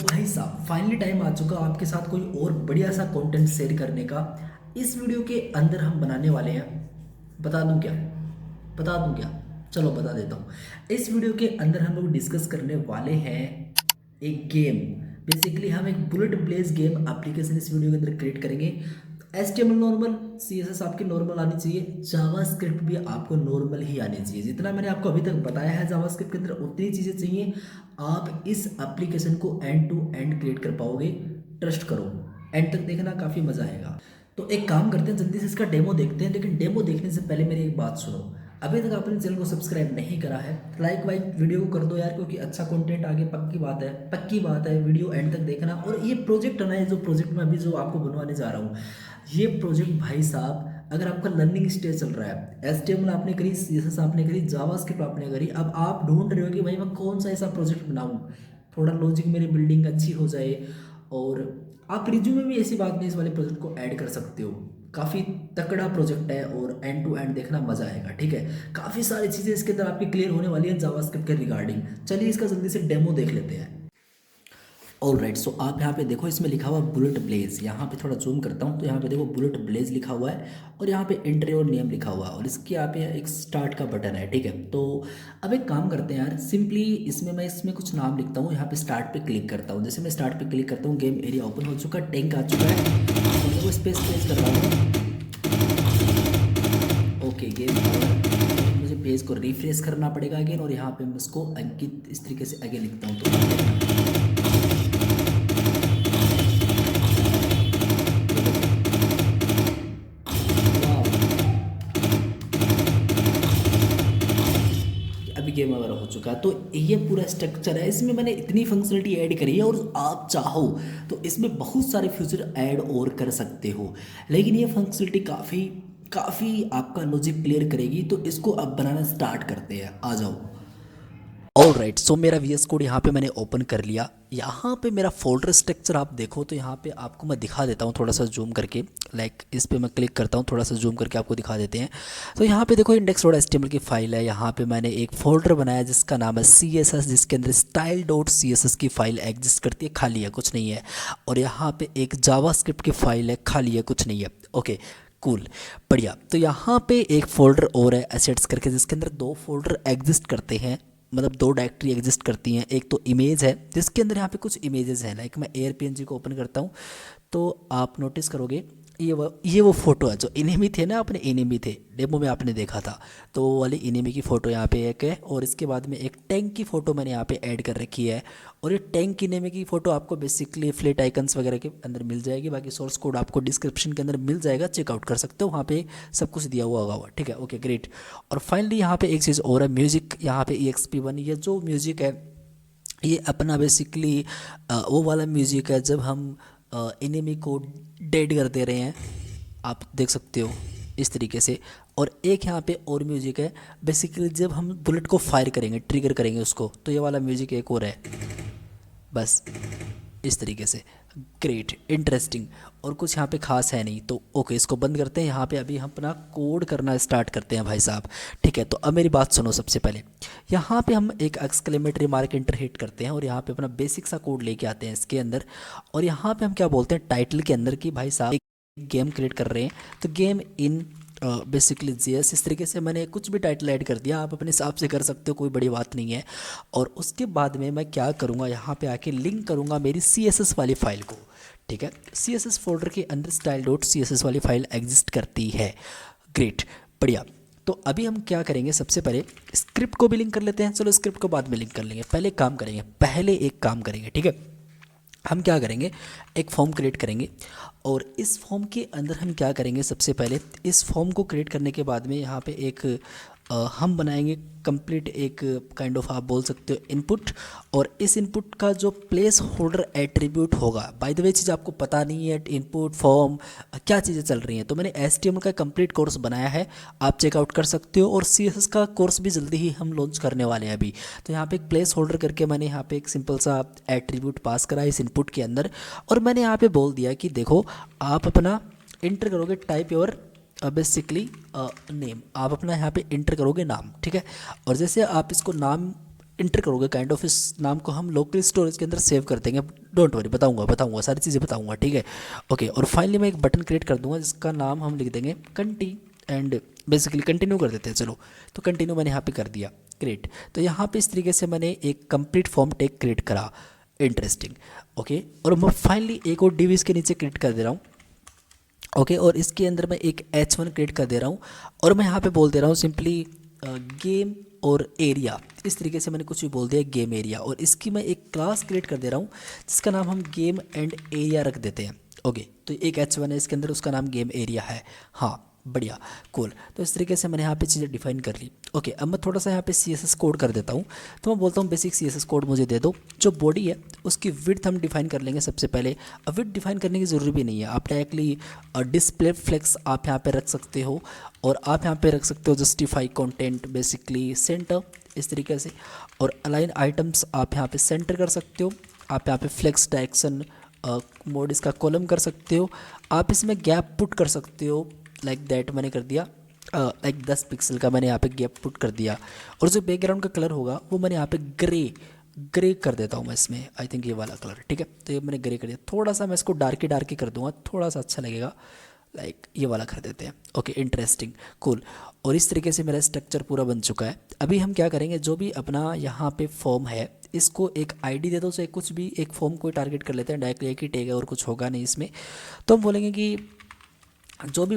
भाई साहब finally time आ चुका आपके साथ कोई और बढ़िया सा कंटेंट शेयर करने का। इस वीडियो के अंदर हम बनाने वाले हैं, बता दूं क्या? बता दूं क्या? चलो बता देता हूँ। इस वीडियो के अंदर हम लोग डिस्कस करने वाले हैं एक गेम। बेसिकली हम एक बुलेट ब्लेज गेम एप्लीकेशन इस वीडियो के अंदर क्रिएट करेंगे। HTML नॉर्मल, CSS आपकी नॉर्मल आनी चाहिए, जावास्क्रिप्ट भी आपको नॉर्मल ही आनी चाहिए। जितना मैंने आपको अभी तक बताया है जावास्क्रिप्ट के अंदर उतनी चीज़ें चाहिए। आप इस एप्लीकेशन को एंड टू एंड क्रिएट कर पाओगे, ट्रस्ट करो। एंड तक देखना, काफ़ी मज़ा आएगा। तो एक काम करते हैं, जल्दी से इसका डेमो देखते हैं। लेकिन डेमो देखने से पहले मेरी एक बात सुनो। अभी तक आपने चैनल को सब्सक्राइब नहीं करा है, लाइक वाइक वीडियो को कर दो यार, क्योंकि अच्छा कंटेंट आगे पक्की बात है, पक्की बात है। वीडियो एंड तक देखना। और ये प्रोजेक्ट है ना, ये जो प्रोजेक्ट मैं अभी जो आपको बनवाने जा रहा हूँ, ये प्रोजेक्ट भाई साहब, अगर आपका लर्निंग स्टेज चल रहा है, HTML आपने करी, CSS आपने करी, जावास्क्रिप्ट आपने करी, अब आप ढूंढ रहे हो कि भाई मैं कौन सा ऐसा प्रोजेक्ट बनाऊँ, थोड़ा लॉजिक मेरी बिल्डिंग अच्छी हो जाए। और आप रिज्यूम में भी ऐसी बात नहीं, इस वाले प्रोजेक्ट को ऐड कर सकते हो। काफ़ी तगड़ा प्रोजेक्ट है और एंड टू एंड देखना मजा आएगा, ठीक है। काफ़ी सारी चीज़ें इसके अंदर आपकी क्लियर होने वाली है जावास्क्रिप्ट के रिगार्डिंग। चलिए इसका जल्दी से डेमो देख लेते हैं। ऑल राइट, सो आप यहाँ पे देखो, इसमें लिखा हुआ बुलेट ब्लेज। यहाँ पे थोड़ा जूम करता हूँ तो यहाँ पे देखो बुलेट ब्लेज लिखा हुआ है, और यहाँ पे एंटर योर नेम लिखा हुआ है, और इसके यहाँ पे एक स्टार्ट का बटन है, ठीक है। तो अब एक काम करते हैं यार, सिंपली इसमें मैं इसमें कुछ नाम लिखता हूँ। यहाँ पे स्टार्ट पे क्लिक करता हूँ। जैसे मैं स्टार्ट पे क्लिक करता हूँ, गेम एरिया ओपन हो चुका है, टैंक आ चुका है, और देखो स्पेस पेज कर रहा हूँ। ओके, गेम मुझे पेज को रिफ्रेश करना पड़ेगा अगेन, और यहाँ पे मैं उसको अंकित इस तरीके से आगे लिखता हूँ तो वाह, अभी गेम वगैरह हो चुका है। तो ये पूरा स्ट्रक्चर है, इसमें मैंने इतनी फंक्शनलिटी ऐड करी है, और आप चाहो तो इसमें बहुत सारे फीचर ऐड और कर सकते हो। लेकिन ये फंक्शनलिटी काफ़ी काफ़ी आपका लॉजिक क्लियर करेगी। तो इसको अब बनाना स्टार्ट करते हैं, आ जाओ। ऑल राइट, सो मेरा VS कोड यहाँ पे मैंने ओपन कर लिया। यहाँ पे मेरा फोल्डर स्ट्रक्चर आप देखो तो यहाँ पे आपको मैं दिखा देता हूँ थोड़ा सा जूम करके। लाइक इस पे मैं क्लिक करता हूँ, थोड़ा सा जूम करके आपको दिखा देते हैं। तो यहाँ पे देखो index.html की फाइल है। यहाँ पे मैंने एक फोल्डर बनाया जिसका नाम है CSS, जिसके अंदर style.css की फाइल एग्जिस्ट करती है, खाली है, कुछ नहीं है। और यहाँ पे एक जावास्क्रिप्ट की फाइल है, खाली है, कुछ नहीं है। ओके कूल, बढ़िया। तो यहाँ पे एक फ़ोल्डर और है एसेट्स करके, जिसके अंदर दो फोल्डर एग्जिस्ट करते हैं, मतलब दो डायरेक्टरी एग्जिस्ट करती हैं। एक तो इमेज है, जिसके अंदर यहाँ पे कुछ इमेजेस हैं। लाइक मैं AirPNG को ओपन करता हूँ तो आप नोटिस करोगे ये वो फोटो है जो इनेमी थे ना, अपने इनेमी थे, डेमो में आपने देखा था। तो वो वाली इनेमी की फ़ोटो यहाँ पे एक है, और इसके बाद में एक टैंक की फ़ोटो मैंने यहाँ पे ऐड कर रखी है। और ये टैंक इनेमी की फ़ोटो आपको बेसिकली फ्लेट आइकन्स वगैरह के अंदर मिल जाएगी। बाकी सोर्स कोड आपको डिस्क्रिप्शन के अंदर मिल जाएगा, चेकआउट कर सकते हो, वहाँ पे सब कुछ दिया हुआ होगा, ठीक है। Okay great. और फाइनली यहाँ पे एक चीज़ और है, म्यूज़िक। यहाँ पे EXP1, ये जो म्यूज़िक है, ये अपना बेसिकली वो वाला म्यूज़िक है जब हम एनिमी को डेड कर दे रहे हैं, आप देख सकते हो इस तरीके से। और एक यहाँ पे और म्यूजिक है, बेसिकली जब हम बुलेट को फायर करेंगे, ट्रिगर करेंगे उसको, तो ये वाला म्यूजिक एक और है, बस इस तरीके से। Great, interesting. और कुछ यहाँ पे खास है नहीं, तो ओके इसको बंद करते हैं। यहाँ पे अभी हम अपना कोड करना स्टार्ट करते हैं भाई साहब, ठीक है। तो अब मेरी बात सुनो, सबसे पहले यहाँ पे हम एक एक्सक्लेमेटरी मार्क इंटर हिट करते हैं, और यहाँ पे अपना बेसिक सा कोड लेके आते हैं इसके अंदर। और यहाँ पे हम क्या बोलते हैं टाइटल के अंदर कि भाई साहब गेम क्रिएट कर रहे हैं, तो गेम इन बेसिकली JS, इस तरीके से मैंने कुछ भी टाइटल ऐड कर दिया। आप अपने हिसाब से कर सकते हो, कोई बड़ी बात नहीं है। और उसके बाद में मैं क्या करूँगा, यहाँ पे आके लिंक करूँगा मेरी CSS वाली फाइल को, ठीक है। CSS फोल्डर के अंदर style.css वाली फाइल एग्जिस्ट करती है। ग्रेट, बढ़िया। तो अभी हम क्या करेंगे, सबसे पहले स्क्रिप्ट को भी लिंक कर लेते हैं। चलो स्क्रिप्ट को बाद में लिंक कर लेंगे, पहले एक काम करेंगे, ठीक है। हम क्या करेंगे, एक फॉर्म क्रिएट करेंगे, और इस फॉर्म के अंदर हम क्या करेंगे, सबसे पहले इस फॉर्म को क्रिएट करने के बाद में यहाँ पे एक हम बनाएंगे कंप्लीट एक काइंड ऑफ, आप बोल सकते हो, इनपुट। और इस इनपुट का जो प्लेस होल्डर एट्रीब्यूट होगा, बाय द वे चीज़ आपको पता नहीं है इनपुट फॉर्म क्या चीज़ें चल रही हैं, तो मैंने HTML का कंप्लीट कोर्स बनाया है, आप चेकआउट कर सकते हो। और CSS का कोर्स भी जल्दी ही हम लॉन्च करने वाले हैं अभी। तो यहाँ पे एक प्लेस होल्डर करके मैंने यहाँ पे एक सिंपल सा एट्रीब्यूट पास करा इस इनपुट के अंदर, और मैंने यहाँ पे बोल दिया कि देखो आप अपना इंटर करोगे टाइप योर बेसिकली नेम, आप अपना यहाँ पे इंटर करोगे नाम, ठीक है। और जैसे आप इसको नाम इंटर करोगे काइंड ऑफ, इस नाम को हम लोकल स्टोरेज के अंदर सेव कर देंगे। डोंट वरी, बताऊंगा सारी चीज़ें बताऊंगा, ठीक है। ओके, और फाइनली मैं एक बटन क्रिएट कर दूंगा जिसका नाम हम लिख देंगे कंटी, एंड बेसिकली कंटिन्यू कर देते हैं। चलो, तो कंटिन्यू मैंने यहाँ पे कर दिया, ग्रेट। तो यहाँ पे इस तरीके से मैंने एक कंप्लीट फॉर्म टैग क्रिएट करा, इंटरेस्टिंग। ओके, और मैं फाइनली एक और डिव इसके नीचे क्रिएट कर दे रहा हूँ। ओके, और इसके अंदर मैं एक H1 क्रिएट कर दे रहा हूँ, और मैं यहाँ पे बोल दे रहा हूँ सिंपली गेम और एरिया। इस तरीके से मैंने कुछ भी बोल दिया, गेम एरिया, और इसकी मैं एक क्लास क्रिएट कर दे रहा हूँ जिसका नाम हम गेम एंड एरिया रख देते हैं। ओके, तो एक H1 है इसके अंदर, उसका नाम गेम एरिया है। हाँ, बढ़िया, कूल। तो इस तरीके से मैंने यहाँ पे चीज़ें डिफाइन कर ली। ओके, अब मैं थोड़ा सा यहाँ पे CSS कोड कर देता हूँ। तो मैं बोलता हूँ बेसिक CSS कोड मुझे दे दो। जो बॉडी है उसकी विड्थ हम डिफाइन कर लेंगे सबसे पहले। अब विड्थ डिफाइन करने की ज़रूरी भी नहीं है, आप डायरेक्टली डिस्प्ले फ्लेक्स आप यहाँ पे रख सकते हो, और आप यहाँ पे रख सकते हो जस्टिफाई कंटेंट बेसिकली सेंटर, इस तरीके से। और अलाइन आइटम्स आप यहाँ पे सेंटर कर सकते हो। आप यहाँ पे फ्लेक्स डायरेक्शन मोड इसका कॉलम कर सकते हो। आप इसमें गैप पुट कर सकते हो, लाइक दैट मैंने कर दिया। लाइक 10 पिक्सल का मैंने यहाँ पे गैप पुट कर दिया। और जो बैकग्राउंड का कलर होगा वो मैंने यहाँ पे ग्रे कर देता हूँ मैं इसमें, आई थिंक ये वाला कलर, ठीक है। तो ये मैंने ग्रे कर दिया, थोड़ा सा मैं इसको डार्क कर दूंगा, थोड़ा सा अच्छा लगेगा, लाइक ये वाला कर देते हैं। Okay, interesting, cool. और इस तरीके से मेरा स्ट्रक्चर पूरा बन चुका है। अभी हम क्या करेंगे, जो भी अपना यहाँ पे फॉर्म है इसको एक आईडी दे दो, चाहे कुछ भी, एक फॉर्म को टारगेट कर लेते हैं, डायरेक्टली एक ही टैग है और कुछ होगा नहीं इसमें। तो हम बोलेंगे कि जो भी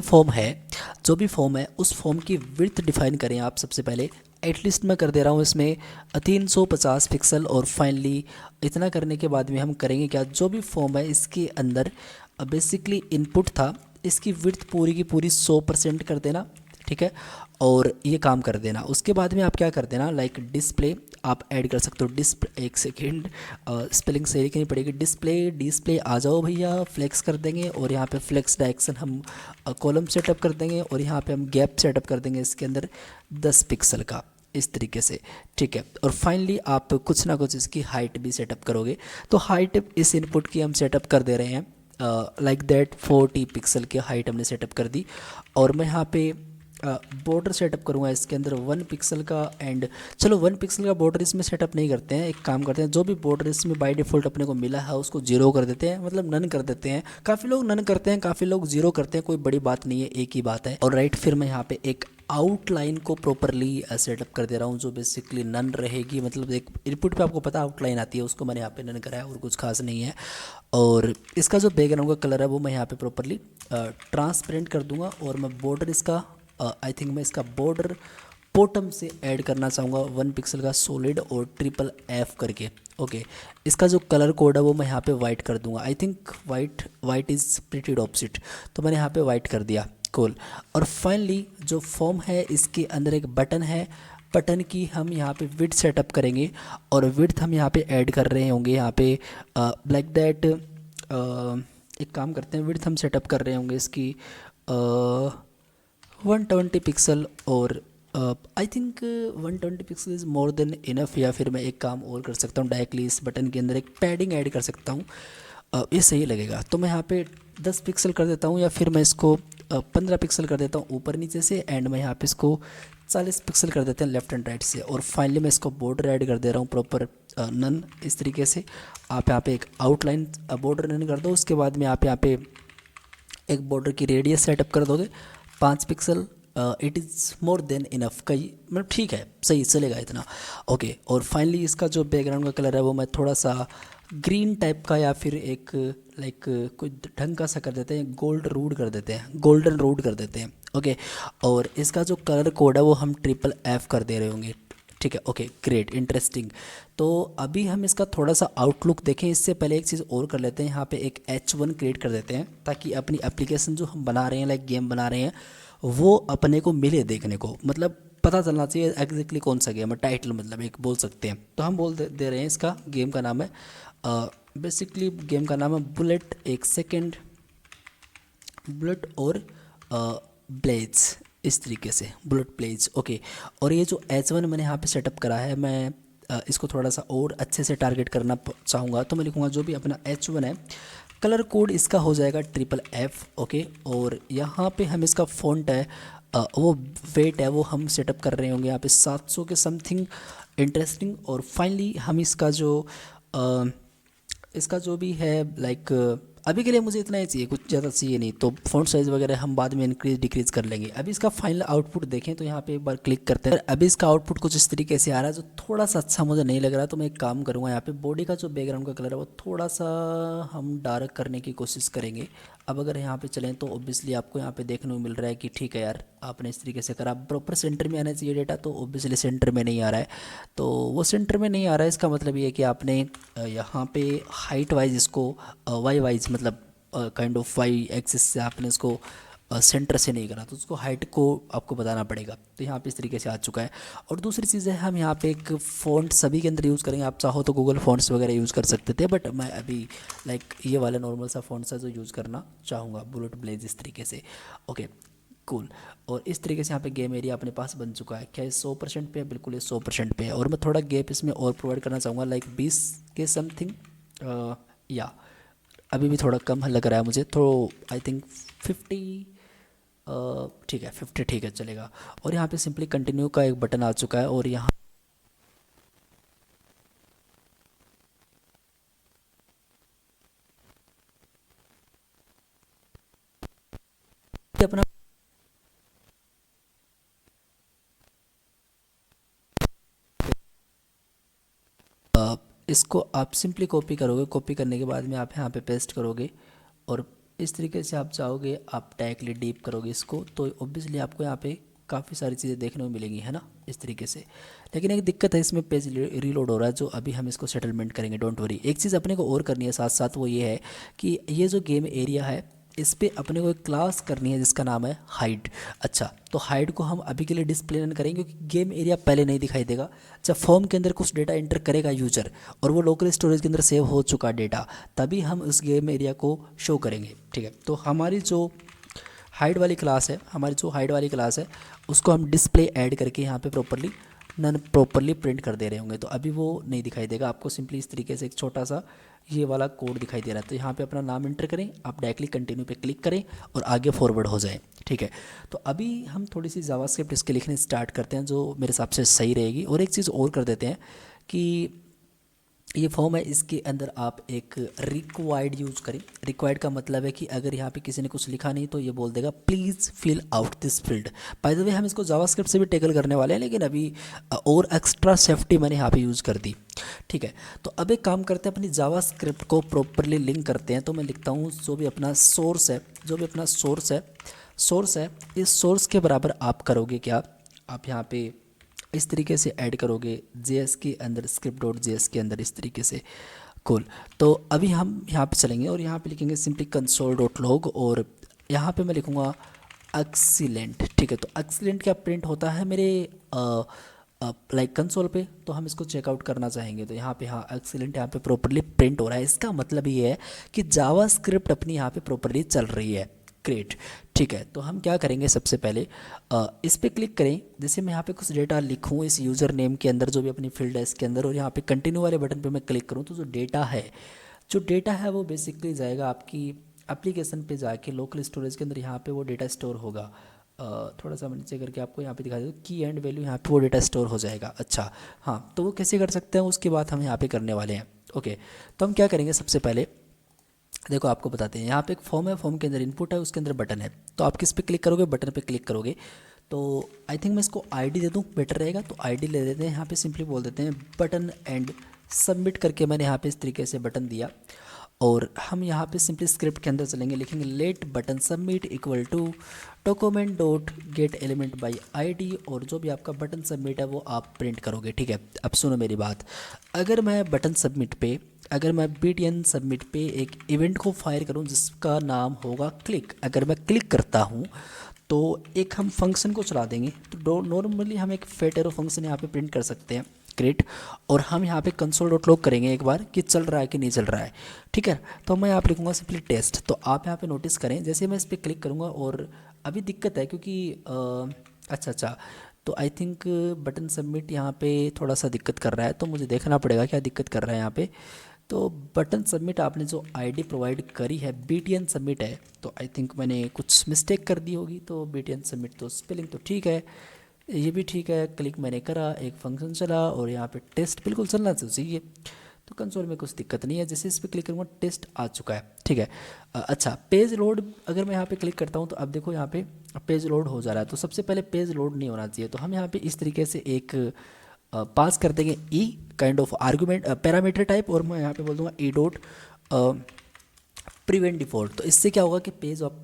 फॉर्म है उस फॉर्म की विड्थ डिफाइन करें आप सबसे पहले। एटलीस्ट मैं कर दे रहा हूँ इसमें 350 पिक्सल। और फाइनली इतना करने के बाद में हम करेंगे क्या, जो भी फॉर्म है इसके अंदर बेसिकली इनपुट था, इसकी विड्थ पूरी की पूरी 100% कर देना, ठीक है। और ये काम कर देना। उसके बाद में आप क्या कर देना, लाइक डिस्प्ले आप ऐड कर सकते हो। डिस्प्ले, एक सेकेंड, स्पेलिंग सही लिखनी पड़ेगी, डिस्प्ले आ जाओ भैया, फ्लेक्स कर देंगे। और यहाँ पे फ्लेक्स डायरेक्शन हम कॉलम सेटअप कर देंगे, और यहाँ पे हम गैप सेटअप कर देंगे इसके अंदर 10 पिक्सल का, इस तरीके से, ठीक है। और फाइनली आप कुछ ना कुछ इसकी हाइट भी सेटअप करोगे। तो हाइट इस इनपुट की हम सेटअप कर दे रहे हैं, लाइक दैट 40 पिक्सल की हाइट हमने सेटअप कर दी। और मैं यहाँ पे बॉर्डर सेटअप करूँगा इसके अंदर 1 पिक्सल का। एंड चलो 1 पिक्सल का बॉर्डर इसमें सेटअप नहीं करते हैं, एक काम करते हैं, जो भी बॉर्डर इसमें बाय डिफ़ॉल्ट अपने को मिला है उसको 0 कर देते हैं, मतलब नन कर देते हैं। काफ़ी लोग नन करते हैं, काफ़ी लोग 0 करते हैं, कोई बड़ी बात नहीं है, एक ही बात है। और राइट, फिर मैं यहाँ पे एक आउटलाइन को प्रॉपरली सेटअप कर दे रहा हूँ, जो बेसिकली नन रहेगी। मतलब एक इनपुट पे आपको पता आउटलाइन आती है, उसको मैंने यहाँ पे नन कराया, और कुछ खास नहीं है। और इसका जो बैकग्राउंड का कलर है वो मैं यहाँ पे प्रॉपरली ट्रांसपेरेंट कर दूंगा। और मैं बॉर्डर इसका आई थिंक मैं इसका बॉर्डर बॉटम से ऐड करना चाहूँगा 1 पिक्सल का सॉलिड और FFF करके। ओके, इसका जो कलर कोड है वो मैं यहाँ पे वाइट कर दूंगा। I think white is pretty opposite, तो मैंने यहाँ पे वाइट कर दिया, कूल। और फाइनली जो फॉर्म है इसके अंदर एक बटन है, बटन की हम यहाँ पे विड्थ सेटअप करेंगे। और विड्थ हम यहाँ पे ऐड कर रहे होंगे यहाँ पे लाइक दैट। एक काम करते हैं, विड्थ हम सेटअप कर रहे होंगे इसकी 120 पिक्सल। और I think 120 pixel is more than enough. या फिर मैं एक काम और कर सकता हूँ, डायरेक्टली इस बटन के अंदर एक पैडिंग ऐड कर सकता हूँ, ये सही लगेगा। तो मैं यहाँ पे 10 पिक्सल कर देता हूँ, या फिर मैं इसको 15 पिक्सल कर देता हूँ ऊपर नीचे से। एंड मैं यहाँ पे इसको 40 पिक्सल कर देते हैं लेफ्ट एंड राइट से। और फाइनली मैं इसको बॉर्डर ऐड कर दे रहा हूँ प्रॉपर नन, इस तरीके से। आप यहाँ पे एक आउटलाइन बॉर्डर नन कर दो, उसके बाद में आप यहाँ पे एक बॉर्डर की रेडियस सेटअप कर दोगे 5 pixel. It is more than enough, कई मतलब ठीक है, सही चलेगा इतना। ओके, और फाइनली इसका जो बैकग्राउंड का कलर है वो मैं थोड़ा सा ग्रीन टाइप का, या फिर एक लाइक कोई ढंग का सा कर देते हैं, गोल्डन रूड कर देते हैं। ओके, और इसका जो कलर कोड है वो हम FFF कर दे रहे होंगे, ठीक है। Okay, great, interesting. तो अभी हम इसका थोड़ा सा आउटलुक देखें, इससे पहले एक चीज़ और कर लेते हैं। यहाँ पे एक H1 क्रिएट कर देते हैं, ताकि अपनी एप्लीकेशन जो हम बना रहे हैं, लाइक गेम बना रहे हैं, वो अपने को मिले देखने को, मतलब पता चलना चाहिए एग्जैक्टली कौन सा गेम है। टाइटल मतलब एक बोल सकते हैं। तो हम दे रहे हैं, इसका गेम का नाम है बेसिकली गेम का नाम है बुलेट, एक सेकेंड, बुलेट और ब्लेड्स, इस तरीके से बुलेट ब्लेड्स। ओके, और ये जो H1 मैंने यहाँ पे सेटअप करा है, मैं इसको थोड़ा सा और अच्छे से टारगेट करना चाहूँगा। तो मैं लिखूँगा जो भी अपना H1 है, कलर कोड इसका हो जाएगा FFF। ओके, और यहाँ पे हम इसका फ़ॉन्ट है वो वेट है वो हम सेटअप कर रहे होंगे यहाँ पे 700 के समथिंग। इंटरेस्टिंग। और फाइनली हम अ, इसका जो भी है लाइक अभी के लिए मुझे इतना ही चाहिए, कुछ ज़्यादा चाहिए नहीं, तो फ़ॉन्ट साइज़ वगैरह हम बाद में इंक्रीज डिक्रीज कर लेंगे। अभी इसका फाइनल आउटपुट देखें तो यहाँ पे एक बार क्लिक करते हैं। अभी इसका आउटपुट कुछ इस तरीके से आ रहा है, जो थोड़ा सा अच्छा मुझे नहीं लग रहा, तो मैं एक काम करूँगा, यहाँ पे बॉडी का जो बैकग्राउंड का कलर है वो थोड़ा सा हम डार्क करने की कोशिश करेंगे। अब अगर यहाँ पे चलें तो ऑब्वियसली आपको यहाँ पे देखने को मिल रहा है कि ठीक है यार, आपने इस तरीके से करा, प्रॉपर सेंटर में आना चाहिए डेटा, तो ऑब्वियसली सेंटर में नहीं आ रहा है। तो वो सेंटर में नहीं आ रहा है, इसका मतलब ये है कि आपने यहाँ पे हाइट वाइज इसको वाई वाइज मतलब काइंड ऑफ वाई एक्सिस से आपने इसको सेंटर से नहीं करा, तो उसको हाइट को आपको बताना पड़ेगा। तो यहाँ पे इस तरीके से आ चुका है। और दूसरी चीज़ है, हम यहाँ पे एक फ़ॉन्ट सभी के अंदर यूज़ करेंगे। आप चाहो तो गूगल फ़ॉन्ट्स वगैरह यूज़ कर सकते थे, बट मैं अभी लाइक ये वाला नॉर्मल सा फ़ॉन्ट सा जो यूज़ करना चाहूँगा, बुलेट ब्लेज इस तरीके से। Okay cool. और इस तरीके से यहाँ पे गेम एरिया अपने पास बन चुका है। क्या ये 100% पे है? बिल्कुल ये 100% पे है। और मैं थोड़ा गैप इसमें और प्रोवाइड करना चाहूँगा, लाइक 20 के समथिंग, या अभी भी थोड़ा कम लग रहा है मुझे, तो आई थिंक 50, ठीक है 50 ठीक है चलेगा। और यहाँ पे सिंपली कंटिन्यू का एक बटन आ चुका है, और यहाँ पे अपना इसको आप सिंपली कॉपी करोगे, कॉपी करने के बाद में आप यहाँ पे पेस्ट करोगे, और इस तरीके से आप चाहोगे आप डायरेक्टली डीप करोगे इसको, तो ऑब्वियसली आपको यहाँ पे काफ़ी सारी चीज़ें देखने को मिलेंगी, है ना, इस तरीके से। लेकिन एक दिक्कत है, इसमें पेज रीलोड हो रहा है, जो अभी हम इसको सेटलमेंट करेंगे, डोंट वरी। एक चीज़ अपने को और करनी है साथ साथ, वो ये है कि ये जो गेम एरिया है, इस पे अपने को एक क्लास करनी है जिसका नाम है हाइड। अच्छा, तो हाइड को हम अभी के लिए डिस्प्ले नहीं करेंगे, क्योंकि गेम एरिया पहले नहीं दिखाई देगा। जब फॉर्म के अंदर कुछ डेटा एंटर करेगा यूजर, और वो लोकल स्टोरेज के अंदर सेव हो चुका डेटा, तभी हम उस गेम एरिया को शो करेंगे। ठीक है, तो हमारी जो हाइड वाली क्लास है, उसको हम डिस्प्ले ऐड करके यहाँ पे प्रॉपरली नन प्रॉपरली प्रिंट कर दे रहे होंगे, तो अभी वो नहीं दिखाई देगा आपको। सिंपली इस तरीके से एक छोटा सा ये वाला कोड दिखाई दे रहा है, तो यहाँ पे अपना नाम एंटर करें, आप डायरेक्टली कंटिन्यू पे क्लिक करें और आगे फॉरवर्ड हो जाए। ठीक है, तो अभी हम थोड़ी सी जावास्क्रिप्ट इसके लिखने स्टार्ट करते हैं, जो मेरे हिसाब से सही रहेगी। और एक चीज़ और कर देते हैं कि ये फॉर्म है, इसके अंदर आप एक रिक्वायर्ड यूज़ करें। रिक्वायर्ड का मतलब है कि अगर यहाँ पे किसी ने कुछ लिखा नहीं, तो ये बोल देगा please fill out this field. By the way, हम इसको जावास्क्रिप्ट से भी टैकल करने वाले हैं, लेकिन अभी और एक्स्ट्रा सेफ्टी मैंने यहाँ पे यूज़ कर दी। ठीक है, तो अब एक काम करते हैं, अपनी जावास्क्रिप्ट को प्रॉपरली लिंक करते हैं। तो मैं लिखता हूँ, जो भी अपना सोर्स है, इस सोर्स के बराबर आप करोगे क्या, आप यहाँ पे इस तरीके से ऐड करोगे जेएस के अंदर, स्क्रिप्ट डॉट जेएस के अंदर, इस तरीके से। कूल। तो अभी हम यहाँ पे चलेंगे और यहाँ पे लिखेंगे सिंपली कंसोल डॉट लॉग, और यहाँ पे मैं लिखूँगा एक्सीलेंट। ठीक है, तो एक्सीलेंट क्या प्रिंट होता है मेरे लाइक कंसोल पे, तो हम इसको चेकआउट करना चाहेंगे, तो यहाँ पे हाँ एक्सीलेंट यहाँ पे प्रॉपरली प्रिंट हो रहा है। इसका मतलब ये है कि जावा स्क्रिप्ट अपनी यहाँ पे प्रॉपरली चल रही है। ग्रेट। ठीक है, तो हम क्या करेंगे, सबसे पहले इस पर क्लिक करें। जैसे मैं यहाँ पे कुछ डेटा लिखूँ इस यूज़र नेम के अंदर, जो भी अपनी फील्ड है इसके अंदर, और यहाँ पे कंटिन्यू वाले बटन पे मैं क्लिक करूँ, तो जो डेटा है वो बेसिकली जाएगा आपकी एप्लीकेशन पे, जाके लोकल स्टोरेज के अंदर यहाँ पे वो डेटा स्टोर होगा। थोड़ा सा मैं नीचे करके आपको यहाँ पे दिखा देता हूँ, की एंड वैल्यू यहाँ पे वो डेटा स्टोर हो जाएगा। अच्छा हाँ, तो वो कैसे कर सकते हैं, उसकी बात हम यहाँ पे करने वाले हैं। ओके, तो हम क्या करेंगे, सबसे पहले देखो आपको बताते हैं, यहाँ पे एक फॉर्म है, फॉर्म के अंदर इनपुट है, उसके अंदर बटन है। तो आप किस पे क्लिक करोगे, बटन पे क्लिक करोगे। तो आई थिंक मैं इसको आईडी दे दूँ, बेटर रहेगा। तो आईडी ले लेते हैं, यहाँ पे सिंपली बोल देते हैं बटन एंड सबमिट करके मैंने यहाँ पे इस तरीके से बटन दिया। और हम यहाँ पे सिंपली स्क्रिप्ट के अंदर चलेंगे, लिखेंगे let button submit equal to document dot get element by ID, और जो भी आपका बटन सबमिट है वो आप प्रिंट करोगे। ठीक है, अब सुनो मेरी बात। अगर मैं BTN सबमिट पे एक इवेंट को फायर करूं जिसका नाम होगा क्लिक, अगर मैं क्लिक करता हूं तो एक हम फंक्शन को चला देंगे। तो नॉर्मली हम एक फेट एरो फंक्शन यहाँ पे प्रिंट कर सकते हैं, ग्रेट। और हम यहाँ पे कंसोल डॉट लॉग करेंगे एक बार कि चल रहा है कि नहीं चल रहा है। ठीक है, तो मैं यहाँ पे लिखूँगा सिंपली टेस्ट। तो आप यहाँ पे नोटिस करें, जैसे मैं इस पर क्लिक करूँगा, और अभी दिक्कत है क्योंकि अच्छा, तो आई थिंक बटन सबमिट यहाँ पे थोड़ा सा दिक्कत कर रहा है, तो मुझे देखना पड़ेगा क्या दिक्कत कर रहा है यहाँ पे। तो बटन सबमिट आपने जो आईडी प्रोवाइड करी है BTN सबमिट है, तो आई थिंक मैंने कुछ मिस्टेक कर दी होगी। तो BTN सबमिट तो स्पेलिंग तो ठीक है, ये भी ठीक है, क्लिक मैंने करा, एक फंक्शन चला और यहाँ पे टेस्ट बिल्कुल चलना चाहिए। तो कंसोल में कुछ दिक्कत नहीं है, जैसे इस पर क्लिक करूँगा टेस्ट आ चुका है, ठीक है। अच्छा, पेज लोड अगर मैं यहाँ पे क्लिक करता हूँ तो अब देखो यहाँ पे पेज लोड हो जा रहा है। तो सबसे पहले पेज लोड नहीं होना चाहिए, तो हम यहाँ पे इस तरीके से एक पास कर देंगे ई kind of argument parameter type, और मैं यहाँ पे बोल दूँगा ई डॉट प्रिवेंट डिफ़ॉल्ट। तो इससे क्या होगा कि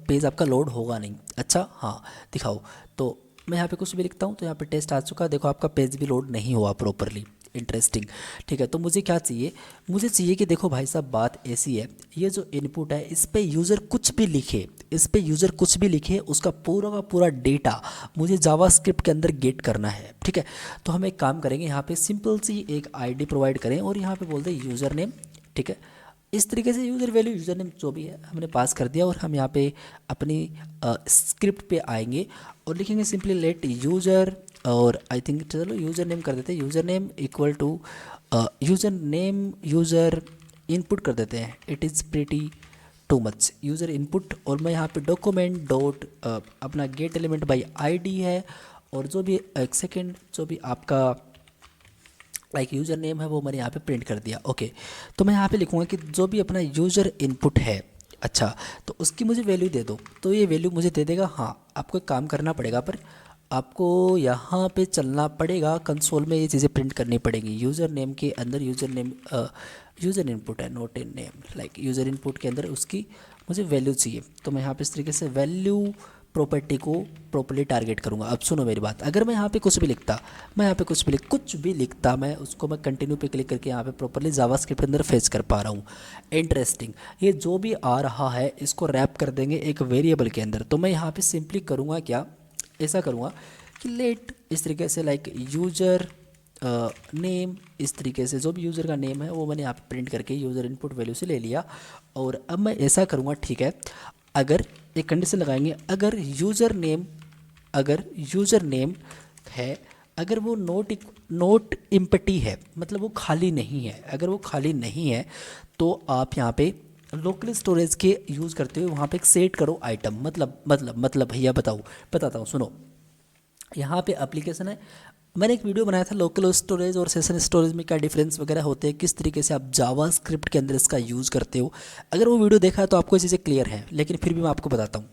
पेज आपका लोड होगा नहीं। अच्छा हाँ, दिखाओ। तो मैं यहाँ पे कुछ भी लिखता हूँ तो यहाँ पे टेस्ट आ चुका है, देखो आपका पेज भी लोड नहीं हुआ प्रॉपरली। इंटरेस्टिंग, ठीक है। तो मुझे क्या चाहिए, मुझे चाहिए कि देखो भाई साहब बात ऐसी है, ये जो इनपुट है इस पे यूज़र कुछ भी लिखे, इस पे यूज़र कुछ भी लिखे, उसका पूरा का पूरा डेटा मुझे जावास्क्रिप्ट के अंदर गेट करना है, ठीक है। तो हम एक काम करेंगे, यहाँ पे सिंपल सी एक आईडी प्रोवाइड करें और यहाँ पे बोलते हैं यूज़र नेम, ठीक है। इस तरीके से यूज़र वैल्यू यूज़र नेम जो भी है हमने पास कर दिया, और हम यहाँ पे अपनी स्क्रिप्ट पे आएंगे और लिखेंगे सिंपली लेट यूज़र, और आई थिंक चलो यूज़र नेम कर देते हैं, user name equal to user name user input कर देते हैं। It is pretty to much user input, और मैं यहाँ पे डॉक्यूमेंट डॉट अपना गेट एलिमेंट बाई आईडी है, और जो भी एक सेकेंड जो भी आपका लाइक यूज़र नेम है वो मैंने यहाँ पे प्रिंट कर दिया। ओके, तो मैं यहाँ पे लिखूँगा कि जो भी अपना यूज़र इनपुट है, अच्छा तो उसकी मुझे वैल्यू दे दो। तो ये वैल्यू मुझे दे देगा। हाँ, आपको एक काम करना पड़ेगा, पर आपको यहाँ पे चलना पड़ेगा, कंसोल में ये चीज़ें प्रिंट करनी पड़ेंगी। यूज़र नेम के अंदर यूज़र इनपुट है, note in name, like user input के अंदर उसकी मुझे वैल्यू चाहिए। तो मैं यहाँ पे इस तरीके से वैल्यू प्रॉपर्टी को प्रॉपर्ली टारगेट करूँगा। अब सुनो मेरी बात, अगर मैं यहाँ पे कुछ भी लिखता, मैं यहाँ पे कुछ भी लिखता, मैं उसको मैं कंटिन्यू पे क्लिक करके यहाँ पे प्रॉपर्ली जावास्क्रिप्ट के अंदर फेच कर पा रहा हूँ। इंटरेस्टिंग, ये जो भी आ रहा है इसको रैप कर देंगे एक वेरिएबल के अंदर। तो मैं यहाँ पे सिंपली करूँगा क्या, ऐसा करूँगा कि लेट इस तरीके से लाइक यूज़र नेम, इस तरीके से जो भी यूज़र का नेम है वो मैंने यहाँ पे प्रिंट करके यूज़र इनपुट वैल्यू से ले लिया। और अब मैं ऐसा करूँगा, ठीक है, अगर एक कंडीशन लगाएंगे, अगर यूज़र नेम है, अगर वो नोट इम्पटी है, मतलब वो खाली नहीं है, अगर वो खाली नहीं है तो आप यहाँ पे लोकल स्टोरेज के यूज़ करते हुए वहाँ पे एक सेट करो आइटम। मतलब भैया बताता हूँ सुनो। यहाँ पे एप्लीकेशन है, मैंने एक वीडियो बनाया था लोकल स्टोरेज और सेशन स्टोरेज में क्या डिफरेंस वगैरह होते हैं, किस तरीके से आप जावा स्क्रिप्ट के अंदर इसका यूज़ करते हो। अगर वो वीडियो देखा है तो आपको ये चीज़ें क्लियर हैं, लेकिन फिर भी मैं आपको बताता हूँ।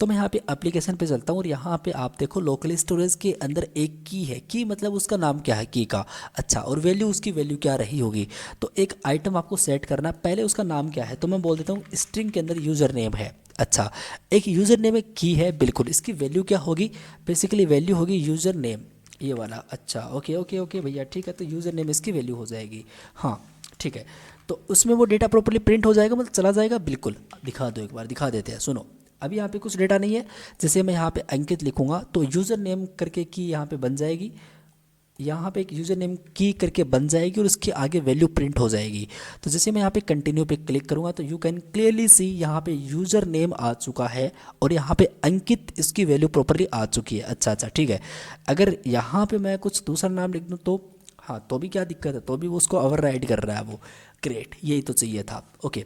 तो मैं यहाँ पे एप्लीकेशन पे चलता हूँ और यहाँ पे आप देखो लोकल स्टोरेज के अंदर एक की है, की मतलब उसका नाम क्या है की का। अच्छा, और वैल्यू, उसकी वैल्यू क्या रही होगी। तो एक आइटम आपको सेट करना, पहले उसका नाम क्या है, तो मैं बोल देता हूँ स्ट्रिंग के अंदर यूज़र नेम है। अच्छा, एक यूज़र नेम एक की है, बिल्कुल, इसकी वैल्यू क्या होगी, बेसिकली वैल्यू होगी यूज़र नेम, ये वाला। अच्छा ओके ओके ओके भैया, ठीक है, तो यूज़र नेम इसकी वैल्यू हो जाएगी। हाँ ठीक है, तो उसमें वो डेटा प्रॉपर्ली प्रिंट हो जाएगा, मतलब चला जाएगा। बिल्कुल, दिखा दो, एक बार दिखा देते हैं। सुनो, अभी यहाँ पे कुछ डेटा नहीं है, जैसे मैं यहाँ पे अंकित लिखूँगा तो यूज़र नेम करके की यहाँ पे बन जाएगी, यहाँ पे एक यूज़र नेम की करके बन जाएगी और उसके आगे वैल्यू प्रिंट हो जाएगी। तो जैसे मैं यहाँ पे कंटिन्यू पे क्लिक करूँगा तो यू कैन क्लियरली सी यहाँ पे यूज़र नेम आ चुका है और यहाँ पे अंकित इसकी वैल्यू प्रॉपर्ली आ चुकी है। अच्छा अच्छा, ठीक है। अगर यहाँ पे मैं कुछ दूसरा नाम लिख दूँ तो हाँ, तो भी क्या दिक्कत है, तो भी वो उसको ओवरराइड कर रहा है वो। ग्रेट, यही तो चाहिए था। ओके,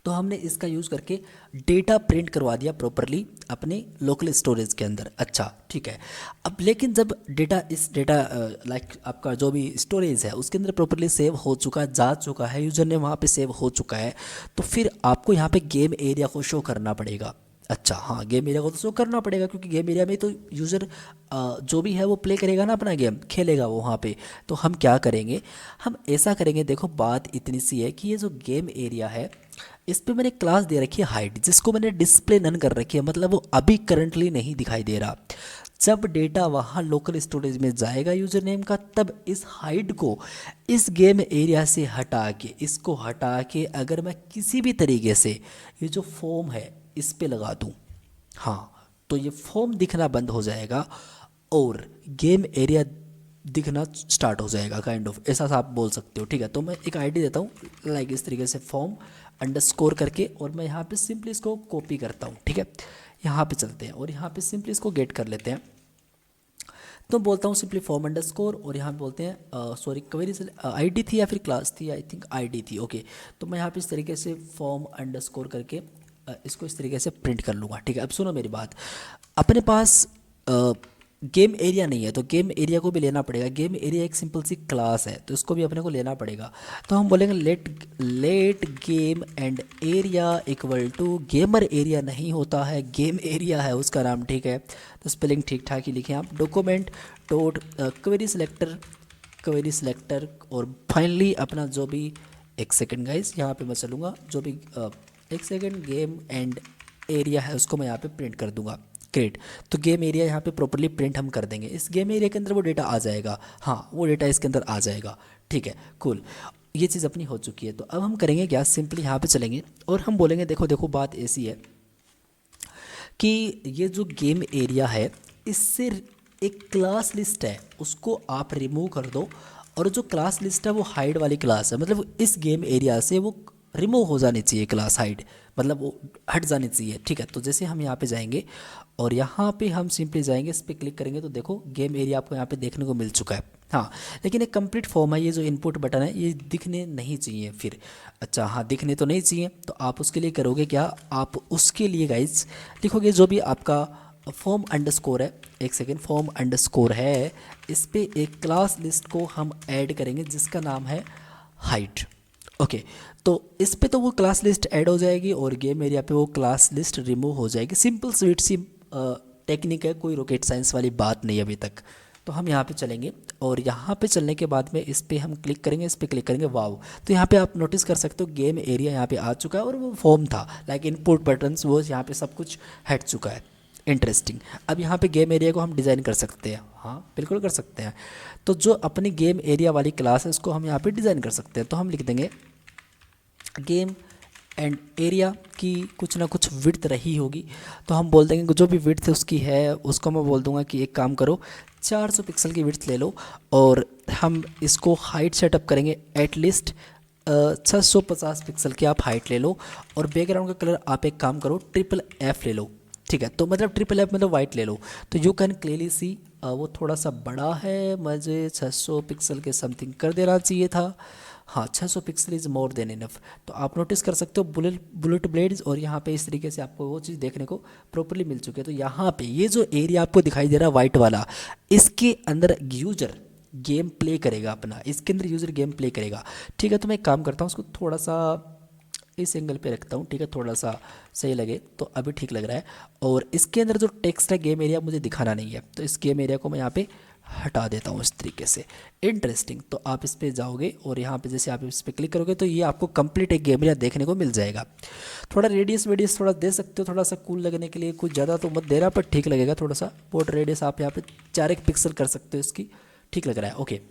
तो हमने इसका यूज़ करके डेटा प्रिंट करवा दिया प्रॉपरली अपने लोकल स्टोरेज के अंदर। अच्छा ठीक है, अब लेकिन जब डेटा लाइक आपका जो भी स्टोरेज है उसके अंदर प्रॉपरली सेव हो चुका है, जा चुका है, यूज़र ने वहाँ पे सेव हो चुका है, तो फिर आपको यहाँ पे गेम एरिया को शो करना पड़ेगा। अच्छा हाँ, गेम एरिया को तो शो करना पड़ेगा, क्योंकि गेम एरिया में तो यूज़र जो भी है वो प्ले करेगा ना, अपना गेम खेलेगा वो वहाँ पे। तो हम क्या करेंगे, हम ऐसा करेंगे, देखो बात इतनी सी है कि ये जो गेम एरिया है इस पे मैंने क्लास दे रखी है हाइड, जिसको मैंने डिस्प्ले नन कर रखी है, मतलब वो अभी करंटली नहीं दिखाई दे रहा। जब डेटा वहाँ लोकल स्टोरेज में जाएगा यूज़र नेम का, तब इस हाइड को इस गेम एरिया से हटा के, इसको हटा के अगर मैं किसी भी तरीके से ये जो फॉर्म है इस पे लगा दूँ, हाँ, तो ये फॉर्म दिखना बंद हो जाएगा और गेम एरिया दिखना स्टार्ट हो जाएगा, काइंड ऑफ ऐसा सा आप बोल सकते हो। ठीक है, तो मैं एक आईडी देता हूँ लाइक इस तरीके से फॉर्म अंडरस्कोर करके, और मैं यहाँ पे सिंपली इसको कॉपी करता हूँ। ठीक है, यहाँ पे चलते हैं और यहाँ पे सिंपली इसको गेट कर लेते हैं। तो बोलता हूँ सिंपली फॉर्म अंडरस्कोर, और यहाँ पे बोलते हैं सॉरी क्वेरी से आईडी थी या फिर क्लास थी, आई थिंक आईडी थी। ओके, तो मैं यहाँ पे इस तरीके से फॉर्म अंडरस्कोर करके इसको इस तरीके से प्रिंट कर लूँगा। ठीक है, अब सुनो मेरी बात, अपने पास गेम एरिया नहीं है तो गेम एरिया को भी लेना पड़ेगा। गेम एरिया एक सिंपल सी क्लास है तो इसको भी अपने को लेना पड़ेगा। तो हम बोलेंगे let game and area equal to, gamer area नहीं होता है, गेम एरिया है उसका नाम, ठीक है। तो स्पेलिंग ठीक ठाक ही लिखें आप। डॉक्यूमेंट डॉट क्वेरी सिलेक्टर और फाइनली अपना जो भी, एक सेकेंड गाइस यहाँ पे मैं चलूँगा, जो भी एक सेकेंड, गेम एंड एरिया है उसको मैं यहाँ पे प्रिंट कर दूंगा। ग्रेट। तो गेम एरिया यहाँ पे प्रॉपर्ली प्रिंट हम कर देंगे। इस गेम एरिया के अंदर वो डेटा आ जाएगा, हाँ वो डेटा इसके अंदर आ जाएगा, ठीक है कूल। ये चीज़ अपनी हो चुकी है। तो अब हम करेंगे क्या, सिंपली यहाँ पे चलेंगे और हम बोलेंगे देखो देखो बात ऐसी है कि ये जो गेम एरिया है इससे एक क्लास लिस्ट है उसको आप रिमूव कर दो, और जो क्लास लिस्ट है वो हाइड वाली क्लास है, मतलब इस गेम एरिया से वो रिमूव हो जानी चाहिए क्लास हाइड, मतलब वो हट जानी चाहिए, ठीक है। तो जैसे हम यहाँ पे जाएंगे और यहाँ पे हम सिंपली जाएंगे, इस पर क्लिक करेंगे तो देखो गेम एरिया आपको यहाँ पे देखने को मिल चुका है। हाँ लेकिन एक कंप्लीट फॉर्म है, ये जो इनपुट बटन है ये दिखने नहीं चाहिए फिर। अच्छा हाँ दिखने तो नहीं चाहिए, तो आप उसके लिए करोगे क्या, आप उसके लिए गाइज लिखोगे जो भी आपका फॉर्म अंडरस्कोर है, एक सेकेंड, फॉर्म अंडरस्कोर है, इस पर एक क्लास लिस्ट को हम ऐड करेंगे जिसका नाम है हाइट। ओके तो इस पे तो वो क्लास लिस्ट ऐड हो जाएगी और गेम एरिया पे वो क्लास लिस्ट रिमूव हो जाएगी। सिंपल स्वीट सी टेक्निक है, कोई रॉकेट साइंस वाली बात नहीं अभी तक। तो हम यहाँ पे चलेंगे और यहाँ पे चलने के बाद में इस पे हम क्लिक करेंगे, इस पे क्लिक करेंगे, वाव। तो यहाँ पे आप नोटिस कर सकते हो गेम एरिया यहाँ पे आ चुका है और वो फॉर्म था लाइक इनपुट बटन्स, वो यहाँ पे सब कुछ हट चुका है। इंटरेस्टिंग। अब यहाँ पे गेम एरिया को हम डिज़ाइन कर सकते हैं, हाँ बिल्कुल कर सकते हैं। तो जो अपनी गेम एरिया वाली क्लास है उसको हम यहाँ पे डिज़ाइन कर सकते हैं। तो हम लिख देंगे गेम एंड एरिया की कुछ ना कुछ विड्थ रही होगी, तो हम बोल देंगे जो भी विड्थ उसकी है उसको मैं बोल दूंगा कि एक काम करो 400 पिक्सल की विड्थ ले लो, और हम इसको हाइट सेटअप करेंगे एटलीस्ट 650 पिक्सल की आप हाइट ले लो, और बैकग्राउंड का कलर आप एक काम करो ट्रिपल एफ ले लो, ठीक है। तो मतलब ट्रिपल एफ मतलब वाइट ले लो। तो यू कैन क्लियरली सी वो थोड़ा सा बड़ा है, मुझे 600 पिक्सल के समथिंग कर देना चाहिए था। हाँ 600 pixel is more than enough. तो आप नोटिस कर सकते हो बुलेट ब्लेड्स, और यहाँ पे इस तरीके से आपको वो चीज़ देखने को प्रॉपर्ली मिल चुकी है। तो यहाँ पे ये जो एरिया आपको दिखाई दे रहा है वाइट वाला, इसके अंदर यूजर गेम प्ले करेगा अपना, इसके अंदर यूजर गेम प्ले करेगा, ठीक है। तो मैं एक काम करता हूँ उसको थोड़ा सा इस एंगल पे रखता हूँ, ठीक है, थोड़ा सा सही लगे तो अभी ठीक लग रहा है। और इसके अंदर जो टेक्स्ट है गेम एरिया मुझे दिखाना नहीं है, तो इस गेम एरिया को मैं यहाँ पे हटा देता हूँ इस तरीके से। इंटरेस्टिंग। तो आप इस पर जाओगे और यहाँ पे जैसे आप इस पर क्लिक करोगे तो ये आपको कंप्लीट एक गेम एरिया देखने को मिल जाएगा। थोड़ा रेडियस वेडियस थोड़ा दे सकते हो, थोड़ा सा कूल लगने के लिए, कुछ ज़्यादा तो मत दे रहा पर ठीक लगेगा। थोड़ा सा पोर्ट रेडियस आप यहाँ पे 4 पिक्सल कर सकते हो इसकी, ठीक लग रहा है, ओके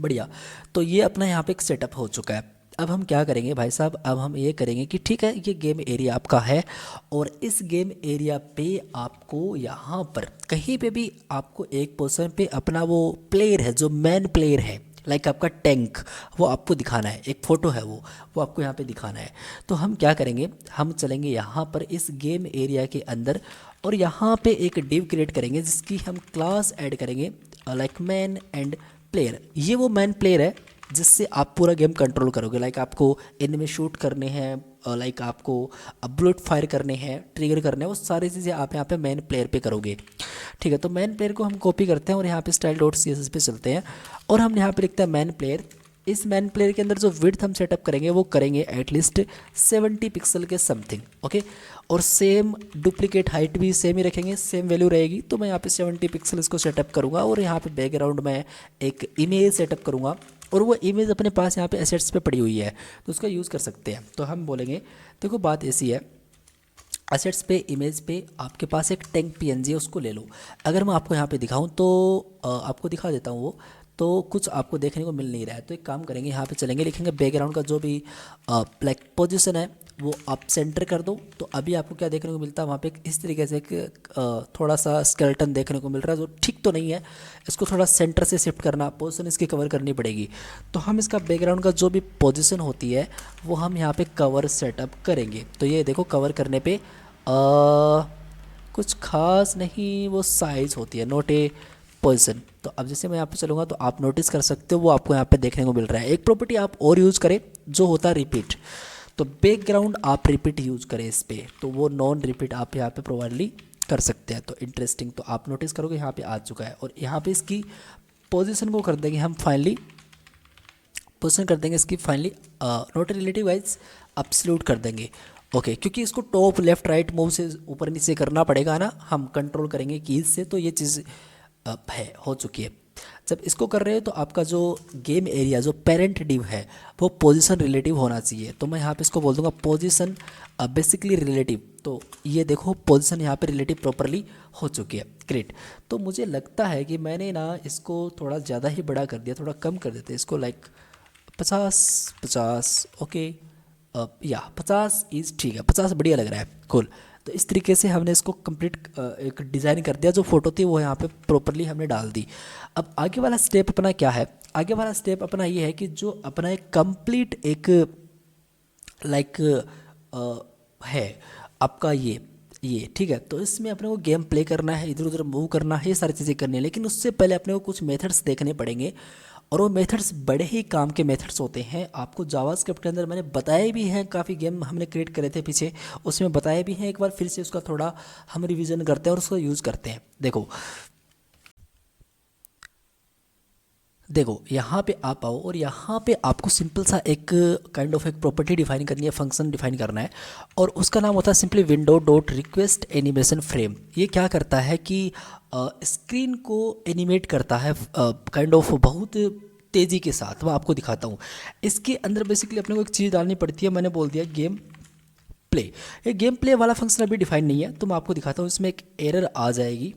बढ़िया। तो ये अपना यहाँ पे एक सेटअप हो चुका है। अब हम क्या करेंगे भाई साहब, अब हम ये करेंगे कि ठीक है ये गेम एरिया आपका है, और इस गेम एरिया पे आपको यहाँ पर कहीं पे भी आपको एक पोर्शन पे अपना वो प्लेयर है जो मेन प्लेयर है, लाइक आपका टैंक, वो आपको दिखाना है, एक फ़ोटो है वो आपको यहाँ पे दिखाना है। तो हम क्या करेंगे, हम चलेंगे यहाँ पर इस गेम एरिया के अंदर और यहाँ पे एक डिव क्रिएट करेंगे जिसकी हम क्लास ऐड करेंगे लाइक मैन एंड प्लेयर। ये वो मैन प्लेयर है जिससे आप पूरा गेम कंट्रोल करोगे, लाइक आपको इनमें शूट करने हैं, लाइक आपको बुलेट फायर करने हैं, ट्रिगर करने हैं, वो सारी चीज़ें आप यहाँ पे मेन प्लेयर पे करोगे, ठीक है। तो मेन प्लेयर को हम कॉपी करते हैं और यहाँ पे स्टाइल डॉट CSS पे चलते हैं और हम यहाँ पे लिखते हैं मैन प्लेयर। इस मैन प्लेयर के अंदर जो विड्थ हम सेटअप करेंगे वो करेंगे एटलीस्ट 70 पिक्सल के समथिंग, ओके। और सेम डुप्लीकेट हाइट भी सेम ही रखेंगे, सेम वैल्यू रहेगी। तो मैं यहाँ पे 70 पिक्सल इसको सेटअप करूँगा और यहाँ पे बैकग्राउंड में एक इमेज सेटअप करूँगा, और वो इमेज अपने पास यहाँ पे एसेट्स पे पड़ी हुई है तो उसका यूज़ कर सकते हैं। तो हम बोलेंगे देखो बात ऐसी है, एसेट्स पे इमेज पे आपके पास एक टैंक PNG है, उसको ले लो। अगर मैं आपको यहाँ पे दिखाऊँ तो आपको दिखा देता हूँ वो, तो कुछ आपको देखने को मिल नहीं रहा है। तो एक काम करेंगे, यहाँ पे चलेंगे, लिखेंगे बैकग्राउंड का जो भी ब्लैक पोजीशन है वो आप सेंटर कर दो। तो अभी आपको क्या देखने को मिलता है वहाँ पे इस तरीके से एक थोड़ा सा स्केलेटन देखने को मिल रहा है जो ठीक तो नहीं है, इसको थोड़ा सेंटर से शिफ्ट करना, पोजीशन इसकी कवर करनी पड़ेगी। तो हम इसका बैकग्राउंड का जो भी पोजीशन होती है वो हम यहाँ पे कवर सेटअप करेंगे। तो ये देखो कवर करने पे कुछ खास नहीं, वो साइज़ होती है, नोट ए पोजीशन। तो अब जैसे मैं यहाँ पे चलूँगा तो आप नोटिस कर सकते हो वो आपको यहाँ पे देखने को मिल रहा है। एक प्रॉपर्टी आप और यूज़ करें जो होता है रिपीट, तो बैकग्राउंड आप रिपीट यूज़ करें इस पर, तो वो नॉन रिपीट आप यहाँ पे प्रोवाइडली कर सकते हैं। तो इंटरेस्टिंग, तो आप नोटिस करोगे यहाँ पे आ चुका है और यहाँ पे इसकी पोजीशन को कर देंगे हम फाइनली, पोजीशन कर देंगे इसकी फाइनली नॉट रिलेटिव वाइज अपसल्यूट कर देंगे। ओके, क्योंकि इसको टॉप लेफ्ट राइट मूव से ऊपर नीचे करना पड़ेगा ना, हम कंट्रोल करेंगे कीज से, तो ये चीज़ है हो चुकी है। जब इसको कर रहे हो तो आपका जो गेम एरिया जो पेरेंट डिव है वो पोजीशन रिलेटिव होना चाहिए। तो मैं यहाँ पे इसको बोल दूंगा पोजीशन बेसिकली रिलेटिव। तो ये देखो पोजीशन यहाँ पे रिलेटिव प्रॉपरली हो चुकी है। ग्रेट। तो मुझे लगता है कि मैंने ना इसको थोड़ा ज़्यादा ही बड़ा कर दिया, थोड़ा कम कर देते इसको, लाइक 50 ओके, या 50 इज ठीक है, 50 बढ़िया लग रहा है, कूल। तो इस तरीके से हमने इसको कंप्लीट एक डिज़ाइन कर दिया, जो फोटो थी वो यहाँ पे प्रॉपरली हमने डाल दी। अब आगे वाला स्टेप अपना क्या है? आगे वाला स्टेप अपना ये है कि जो अपना एक कंप्लीट एक लाइक है आपका ये ठीक है। तो इसमें अपने को गेम प्ले करना है, इधर उधर मूव करना है, ये सारी चीज़ें करनी है। लेकिन उससे पहले अपने को कुछ मेथड्स देखने पड़ेंगे और वो मेथड्स बड़े ही काम के मेथड्स होते हैं। आपको जावास्क्रिप्ट के अंदर मैंने बताए भी हैं, काफ़ी गेम हमने क्रिएट करे थे पीछे, उसमें बताए भी हैं। एक बार फिर से उसका थोड़ा हम रिवीजन करते हैं और उसको यूज़ करते हैं। देखो यहाँ पे आप आओ और यहाँ पे आपको सिंपल सा एक काइंड ऑफ एक प्रॉपर्टी डिफाइन करनी है, फंक्शन डिफाइन करना है और उसका नाम होता है simply window dot request animation frame. ये क्या करता है कि स्क्रीन को एनिमेट करता है काइंड ऑफ बहुत तेज़ी के साथ। मैं आपको दिखाता हूँ। इसके अंदर बेसिकली अपने को एक चीज़ डालनी पड़ती है, मैंने बोल दिया गेम प्ले। ये गेम प्ले वाला फंक्शन अभी डिफाइन नहीं है, तो मैं आपको दिखाता हूँ। इसमें एक एरर आ जाएगी,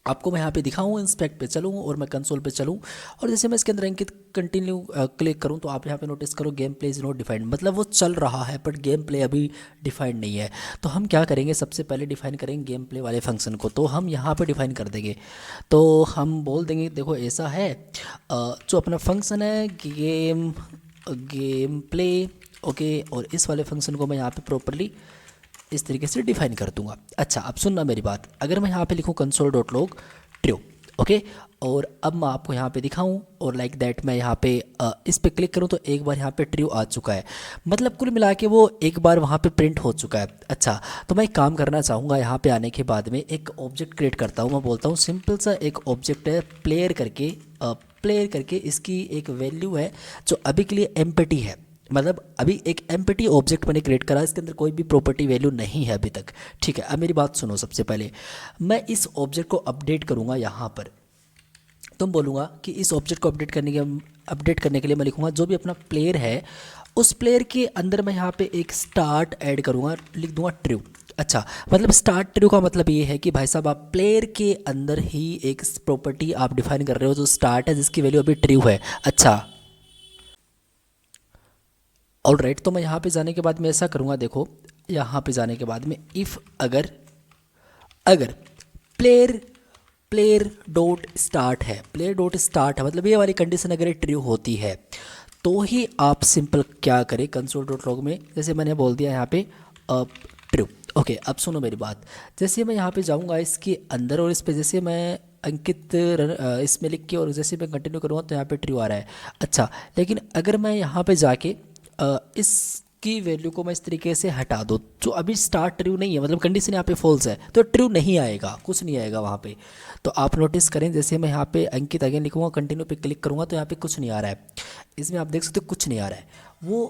आपको मैं यहाँ पे दिखाऊँ, इंस्पेक्ट पे चलूँ और मैं कंसोल पे चलूँ और जैसे मैं इसके अंदर अंकित कंटिन्यू क्लिक करूँ तो आप यहाँ पे नोटिस करो game play is not defined, मतलब वो चल रहा है बट गेम प्ले अभी डिफाइंड नहीं है। तो हम क्या करेंगे, सबसे पहले डिफाइन करेंगे गेम प्ले वाले फंक्शन को। तो हम यहाँ पे डिफाइन कर देंगे, तो हम बोल देंगे देखो ऐसा है, जो अपना फंक्शन है गेम प्ले, ओके। और इस वाले फंक्शन को मैं यहाँ पे प्रॉपरली इस तरीके से डिफाइन कर दूंगा। अच्छा, अब सुनना मेरी बात, अगर मैं यहाँ पे लिखूँ console dot log true, okay, और अब मैं आपको यहाँ पे दिखाऊं और लाइक दैट मैं यहाँ पे इस पे क्लिक करूँ तो एक बार यहाँ पे ट्रू आ चुका है, मतलब कुल मिला के वो एक बार वहाँ पे प्रिंट हो चुका है। अच्छा, तो मैं एक काम करना चाहूँगा, यहाँ पे आने के बाद में एक ऑब्जेक्ट क्रिएट करता हूँ। मैं बोलता हूँ सिंपल सा एक ऑब्जेक्ट है प्लेयर करके इसकी एक वैल्यू है जो अभी के लिए एम्प्टी है, मतलब अभी एक एम्प्टी ऑब्जेक्ट मैंने क्रिएट करा, इसके अंदर कोई भी प्रॉपर्टी वैल्यू नहीं है अभी तक। ठीक है, अब मेरी बात सुनो। सबसे पहले मैं इस ऑब्जेक्ट को अपडेट करूँगा यहाँ पर, तो मैं बोलूँगा कि इस ऑब्जेक्ट को अपडेट करने के लिए मैं लिखूँगा जो भी अपना प्लेयर है उस प्लेयर के अंदर मैं यहाँ पे एक स्टार्ट ऐड करूँगा, लिख दूँगा ट्रू। अच्छा, मतलब स्टार्ट ट्रू का मतलब ये है कि भाई साहब आप प्लेयर के अंदर ही एक प्रॉपर्टी आप डिफाइन कर रहे हो जो स्टार्ट है, जिसकी वैल्यू अभी ट्रू है। अच्छा, ऑल राइट, तो मैं यहाँ पे जाने के बाद में ऐसा करूँगा, देखो यहाँ पे जाने के बाद में इफ़ अगर प्लेयर प्लेयर डॉट स्टार्ट है, मतलब ये वाली कंडीशन अगर ट्रू होती है तो ही आप सिंपल क्या करें, कंसोल डॉट लॉग में जैसे मैंने बोल दिया यहाँ पे ट्रू। ओके, अब सुनो मेरी बात, जैसे मैं यहाँ पे जाऊँगा इसके अंदर और इस पे जैसे मैं अंकित इसमें लिख के और जैसे मैं कंटिन्यू करूँगा तो यहाँ पे ट्रू आ रहा है। अच्छा, लेकिन अगर मैं यहाँ पे जाके इसकी वैल्यू को मैं इस तरीके से हटा दूँ, जो अभी स्टार्ट ट्रू नहीं है, मतलब कंडीशन यहाँ पे फॉल्स है, तो ट्रू नहीं आएगा, कुछ नहीं आएगा वहाँ पे। तो आप नोटिस करें, जैसे मैं यहाँ पे अंकित अगेन लिखूँगा, कंटिन्यू पे क्लिक करूँगा तो यहाँ पे कुछ नहीं आ रहा है, इसमें आप देख सकते हो कुछ नहीं आ रहा है, वो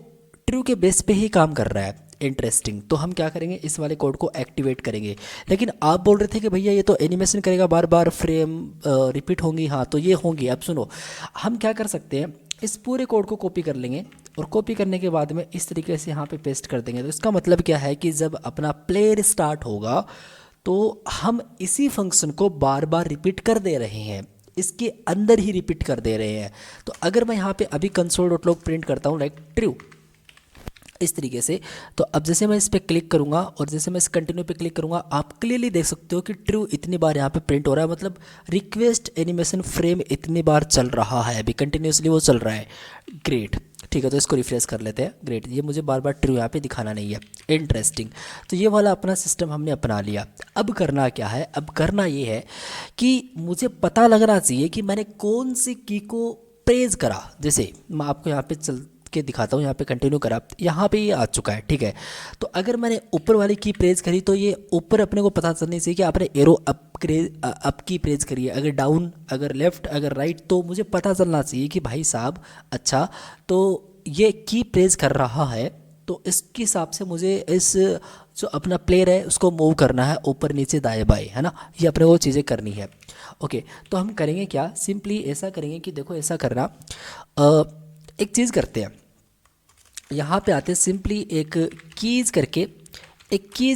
ट्रू के बेस पे ही काम कर रहा है। इंटरेस्टिंग। तो हम क्या करेंगे, इस वाले कोड को एक्टिवेट करेंगे। लेकिन आप बोल रहे थे कि भैया ये तो एनिमेशन करेगा, बार बार फ्रेम रिपीट होंगी। हाँ, तो ये होंगी। अब सुनो, हम क्या कर सकते हैं, इस पूरे कोड को कॉपी कर लेंगे और कॉपी करने के बाद में इस तरीके से यहाँ पे पेस्ट कर देंगे। तो इसका मतलब क्या है कि जब अपना प्लेयर स्टार्ट होगा तो हम इसी फंक्शन को बार बार रिपीट कर दे रहे हैं, इसके अंदर ही रिपीट कर दे रहे हैं। तो अगर मैं यहाँ पे अभी कंसोल डॉट लॉग प्रिंट करता हूँ लाइक ट्रू इस तरीके से, तो अब जैसे मैं इस पर क्लिक करूँगा और जैसे मैं इस कंटिन्यू पे क्लिक करूँगा, आप क्लियरली देख सकते हो कि ट्रू इतनी बार यहाँ पे प्रिंट हो रहा है, मतलब रिक्वेस्ट एनिमेशन फ्रेम इतनी बार चल रहा है, अभी कंटिन्यूसली वो चल रहा है। ग्रेट, ठीक है, तो इसको रिफ्रेश कर लेते हैं। ग्रेट, ये मुझे बार बार ट्रू यहाँ पे दिखाना नहीं है। इंटरेस्टिंग। तो ये वाला अपना सिस्टम हमने अपना लिया। अब करना क्या है, अब करना ये है कि मुझे पता लगना चाहिए कि मैंने कौन सी की को प्रेज करा। जैसे मैं आपको यहाँ पे चल के दिखाता हूँ। यहाँ पे कंटिन्यू करा, यहाँ पे ये आ चुका है, ठीक है। तो अगर मैंने ऊपर वाली की प्रेस करी तो ये ऊपर अपने को पता चलनी चाहिए कि आपने एरो अप की प्रेस करी है। अगर डाउन, अगर लेफ्ट, अगर राइट, तो मुझे पता चलना चाहिए कि भाई साहब अच्छा तो ये की प्रेस कर रहा है, तो इसके हिसाब से मुझे इस जो अपना प्लेयर है उसको मूव करना है ऊपर नीचे दाएं बाएं, है ना। ये अपने वो चीज़ें करनी है। ओके, तो हम करेंगे क्या, सिंपली ऐसा करेंगे कि देखो ऐसा करना, एक चीज़ करते हैं, यहाँ पे आते हैं, सिंपली एक कीज़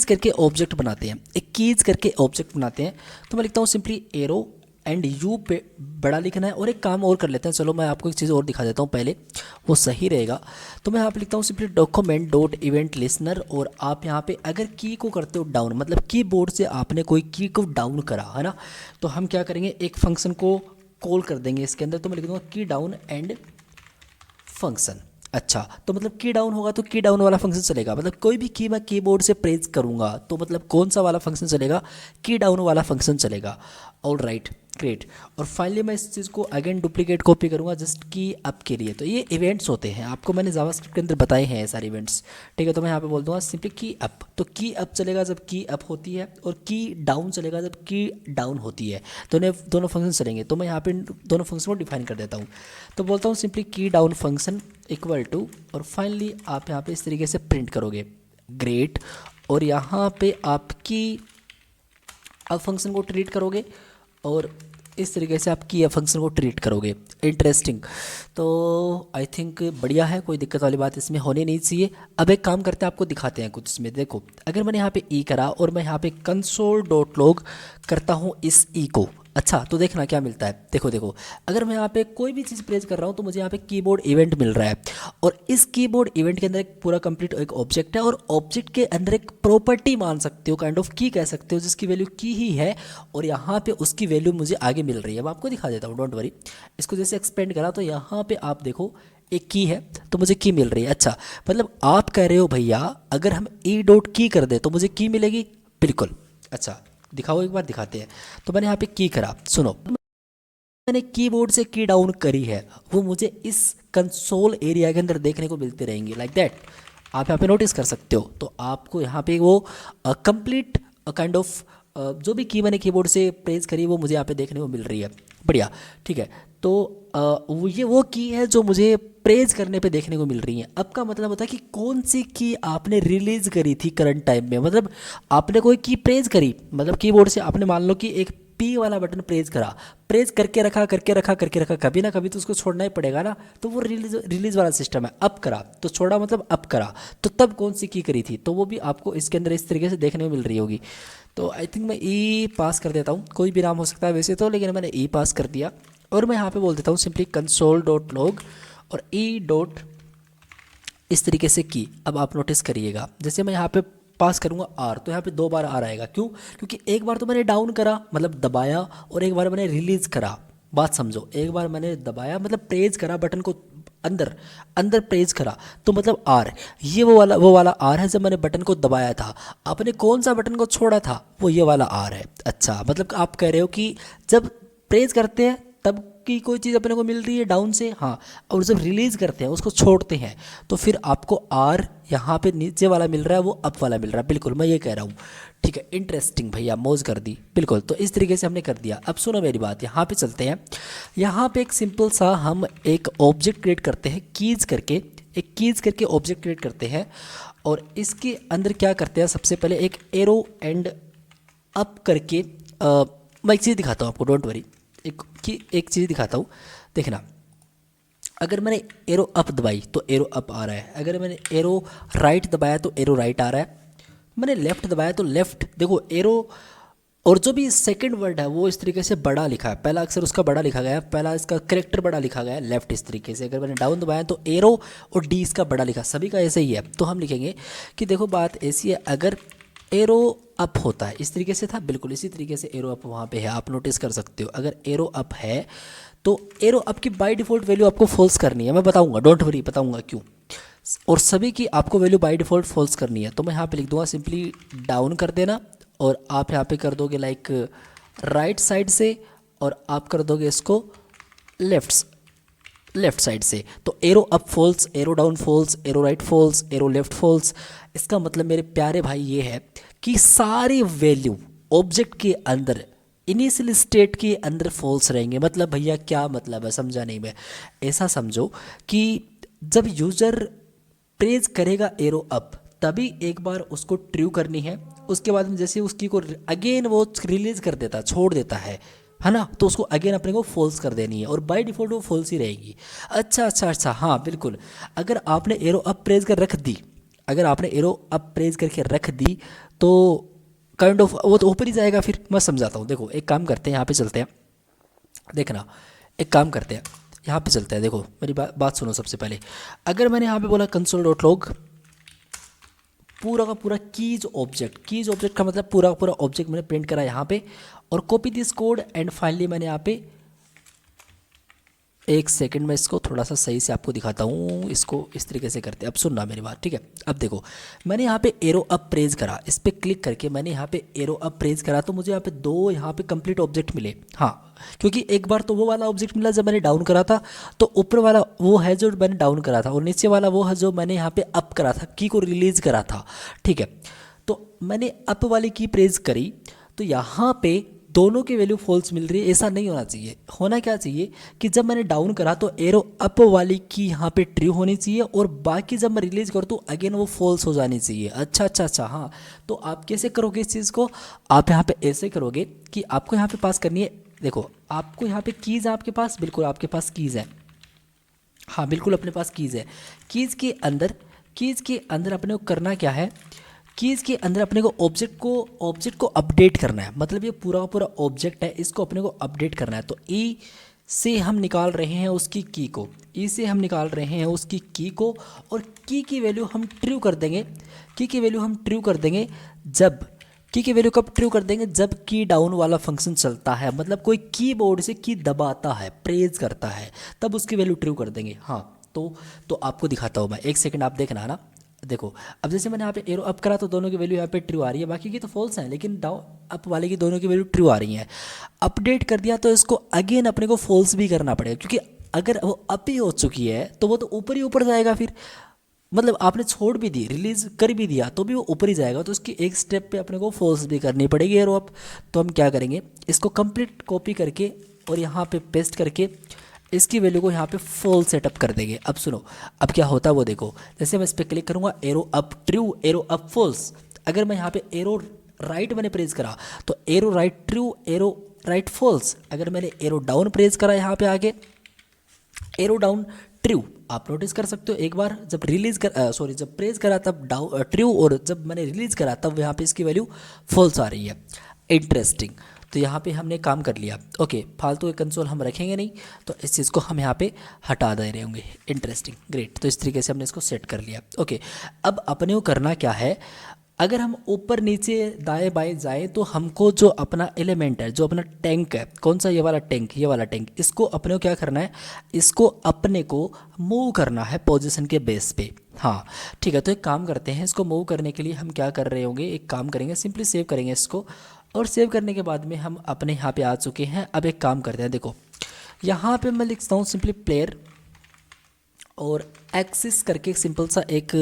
करके ऑब्जेक्ट बनाते हैं, एक कीज़ करके ऑब्जेक्ट बनाते हैं। तो मैं लिखता हूँ सिंपली एरो एंड यू पे बड़ा लिखना है। और एक काम और कर लेते हैं, चलो मैं आपको एक चीज़ और दिखा देता हूँ पहले, वो सही रहेगा। तो मैं यहाँ पे लिखता हूँ simply document dot event listener, और आप यहाँ पे अगर की को करते हो डाउन, मतलब कीबोर्ड से आपने कोई की को डाउन करा है ना, तो हम क्या करेंगे, एक फंक्शन को कॉल कर देंगे इसके अंदर। तो मैं लिख दूँगा की डाउन एंड फंक्शन। अच्छा, तो मतलब की डाउन होगा तो की डाउन वाला फंक्शन चलेगा, मतलब कोई भी की मैं कीबोर्ड से प्रेस करूंगा तो मतलब कौन सा वाला फंक्शन चलेगा, की डाउन वाला फंक्शन चलेगा। All right, great. और फाइनली मैं इस चीज़ को अगेन डुप्लीकेट कॉपी करूंगा जस्ट की अप के लिए। तो ये इवेंट्स होते हैं, आपको मैंने जावास्क्रिप्ट के अंदर बताए हैं सारे इवेंट्स, ठीक है। तो मैं यहाँ पे बोल दूंगा सिंपली की अप, तो की अप चलेगा जब की अप होती है, और की डाउन चलेगा जब की डाउन होती है। दोनों फंक्शन चलेंगे। तो मैं यहाँ पे दोनों फंक्शन को डिफाइन कर देता हूँ। तो बोलता हूँ सिंपली की डाउन फंक्शन इक्वल टू, और फाइनली आप यहाँ पे इस तरीके से प्रिंट करोगे, ग्रेट। और यहाँ पे आपकी अब फंक्शन को ट्रीट करोगे, और इस तरीके से आप की फंक्शन को ट्रीट करोगे। इंटरेस्टिंग, तो आई थिंक बढ़िया है, कोई दिक्कत वाली बात इसमें होनी नहीं चाहिए। अब एक काम करते हैं, आपको दिखाते हैं कुछ इसमें। देखो अगर मैंने यहाँ पे ई करा और मैं यहाँ पे कंसोल डॉट लॉग करता हूँ इस ई को, अच्छा तो देखना क्या मिलता है। देखो देखो, अगर मैं यहाँ पे कोई भी चीज़ प्रेस कर रहा हूँ तो मुझे यहाँ पे कीबोर्ड इवेंट मिल रहा है, और इस कीबोर्ड इवेंट के अंदर एक पूरा कंप्लीट एक ऑब्जेक्ट है, और ऑब्जेक्ट के अंदर एक प्रॉपर्टी मान सकते हो, काइंड ऑफ की कह सकते हो, जिसकी वैल्यू की ही है, और यहाँ पे उसकी वैल्यू मुझे आगे मिल रही है। अब आपको दिखा देता हूँ, डोंट वरी। इसको जैसे एक्सपेंड करा तो यहाँ पे आप देखो एक की है तो मुझे की मिल रही है। अच्छा, मतलब आप कह रहे हो भैया अगर हम ई डॉट की कर दे तो मुझे की मिलेगी, बिल्कुल। अच्छा दिखाओ, एक बार दिखाते हैं। तो मैंने यहाँ पे की करा, सुनो, मैंने कीबोर्ड से की डाउन करी है, वो मुझे इस कंसोल एरिया के अंदर देखने को मिलती रहेंगी, लाइक दैट। आप यहाँ पे नोटिस कर सकते हो। तो आपको यहाँ पे वो कंप्लीट काइंड ऑफ जो भी की मैंने कीबोर्ड से प्रेस करी वो मुझे यहाँ पे देखने को मिल रही है, बढ़िया, ठीक है। तो ये वो की है जो मुझे प्रेज करने पे देखने को मिल रही है। अब का मतलब होता है कि कौन सी की आपने रिलीज करी थी करंट टाइम में, मतलब आपने कोई की प्रेज करी, मतलब कीबोर्ड से आपने मान लो कि एक पी वाला बटन प्रेस करा, प्रेस करके रखा, कभी ना कभी तो उसको छोड़ना ही पड़ेगा ना। तो वो रिलीज वाला सिस्टम है। अप करा तो छोड़ा, मतलब अप करा, तो तब कौन सी की करी थी, तो वो भी आपको इसके अंदर इस तरीके से देखने को मिल रही होगी। तो आई थिंक मैं ई पास कर देता हूँ, कोई भी नाम हो सकता है वैसे तो, लेकिन मैंने ई पास कर दिया। और मैं यहाँ पे बोल देता हूँ सिंपली कंसोल डॉट लॉग और ई डॉट इस तरीके से की। अब आप नोटिस करिएगा, जैसे मैं यहाँ पे पास करूँगा आर, तो यहाँ पे 2 बार आर आएगा। क्यों? क्योंकि एक बार तो मैंने डाउन करा मतलब दबाया, और एक बार मैंने रिलीज करा। बात समझो, एक बार मैंने दबाया मतलब प्रेज करा बटन को, अंदर अंदर प्रेज करा, तो मतलब आर, ये वो वाला आर है जब मैंने बटन को दबाया था। आपने कौन सा बटन को छोड़ा था, वो ये वाला आर है। अच्छा, मतलब आप कह रहे हो कि जब प्रेज करते हैं तब की कोई चीज़ अपने को मिल रही है डाउन से, हाँ, और जब रिलीज करते हैं उसको छोड़ते हैं तो फिर आपको आर यहाँ पे नीचे वाला मिल रहा है, वो अप वाला मिल रहा है। बिल्कुल मैं ये कह रहा हूँ, ठीक है। इंटरेस्टिंग भैया, मौज कर दी, बिल्कुल। तो इस तरीके से हमने कर दिया। अब सुनो मेरी बात, यहाँ पे चलते हैं। यहाँ पे एक सिंपल सा हम एक ऑब्जेक्ट क्रिएट करते हैं, कीज करके ऑब्जेक्ट क्रिएट करते हैं, और इसके अंदर क्या करते हैं, सबसे पहले एक एरो एंड अप करके मैं एक चीज़ दिखाता हूँ आपको, डोंट वरी। एक चीज़ दिखाता हूँ, देखना। अगर मैंने एरो अप दबाई तो एरो अप आ रहा है, अगर मैंने एरो राइट दबाया तो एरो राइट आ रहा है, मैंने लेफ़्ट दबाया तो लेफ़्ट, देखो एरो। और जो भी सेकंड वर्ड है वो इस तरीके से बड़ा लिखा है, पहला अक्षर उसका बड़ा लिखा गया है, पहला इसका करेक्टर बड़ा लिखा गया है लेफ्ट इस तरीके से। अगर मैंने डाउन दबाया तो एरो और डी इसका बड़ा लिखा, सभी का ऐसे ही है। तो हम लिखेंगे कि देखो बात ऐसी है, अगर एरो अप होता है इस तरीके से था, बिल्कुल इसी तरीके से एरो अप वहाँ पे है, आप नोटिस कर सकते हो। अगर एरो अप है तो एरो अप की बाय डिफ़ॉल्ट वैल्यू आपको फॉल्स करनी है, मैं बताऊंगा, डोंट वरी, बताऊंगा क्यों। और सभी की आपको वैल्यू बाय डिफ़ॉल्ट फॉल्स करनी है। तो मैं यहाँ पे लिख दूंगा सिंपली डाउन कर देना, और आप यहाँ पे कर दोगे लाइक राइट साइड से, और आप कर दोगे इसको लेफ्ट साइड से। तो arrow up false, arrow down false, arrow right false, arrow left false. इसका मतलब मेरे प्यारे भाई ये है कि सारी वैल्यू ऑब्जेक्ट के अंदर इनिशियल स्टेट के अंदर फॉल्स रहेंगे। मतलब भैया क्या मतलब है, समझा नहीं मैं। ऐसा समझो कि जब यूज़र प्रेज करेगा एरो अप, तभी एक बार उसको ट्रू करनी है। उसके बाद में जैसे उसकी को अगेन वो रिलीज कर देता, छोड़ देता है ना, तो उसको अगेन अपने को फॉल्स कर देनी है और बाय डिफ़ॉल्ट वो फॉल्स ही रहेगी। अच्छा अच्छा अच्छा, हाँ बिल्कुल। अगर आपने एरो अप प्रेज कर रख दी, अगर आपने एरो अप प्रेज करके रख दी तो काइंड ऑफ वो तो ऊपर ही जाएगा। फिर मैं समझाता हूँ, देखो एक काम करते हैं, यहाँ पे चलते हैं, देखना एक काम करते हैं, यहाँ पे चलते हैं। देखो मेरी बात सुनो सबसे पहले। अगर मैंने यहाँ पे बोला कंसोल डॉट लॉग पूरा का पूरा कीज ऑब्जेक्ट, कीज ऑब्जेक्ट का मतलब पूरा का पूरा ऑब्जेक्ट मैंने प्रिंट करा यहाँ पे, और copy this code and finally मैंने यहाँ पे, एक सेकंड में इसको थोड़ा सा सही से आपको दिखाता हूँ। इसको इस तरीके से करते हैं, अब सुनना मेरी बात, ठीक है। अब देखो मैंने यहाँ पे एरो अप प्रेज करा, इस पर क्लिक करके मैंने यहाँ पे एरो अप प्रेज करा, तो मुझे यहाँ पे दो यहाँ पे कंप्लीट ऑब्जेक्ट मिले। हाँ, क्योंकि एक बार तो वो वाला ऑब्जेक्ट मिला जब मैंने डाउन करा था, तो ऊपर वाला वो है जो मैंने डाउन करा था, और नीचे वाला वो है जो मैंने यहाँ पे अप करा था, की को रिलीज करा था, ठीक है। तो मैंने अप वाली की प्रेज करी, तो यहाँ पे दोनों की वैल्यू फॉल्स मिल रही है। ऐसा नहीं होना चाहिए। होना क्या चाहिए कि जब मैंने डाउन करा तो एरो अप वाली की यहाँ पे ट्रू होनी चाहिए, और बाकी जब मैं रिलीज करूँ तो अगेन वो फॉल्स हो जानी चाहिए। अच्छा अच्छा अच्छा, हाँ। तो आप कैसे करोगे इस चीज़ को? आप यहाँ पे ऐसे करोगे कि आपको यहाँ पे पास करनी है, देखो आपको यहाँ पे कीज़ है आपके पास, बिल्कुल आपके पास कीज़ है, हाँ बिल्कुल अपने पास कीज़ है। कीज़ के अंदर अपने को करना क्या है, कीज़ के अंदर अपने को ऑब्जेक्ट को अपडेट करना है। मतलब ये पूरा का पूरा ऑब्जेक्ट है, इसको अपने को अपडेट करना है। तो ई से हम निकाल रहे हैं उसकी की को, ई से हम निकाल रहे हैं उसकी की को, और की वैल्यू हम ट्रू कर देंगे। की वैल्यू हम ट्रू कर देंगे जब, की वैल्यू कब ट्रू कर देंगे, जब की डाउन वाला फंक्शन चलता है, मतलब कोई कीबोर्ड से की दबाता है, प्रेज करता है, तब उसकी वैल्यू ट्रू कर देंगे। हाँ, तो आपको दिखाता हूँ मैं, एक सेकंड आप देखना है ना। देखो अब जैसे मैंने यहाँ पे एरो अप करा तो दोनों की वैल्यू यहाँ पे ट्रू आ रही है, बाकी की तो फॉल्स है, लेकिन डाउन अप वाले की दोनों की वैल्यू ट्रू आ रही है। अपडेट कर दिया तो इसको अगेन अपने को फॉल्स भी करना पड़ेगा, क्योंकि अगर वो अप ही हो चुकी है तो वो तो ऊपर ही ऊपर जाएगा। फिर मतलब आपने छोड़ भी दी, रिलीज कर भी दिया, तो भी वो ऊपर ही जाएगा। तो उसकी एक स्टेप पे अपने को फॉल्स भी करनी पड़ेगी एरो अप। तो हम क्या करेंगे, इसको कंप्लीट कॉपी करके और यहाँ पे पेस्ट करके इसकी वैल्यू को यहाँ पे फॉल सेटअप कर देंगे। अब सुनो अब क्या होता है वो देखो। जैसे मैं इस पर क्लिक करूँगा, arrow up true, arrow up false. अगर मैं यहाँ पे एरो राइट मैंने प्रेस करा तो arrow right true, arrow right false. अगर मैंने एरो डाउन प्रेस करा यहाँ पे आगे, एरो डाउन ट्रू। आप नोटिस कर सकते हो एक बार जब रिलीज कर जब प्रेस करा तब डाउन ट्रू, और जब मैंने रिलीज करा तब यहाँ पे इसकी वैल्यू फॉल्स आ रही है। इंटरेस्टिंग। तो यहाँ पे हमने काम कर लिया। ओके, फालतू के कंसोल हम रखेंगे नहीं, तो इस चीज़ को हम यहाँ पे हटा दे रहे होंगे। Interesting, great. तो इस तरीके से हमने इसको सेट कर लिया। ओके, अब अपने को करना क्या है, अगर हम ऊपर नीचे दाएं बाएं जाएं तो हमको जो अपना एलिमेंट है, जो अपना टैंक है, कौन सा, ये वाला टैंक, ये वाला टैंक, इसको अपने को क्या करना है, इसको अपने को मूव करना है पोजीशन के बेस पे। हाँ ठीक है, तो एक काम करते हैं, इसको मूव करने के लिए हम क्या कर रहे होंगे, एक काम करेंगे, सिंपली सेव करेंगे इसको, और सेव करने के बाद में हम अपने यहाँ पे आ चुके हैं। अब एक काम करते हैं, देखो यहाँ पे मैं लिखता हूँ सिंपली प्लेयर, और एक्सिस करके सिंपल सा एक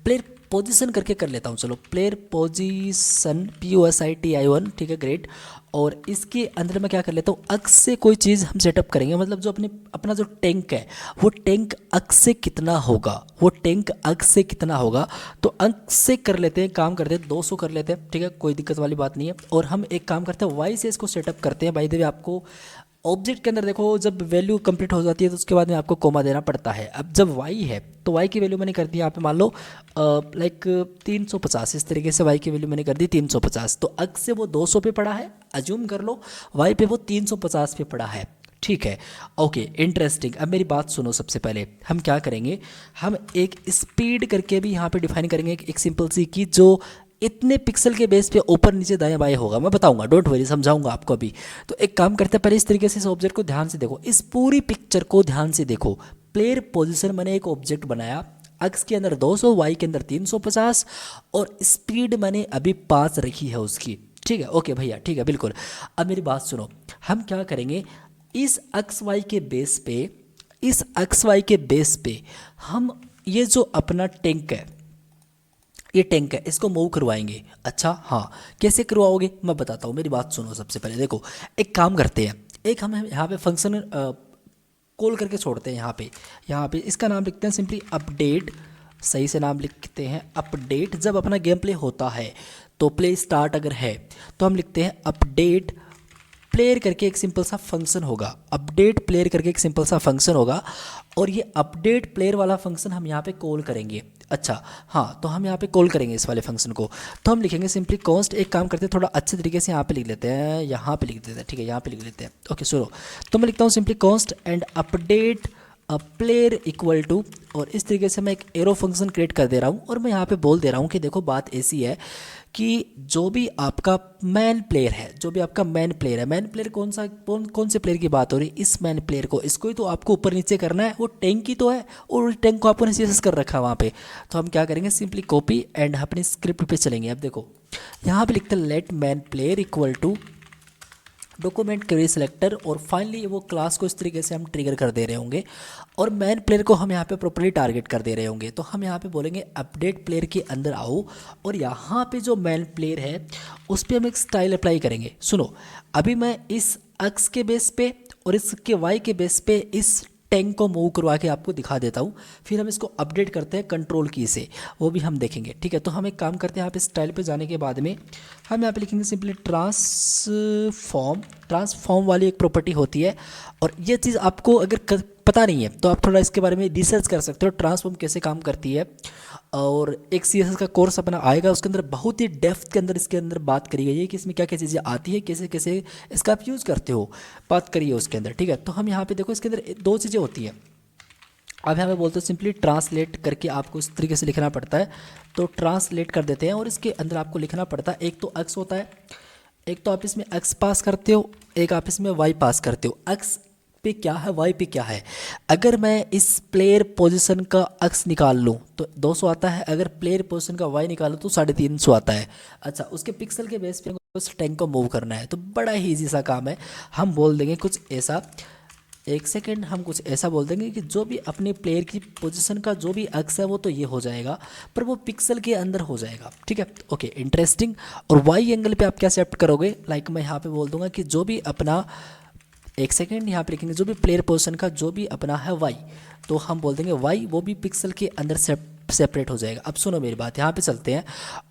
प्लेयर पोजीशन करके कर लेता हूँ। चलो प्लेयर पोजीशन POSITION, ठीक है ग्रेट। और इसके अंदर मैं क्या कर लेता हूँ, अक्स से कोई चीज़ हम सेटअप करेंगे, मतलब जो अपना जो टैंक है वो टैंक अक्स से कितना होगा, वो टैंक अक्स से कितना होगा, तो अक्स से कर लेते हैं, काम करते हैं 200 कर लेते हैं, ठीक है कोई दिक्कत वाली बात नहीं है। और हम एक काम करते हैं, वाई से इसको सेटअप करते हैं। बाय द वे आपको ऑब्जेक्ट के अंदर देखो जब वैल्यू कंप्लीट हो जाती है तो उसके बाद में आपको कोमा देना पड़ता है। अब जब वाई है तो वाई की वैल्यू मैंने कर दी यहाँ पे, मान लो लाइक 350, इस तरीके से वाई की वैल्यू मैंने कर दी 350। तो अक्स से वो 200 पे पड़ा है, अज्यूम कर लो वाई पे वो 350 पे पड़ा है, ठीक है। Okay interesting. अब मेरी बात सुनो, सबसे पहले हम क्या करेंगे, हम एक स्पीड करके भी यहाँ पे डिफाइन करेंगे, एक सिंपल सी की जो इतने पिक्सल के बेस पे ऊपर नीचे दाएं बाएं होगा, मैं बताऊंगा, डोंट वरी, समझाऊंगा आपको अभी। तो एक काम करते हैं, पहले इस तरीके से इस ऑब्जेक्ट को ध्यान से देखो, इस पूरी पिक्चर को ध्यान से देखो। प्लेयर पोजीशन मैंने एक ऑब्जेक्ट बनाया, अक्स के अंदर 200, वाई के अंदर 350, और स्पीड मैंने अभी 5 रखी है उसकी, ठीक है। ओके भैया ठीक है बिल्कुल। अब मेरी बात सुनो, हम क्या करेंगे, इस अक्स वाई के बेस पे इस एक्स वाई के बेस पे हम ये जो अपना टैंक है, ये टैंक है, इसको मूव करवाएंगे। अच्छा हाँ, कैसे करवाओगे मैं बताता हूँ, मेरी बात सुनो। सबसे पहले देखो, एक काम करते हैं, एक हम यहाँ पे फंक्शन कॉल करके छोड़ते हैं। यहाँ पे इसका नाम लिखते हैं सिंपली अपडेट। सही से नाम लिखते हैं अपडेट। जब अपना गेम प्ले होता है तो प्ले स्टार्ट अगर है तो हम लिखते हैं अपडेट प्लेयर करके एक सिंपल सा फंक्शन होगा। अपडेट प्लेयर करके एक सिंपल सा फंक्शन होगा और ये अपडेट प्लेयर वाला फंक्शन हम यहाँ पे कॉल करेंगे। अच्छा हाँ, तो हम यहाँ पे कॉल करेंगे इस वाले फंक्शन को। तो हम लिखेंगे सिंपली कॉन्स्ट, एक काम करते हैं थोड़ा अच्छे तरीके से यहाँ पे लिख लेते हैं, यहाँ पे लिख देते हैं, ठीक है, यहाँ पे लिख लेते हैं। ओके सुनो, तो मैं लिखता हूँ simply const and update player equal to, और इस तरीके से मैं एक एरो फंक्शन क्रिएट कर दे रहा हूँ और मैं यहाँ पे बोल दे रहा हूँ कि देखो बात ऐसी है कि जो भी आपका मैन प्लेयर है, जो भी आपका मैन प्लेयर है, मैन प्लेयर कौन से प्लेयर की बात हो रही है, इस मैन प्लेयर को, इसको ही तो आपको ऊपर नीचे करना है, वो टैंक ही तो है और टैंक को आपने सीएसएस कर रखा है वहाँ पे। तो हम क्या करेंगे, सिंपली कॉपी एंड अपनी स्क्रिप्ट पे चलेंगे। अब देखो यहाँ पे लिखते हैं let man player equal to document query selector, और फाइनली वो क्लास को इस तरीके से हम ट्रिगर कर दे रहे होंगे और मैन प्लेयर को हम यहाँ पे प्रॉपर्ली टारगेट कर दे रहे होंगे। तो हम यहाँ पे बोलेंगे अपडेट प्लेयर के अंदर आओ और यहाँ पे जो मैन प्लेयर है उस पर हम एक स्टाइल अप्लाई करेंगे। सुनो, अभी मैं इस एक्स के बेस पे और इसके वाई के बेस पे इस टैंक को मूव करवा के आपको दिखा देता हूँ, फिर हम इसको अपडेट करते हैं कंट्रोल की से, वो भी हम देखेंगे। ठीक है, तो हम एक काम करते हैं, यहाँ पे स्टाइल पे जाने के बाद में हम यहाँ पे लिखेंगे सिंपली ट्रांसफॉर्म वाली एक प्रॉपर्टी होती है। और ये चीज़ आपको अगर पता नहीं है तो आप थोड़ा इसके बारे में रिसर्च कर सकते हो, ट्रांसफॉर्म कैसे काम करती है। और एक सीएसएस का कोर्स अपना आएगा, उसके अंदर बहुत ही डेप्थ के अंदर इसके अंदर बात करी गई है कि इसमें क्या क्या चीज़ें आती है, कैसे कैसे इसका आप यूज़ करते हो, बात करिए उसके अंदर। ठीक है, तो हम यहाँ पे देखो इसके अंदर दो चीज़ें होती हैं। अब यहाँ पे बोलते हैं सिंपली ट्रांसलेट करके आपको इस तरीके से लिखना पड़ता है, तो ट्रांसलेट कर देते हैं और इसके अंदर आपको लिखना पड़ता है, एक तो एक्स होता है, एक तो आप इसमें एक्स पास करते हो, एक आप इसमें वाई पास करते हो। एक्स पे क्या है, वाई पे क्या है। अगर मैं इस प्लेयर पोजीशन का एक्स निकाल लूँ तो 200 आता है, अगर प्लेयर पोजीशन का वाई निकालूँ तो 350 आता है। अच्छा, उसके पिक्सल के बेस पे उस टैंक को मूव करना है, तो बड़ा ही ईजी सा काम है। हम बोल देंगे कुछ ऐसा, एक सेकेंड, हम कुछ ऐसा बोल देंगे कि जो भी अपने प्लेयर की पोजीशन का जो भी एक्स है वो तो ये हो जाएगा, पर वो पिक्सल के अंदर हो जाएगा। ठीक है, ओके, इंटरेस्टिंग। और वाई एंगल पे आप क्या सेट करोगे, लाइक मैं यहाँ पे बोल दूंगा कि जो भी अपना, एक सेकेंड, यहाँ पे लिखेंगे जो भी प्लेयर पोजीशन का जो भी अपना है वाई, तो हम बोल देंगे वाई वो भी पिक्सल के अंदर सेपरेट हो जाएगा। अब सुनो मेरी बात, यहाँ पे चलते हैं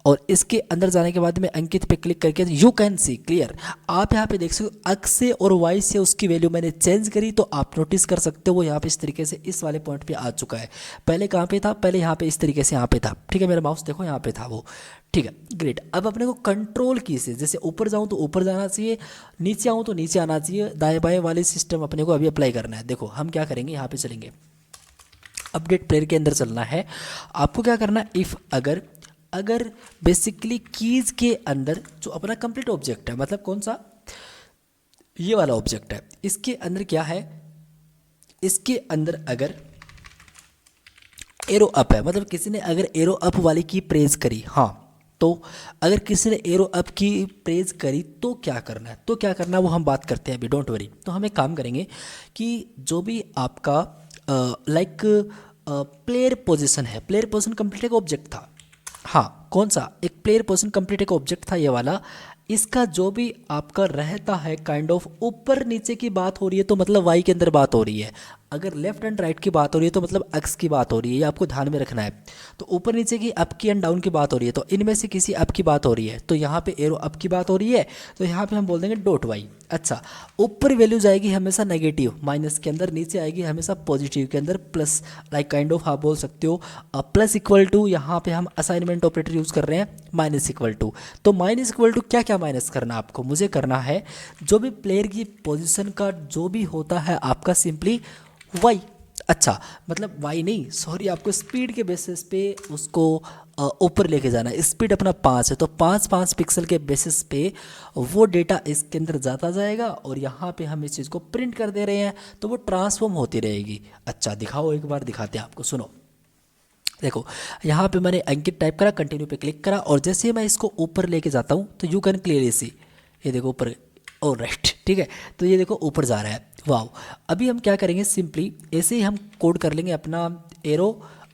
और इसके अंदर जाने के बाद में अंकित पे क्लिक करके यू कैन सी क्लियर, आप यहाँ पे देख सकते हो एक्स से और वाई से उसकी वैल्यू मैंने चेंज करी, तो आप नोटिस कर सकते हो वो यहाँ पे इस तरीके से इस वाले पॉइंट पे आ चुका है। पहले कहाँ पे था, पहले यहाँ पे इस तरीके से यहाँ पे था। ठीक है, मेरा माउस देखो यहाँ पे था वो। ठीक है, ग्रेट। अब अपने को कंट्रोल की से जैसे ऊपर जाऊँ तो ऊपर जाना चाहिए, नीचे आऊँ तो नीचे आना चाहिए, दाएं बाएं वाले सिस्टम अपने को अभी अप्लाई करना है। देखो हम क्या करेंगे, यहाँ पे चलेंगे, अपडेट प्लेयर के अंदर चलना है। आपको क्या करना है, इफ़ अगर बेसिकली कीज़ के अंदर जो अपना कंप्लीट ऑब्जेक्ट है, मतलब कौन सा, ये वाला ऑब्जेक्ट है, इसके अंदर क्या है, इसके अंदर अगर एरो अप है, मतलब किसी ने अगर एरो अप वाली की प्रेज करी, हाँ, तो अगर किसी ने एरो अप की प्रेज करी तो क्या करना है, वो हम बात करते हैं अभी, डोंट वरी। तो हम एक काम करेंगे कि जो भी आपका लाइक प्लेयर पोजीशन है, प्लेयर पोजीशन कंप्लीट एक ऑब्जेक्ट था, हाँ, कौन सा, एक प्लेयर पोजीशन कंप्लीट एक ऑब्जेक्ट था ये वाला, इसका जो भी आपका रहता है काइंड ऑफ ऊपर नीचे की बात हो रही है तो मतलब वाई के अंदर बात हो रही है, अगर लेफ्ट एंड राइट की बात हो रही है तो मतलब एक्स की बात हो रही है, ये आपको ध्यान में रखना है। तो ऊपर नीचे की अप की एंड डाउन की बात हो रही है, तो इनमें से किसी अप की बात हो रही है, तो यहाँ पे एरो अप की बात हो रही है, तो यहाँ पे हम बोल देंगे डॉट वाई। अच्छा, ऊपर वैल्यू जाएगी हमेशा नेगेटिव माइनस के अंदर, नीचे आएगी हमेशा पॉजिटिव के अंदर प्लस, लाइक काइंड ऑफ आप बोल सकते हो प्लस इक्वल टू, यहाँ पे हम असाइनमेंट ऑपरेटर यूज़ कर रहे हैं, माइनस इक्वल टू। तो माइनस इक्वल टू क्या क्या माइनस करना आपको, मुझे करना है जो भी प्लेयर की पोजीशन का जो भी होता है आपका सिंपली वाई। अच्छा, मतलब वाई नहीं, सॉरी, आपको स्पीड के बेसिस पे उसको ऊपर लेके जाना है। स्पीड अपना 5 है, तो 5 पिक्सल के बेसिस पे वो डेटा इसके अंदर जाता जाएगा और यहाँ पे हम इस चीज़ को प्रिंट कर दे रहे हैं, तो वो ट्रांसफॉर्म होती रहेगी। अच्छा, दिखाओ, एक बार दिखाते हैं आपको, सुनो। देखो यहाँ पे मैंने अंकित टाइप करा, कंटिन्यू पे क्लिक करा, और जैसे मैं इसको ऊपर लेके जाता हूँ तो यू कैन क्लियरली सी, ये देखो ऊपर, और राइट, ठीक है। तो ये देखो ऊपर जा रहा है, वाह। अभी हम क्या करेंगे, सिंपली ऐसे ही हम कोड कर लेंगे अपना एरो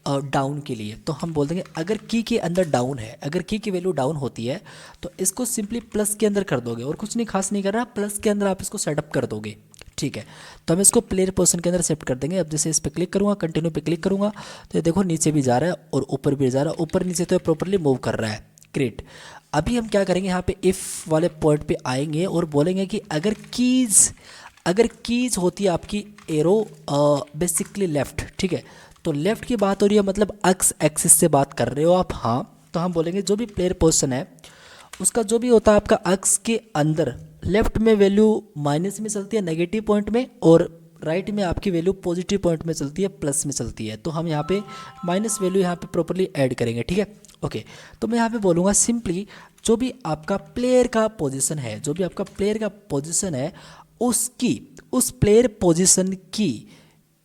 डाउन के लिए। तो हम बोल देंगे अगर की के अंदर डाउन है, अगर की की वैल्यू डाउन होती है तो इसको सिंपली प्लस के अंदर कर दोगे, और कुछ नहीं खास नहीं कर रहा, प्लस के अंदर आप इसको सेटअप कर दोगे, ठीक है। तो हम इसको प्लेयर पोर्शन के अंदर सेट कर देंगे। अब जैसे इस पर क्लिक करूँगा, कंटिन्यू पे क्लिक करूँगा, तो ये देखो नीचे भी जा रहा है और ऊपर भी जा रहा है, ऊपर नीचे तो ये प्रॉपरली मूव कर रहा है, ग्रेट। अभी हम क्या करेंगे, यहाँ पे इफ़ वाले पॉइंट पे आएंगे और बोलेंगे कि अगर कीज होती है आपकी एरो बेसिकली लेफ़्ट, ठीक है। तो लेफ़्ट की बात हो रही है, मतलब एक्स एक्सिस से बात कर रहे हो आप, हाँ। तो हम बोलेंगे जो भी प्लेयर पोजीशन है उसका जो भी होता है आपका एक्स के अंदर, लेफ्ट में वैल्यू माइनस में चलती है नेगेटिव पॉइंट में, और राइट में आपकी वैल्यू पॉजिटिव पॉइंट में चलती है, प्लस में चलती है। तो हम यहाँ पे माइनस वैल्यू यहाँ पे प्रॉपर्ली ऐड करेंगे, ठीक है, ओके। तो मैं यहाँ पे बोलूँगा सिंपली जो भी आपका प्लेयर का पोजीशन है, जो भी आपका प्लेयर का पोजीशन है उसकी, उस प्लेयर पोजीशन की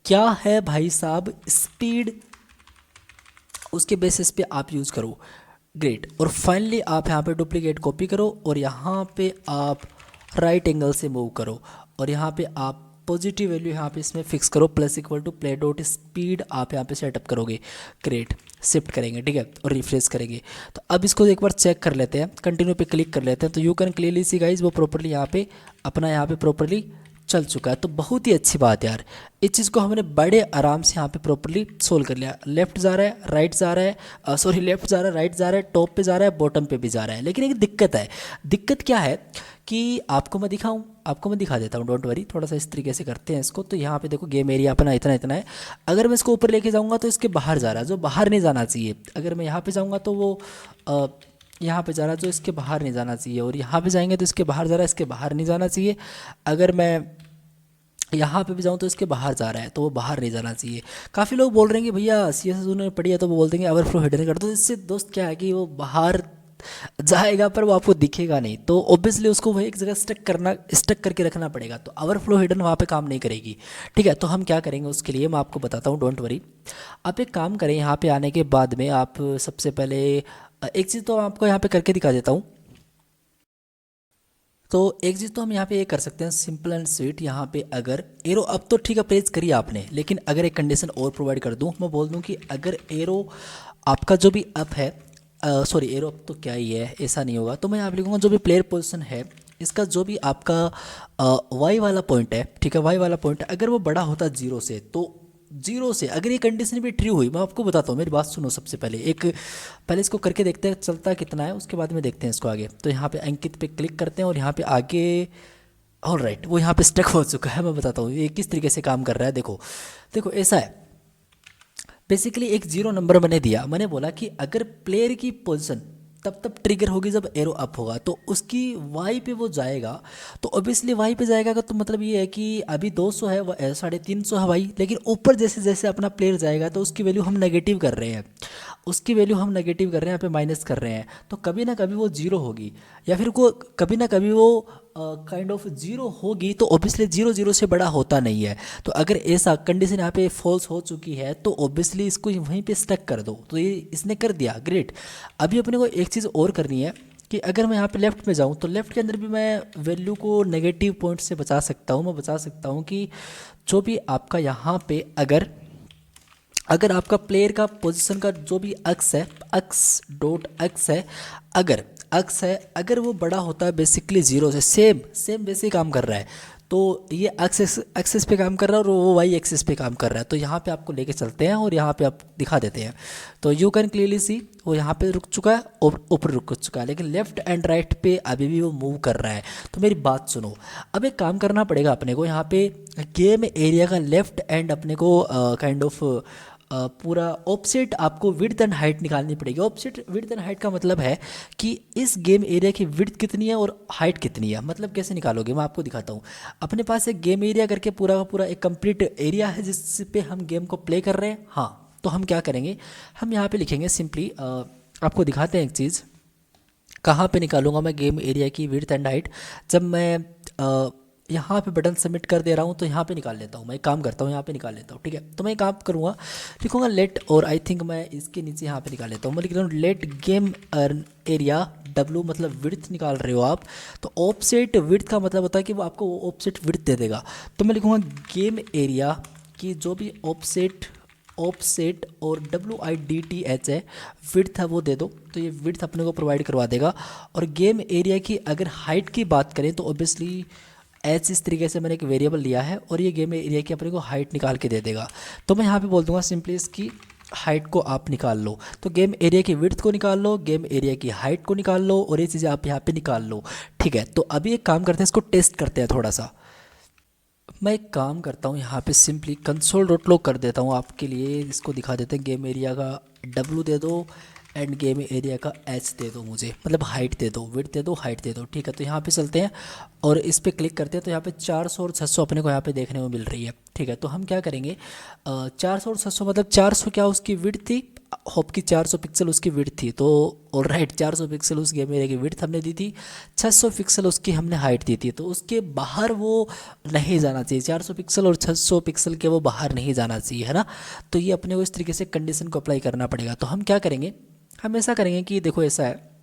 क्या है भाई साहब स्पीड, उसके बेसिस पे आप यूज़ करो, ग्रेट। और फाइनली आप यहाँ पे डुप्लीकेट कॉपी करो और यहाँ पे आप राइट एंगल से मूव करो, और यहाँ पे आप पॉजिटिव वैल्यू यहाँ पे इसमें फिक्स करो, plus equal to play dot speed आप यहाँ पे सेटअप करोगे, ग्रेट। शिफ्ट करेंगे, ठीक है, और रिफ्रेश करेंगे। तो अब इसको एक बार चेक कर लेते हैं, कंटिन्यू पे क्लिक कर लेते हैं। तो you can clearly see guys वो प्रॉपरली यहाँ पे अपना यहाँ पे प्रॉपरली चल चुका है। तो बहुत ही अच्छी बात है यार, इस चीज़ को हमने बड़े आराम से यहाँ पे प्रॉपरली सोल्व कर लिया। लेफ्ट जा रहा है, राइट जा रहा है, सॉरी लेफ्ट जा रहा है, राइट जा रहा है, टॉप पे जा रहा है, बॉटम पे भी जा रहा है। लेकिन एक दिक्कत है, दिक्कत क्या है कि आपको मैं दिखाऊं, आपको मैं दिखा देता हूँ, डोंट वरी। थोड़ा सा इस तरीके से करते हैं इसको। तो यहाँ पे देखो गेम एरिया अपना इतना इतना है, अगर मैं इसको ऊपर लेके जाऊँगा तो इसके बाहर जा रहा है, जो बाहर नहीं जाना चाहिए। अगर मैं यहाँ पे जाऊँगा तो वो यहाँ पे जा रहा है जो इसके बाहर नहीं जाना चाहिए, और यहाँ पे जाएंगे तो इसके बाहर जा रहा है, इसके बाहर नहीं जाना चाहिए। अगर मैं यहाँ पे भी जाऊँ तो इसके बाहर जा रहा है, तो वो बाहर नहीं जाना चाहिए। काफ़ी लोग बोल रहे हैं कि भैया CSS उन्होंने पढ़ी है तो वो बोल देंगे ओवरफ्लो हिडन कर दो। इससे दोस्त क्या है कि वो बाहर जाएगा पर वो आपको दिखेगा नहीं, तो ऑब्वियसली उसको वही एक जगह स्टक करके रखना पड़ेगा। तो ओवरफ्लो हिडन वहाँ पे काम नहीं करेगी, ठीक है। तो हम क्या करेंगे उसके लिए मैं आपको बताता हूँ, डोंट वरी। आप एक काम करें, यहाँ पे आने के बाद में आप सबसे पहले एक चीज़ तो आपको यहाँ पे करके दिखा देता हूँ। तो एक चीज़ तो हम यहाँ पे ये कर सकते हैं, सिंपल एंड स्वीट। यहाँ पे अगर एरो अब तो ठीक है प्रेस करिए आपने, लेकिन अगर एक कंडीशन और प्रोवाइड कर दूँ, मैं बोल दूँ कि अगर एरो आपका जो भी अप है, सॉरी एरो अप तो क्या ही है, ऐसा नहीं होगा। तो मैं यहाँ पे लिखूँगा जो भी प्लेयर पोजीशन है इसका जो भी आपका वाई वाला पॉइंट है, ठीक है, वाई वाला पॉइंट है, अगर वो बड़ा होता 0 से, तो 0 से अगर ये कंडीशन भी ट्रू हुई, मैं आपको बताता हूँ, मेरी बात सुनो। सबसे पहले इसको करके देखते हैं चलता कितना है, उसके बाद में देखते हैं इसको आगे। तो यहाँ पे अंकित पे क्लिक करते हैं और यहाँ पे आगे, ऑल राइट, वो यहाँ पे स्टक हो चुका है। मैं बताता हूँ ये किस तरीके से काम कर रहा है। देखो देखो ऐसा है, बेसिकली एक 0 नंबर मैंने दिया, मैंने बोला कि अगर प्लेयर की पोजीशन तब ट्रिगर होगी जब एरो अप होगा, तो उसकी वाई पे वो जाएगा। तो ऑब्वियसली वाई पे जाएगा तो मतलब ये है कि अभी 200 है, 350 है वाई, लेकिन ऊपर जैसे जैसे अपना प्लेयर जाएगा तो उसकी वैल्यू हम नेगेटिव कर रहे हैं, उसकी वैल्यू हम नेगेटिव कर रहे हैं, यहाँ पे माइनस कर रहे हैं। तो कभी ना कभी वो 0 होगी, या फिर को कभी ना कभी वो काइंड ऑफ 0 होगी। तो ऑब्वियसली 0 से बड़ा होता नहीं है। तो अगर ऐसा कंडीशन यहाँ पे फॉल्स हो चुकी है तो ऑब्वियसली इसको वहीं पे स्टक कर दो। तो ये इसने कर दिया, ग्रेट। अभी अपने को एक चीज़ और करनी है कि अगर मैं यहाँ पे लेफ्ट में जाऊँ तो लेफ्ट के अंदर भी मैं वैल्यू को नेगेटिव पॉइंट से बचा सकता हूँ। मैं बचा सकता हूँ कि जो भी आपका यहाँ पे अगर आपका प्लेयर का पोजीशन का जो भी अक्स है, अक्स डॉट अक्स है, अगर वो बड़ा होता है बेसिकली 0 से, सेम वैसे ही काम कर रहा है। तो ये एक्सेस पे काम कर रहा है और वो वाई एक्सेस पे काम कर रहा है। तो यहाँ पे आपको लेके चलते हैं और यहाँ पे आप दिखा देते हैं। तो यू कैन क्लियरली सी वो यहाँ पे रुक चुका है और ऊपर रुक चुका है, लेकिन लेफ्ट एंड राइट पे अभी भी वो मूव कर रहा है। तो मेरी बात सुनो, अब एक काम करना पड़ेगा अपने को, यहाँ पे गेम एरिया का लेफ्ट एंड अपने को काइंड ऑफ पूरा ऑफसेट आपको विड्थ एंड हाइट निकालनी पड़ेगी। ऑफसेट विड्थ एंड हाइट का मतलब है कि इस गेम एरिया की विड्थ कितनी है और हाइट कितनी है। मतलब कैसे निकालोगे मैं आपको दिखाता हूँ। अपने पास एक गेम एरिया करके पूरा का पूरा एक कंप्लीट एरिया है जिस पे हम गेम को प्ले कर रहे हैं। हाँ, तो हम क्या करेंगे, हम यहाँ पे लिखेंगे सिंपली, आपको दिखाते हैं एक चीज़, कहाँ पे निकालूंगा मैं गेम एरिया की विड्थ एंड हाइट। जब मैं यहाँ पे बटन सबमिट कर दे रहा हूँ तो यहाँ पे निकाल लेता हूँ। मैं एक काम करता हूँ, यहाँ पे निकाल लेता हूँ, ठीक है। तो मैं एक काम करूँगा, लिखूँगा लेट, और आई थिंक मैं इसके नीचे यहाँ पे निकाल लेता हूँ। मैं लिख रहा हूँ लेट गेम एरिया डब्लू मतलब विड्थ निकाल रहे हो आप, तो ऑफसेट विड्थ का मतलब होता है कि वो आपको वो ऑफसेट विड्थ दे देगा। तो मैं लिखूँगा गेम एरिया की जो भी ऑफसेट और WIDTH है विड्थ है वो दे दो, तो ये विड्थ अपने को प्रोवाइड करवा देगा। और गेम एरिया की अगर हाइट की बात करें तो ऑब्वियसली एच इस तरीके से मैंने एक वेरिएबल लिया है और ये गेम एरिया की अपने को हाइट निकाल के दे देगा। तो मैं यहाँ पे बोल दूंगा सिंपली इसकी हाइट को आप निकाल लो, तो गेम एरिया की विड्थ को निकाल लो, गेम एरिया की हाइट को निकाल लो और ये चीज़ें आप यहाँ पे निकाल लो। ठीक है, तो अभी एक काम करते हैं, इसको टेस्ट करते हैं थोड़ा सा। मैं एक काम करता हूँ यहाँ पे सिंपली console.log कर देता हूँ आपके लिए, इसको दिखा देते हैं। गेम एरिया का W दे दो एंड गेम एरिया का H दे दो मुझे, मतलब हाइट दे दो, विड्थ दे दो, हाइट दे दो। ठीक है, तो यहाँ पे चलते हैं और इस पर क्लिक करते हैं, तो यहाँ पे 400 और 600 अपने को यहाँ पे देखने को मिल रही है। ठीक है, तो हम क्या करेंगे, 400 और 600 मतलब 400 क्या उसकी विड्थ थी, होप की 400 पिक्सल उसकी विड्थ थी, तो ऑलराइट 400 पिक्सल उस गेम एरिया की विड्थ हमने दी थी, 600 पिक्सल उसकी हमने हाइट दी थी। तो उसके बाहर वो नहीं जाना चाहिए, 400 पिक्सल और 600 पिक्सल के वो बाहर नहीं जाना चाहिए, है ना। तो ये अपने को इस तरीके से कंडीशन को अप्लाई करना पड़ेगा। तो हम क्या करेंगे, हम ऐसा करेंगे कि देखो ऐसा है,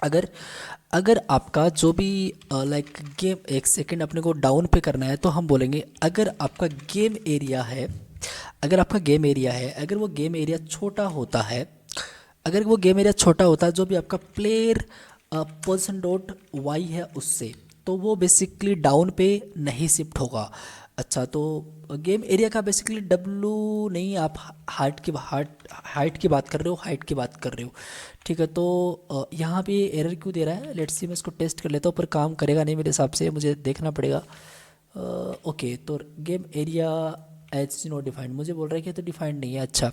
अगर अगर आपका जो भी लाइक गेम, एक सेकंड अपने को डाउन पे करना है, तो हम बोलेंगे अगर आपका गेम एरिया है, अगर आपका गेम एरिया है, अगर वो गेम एरिया छोटा होता है, अगर वो गेम एरिया छोटा होता है जो भी आपका प्लेयर पोजिशन डॉट वाई है उससे, तो वो बेसिकली डाउन पे नहीं शिफ्ट होगा। अच्छा, तो गेम एरिया का बेसिकली डब्लू नहीं, आप हाइट की बात कर रहे हो, हाइट की बात कर रहे हो। ठीक है, तो यहाँ पे एरर क्यों दे रहा है, लेट्स सी, मैं इसको टेस्ट कर लेता हूँ, पर काम करेगा नहीं मेरे हिसाब से, मुझे देखना पड़ेगा। ओके, तो game area H not defined मुझे बोल रहा है कि तो डिफाइंड नहीं है। अच्छा,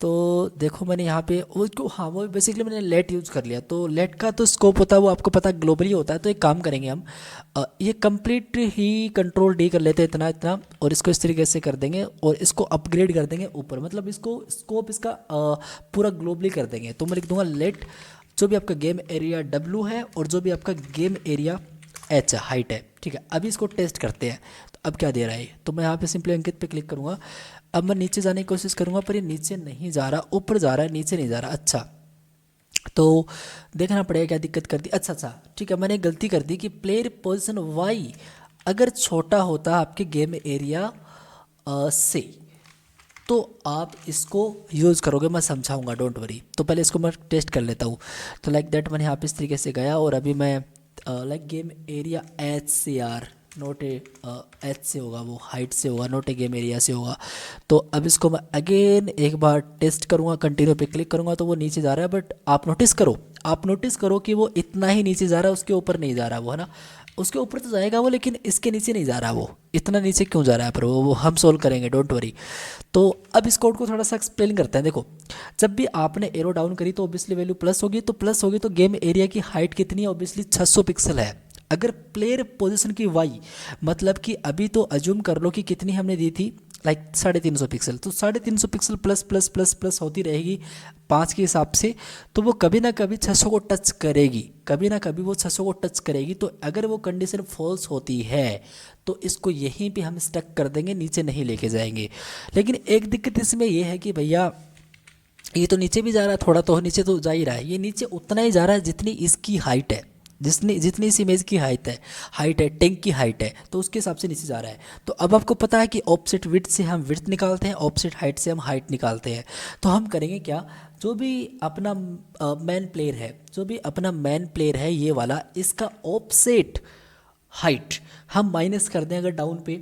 तो देखो मैंने यहाँ पे उसको, हाँ वो बेसिकली मैंने लेट यूज़ कर लिया। तो लेट का तो स्कोप होता है वो आपको पता ग्लोबली होता है। तो एक काम करेंगे हम, ये कंप्लीट ही कंट्रोल D कर लेते हैं इतना इतना, और इसको इस तरीके से कर देंगे और इसको अपग्रेड कर देंगे ऊपर, मतलब इसको स्कोप इसका पूरा ग्लोबली कर देंगे। तो मैं लिख दूंगा लेट जो भी आपका गेम एरिया W है और जो भी आपका गेम एरिया H हाइट है। ठीक है, अभी इसको टेस्ट करते हैं, तो अब क्या दे रहा है। तो मैं यहाँ पे सिंपली अंकित पे क्लिक करूँगा, अब मैं नीचे जाने की कोशिश करूँगा, पर ये नीचे नहीं जा रहा, ऊपर जा रहा है, नीचे नहीं जा रहा। अच्छा, तो देखना पड़ेगा क्या दिक्कत कर दी। अच्छा, ठीक है, मैंने गलती कर दी कि प्लेयर पोजीशन वाई अगर छोटा होता आपके गेम एरिया से, तो आप इसको यूज़ करोगे, मैं समझाऊंगा, डोंट वरी। तो पहले इसको मैं टेस्ट कर लेता हूँ। तो लाइक दैट मैंने यहाँ पे इस तरीके से गया और अभी मैं लाइक गेम एरिया एच से, यार नोट एच से होगा, वो हाइट से होगा, नोट ए गेम एरिया से होगा। तो अब इसको मैं अगेन एक बार टेस्ट करूँगा, कंटिन्यू पे क्लिक करूँगा, तो वो नीचे जा रहा है, बट आप नोटिस करो कि वो इतना ही नीचे जा रहा है, उसके ऊपर नहीं जा रहा वो, है ना। उसके ऊपर तो जाएगा वो, लेकिन इसके नीचे नहीं जा रहा वो, इतना नीचे क्यों जा रहा है, पर वो हम सोल्व करेंगे, डोंट वरी। तो अब इस कोड को थोड़ा सा एक्सप्लेन करते हैं। देखो, जब भी आपने एरो डाउन करी तो ऑब्वियसली वैल्यू प्लस होगी, तो प्लस होगी तो गेम एरिया की हाइट कितनी है, ऑब्वियसली 600 पिक्सल है। अगर प्लेयर पोजीशन की वाई, मतलब कि अभी तो अज्यूम कर लो कि कितनी हमने दी थी, लाइक 350 पिक्सल, तो 350 pixel plus plus plus plus होती रहेगी 5 के हिसाब से, तो वो कभी ना कभी 600 को टच करेगी, कभी ना कभी वो 600 को टच करेगी। तो अगर वो कंडीशन फॉल्स होती है तो इसको यहीं पे हम स्टक कर देंगे, नीचे नहीं लेके जाएंगे। लेकिन एक दिक्कत इसमें यह है कि भैया ये तो नीचे भी जा रहा है, थोड़ा तो नीचे तो जा ही रहा है, ये नीचे उतना ही जा रहा है जितनी इसकी हाइट है, जितनी इस इमेज की हाइट है टैंक की हाइट है, तो उसके हिसाब से नीचे जा रहा है। तो अब आपको पता है कि ऑफसेट विड्थ से हम विड्थ निकालते हैं, ऑफसेट हाइट से हम हाइट निकालते हैं। तो हम करेंगे क्या, जो भी अपना मैन प्लेयर है ये वाला, इसका ऑफसेट हाइट हम माइनस कर दें अगर डाउन पे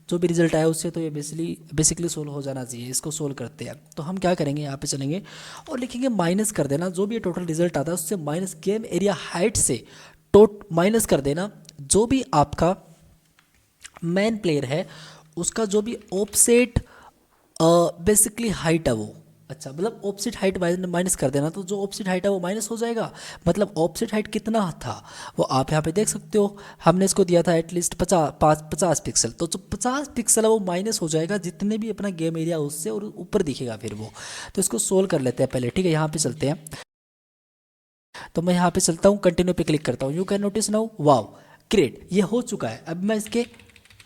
जो भी रिजल्ट आया उससे, तो ये बेसिकली सोल्व हो जाना चाहिए। इसको सोल्व करते हैं, तो हम क्या करेंगे, यहाँ पे चलेंगे और लिखेंगे माइनस कर देना जो भी ये टोटल रिजल्ट आता है उससे माइनस गेम एरिया हाइट से माइनस कर देना जो भी आपका मैन प्लेयर है उसका जो भी ऑफसेट बेसिकली हाइट है वो। अच्छा, मतलब ऑफसेट हाइट माइनस कर देना, तो जो ऑफसेट हाइट है वो माइनस हो जाएगा। मतलब ऑफसेट हाइट कितना था वो आप यहाँ पे देख सकते हो, हमने इसको दिया था एटलीस्ट 50 पिक्सल, तो जो 50 पिक्सल है वो माइनस हो जाएगा जितने भी अपना गेम एरिया उससे, और ऊपर दिखेगा फिर वो। तो इसको सोल्व कर लेते हैं पहले। ठीक है, यहाँ पे चलते हैं, तो मैं यहाँ पे चलता हूँ, कंटिन्यू पे क्लिक करता हूँ। You can notice now, wow great, ये हो चुका है। अब मैं इसके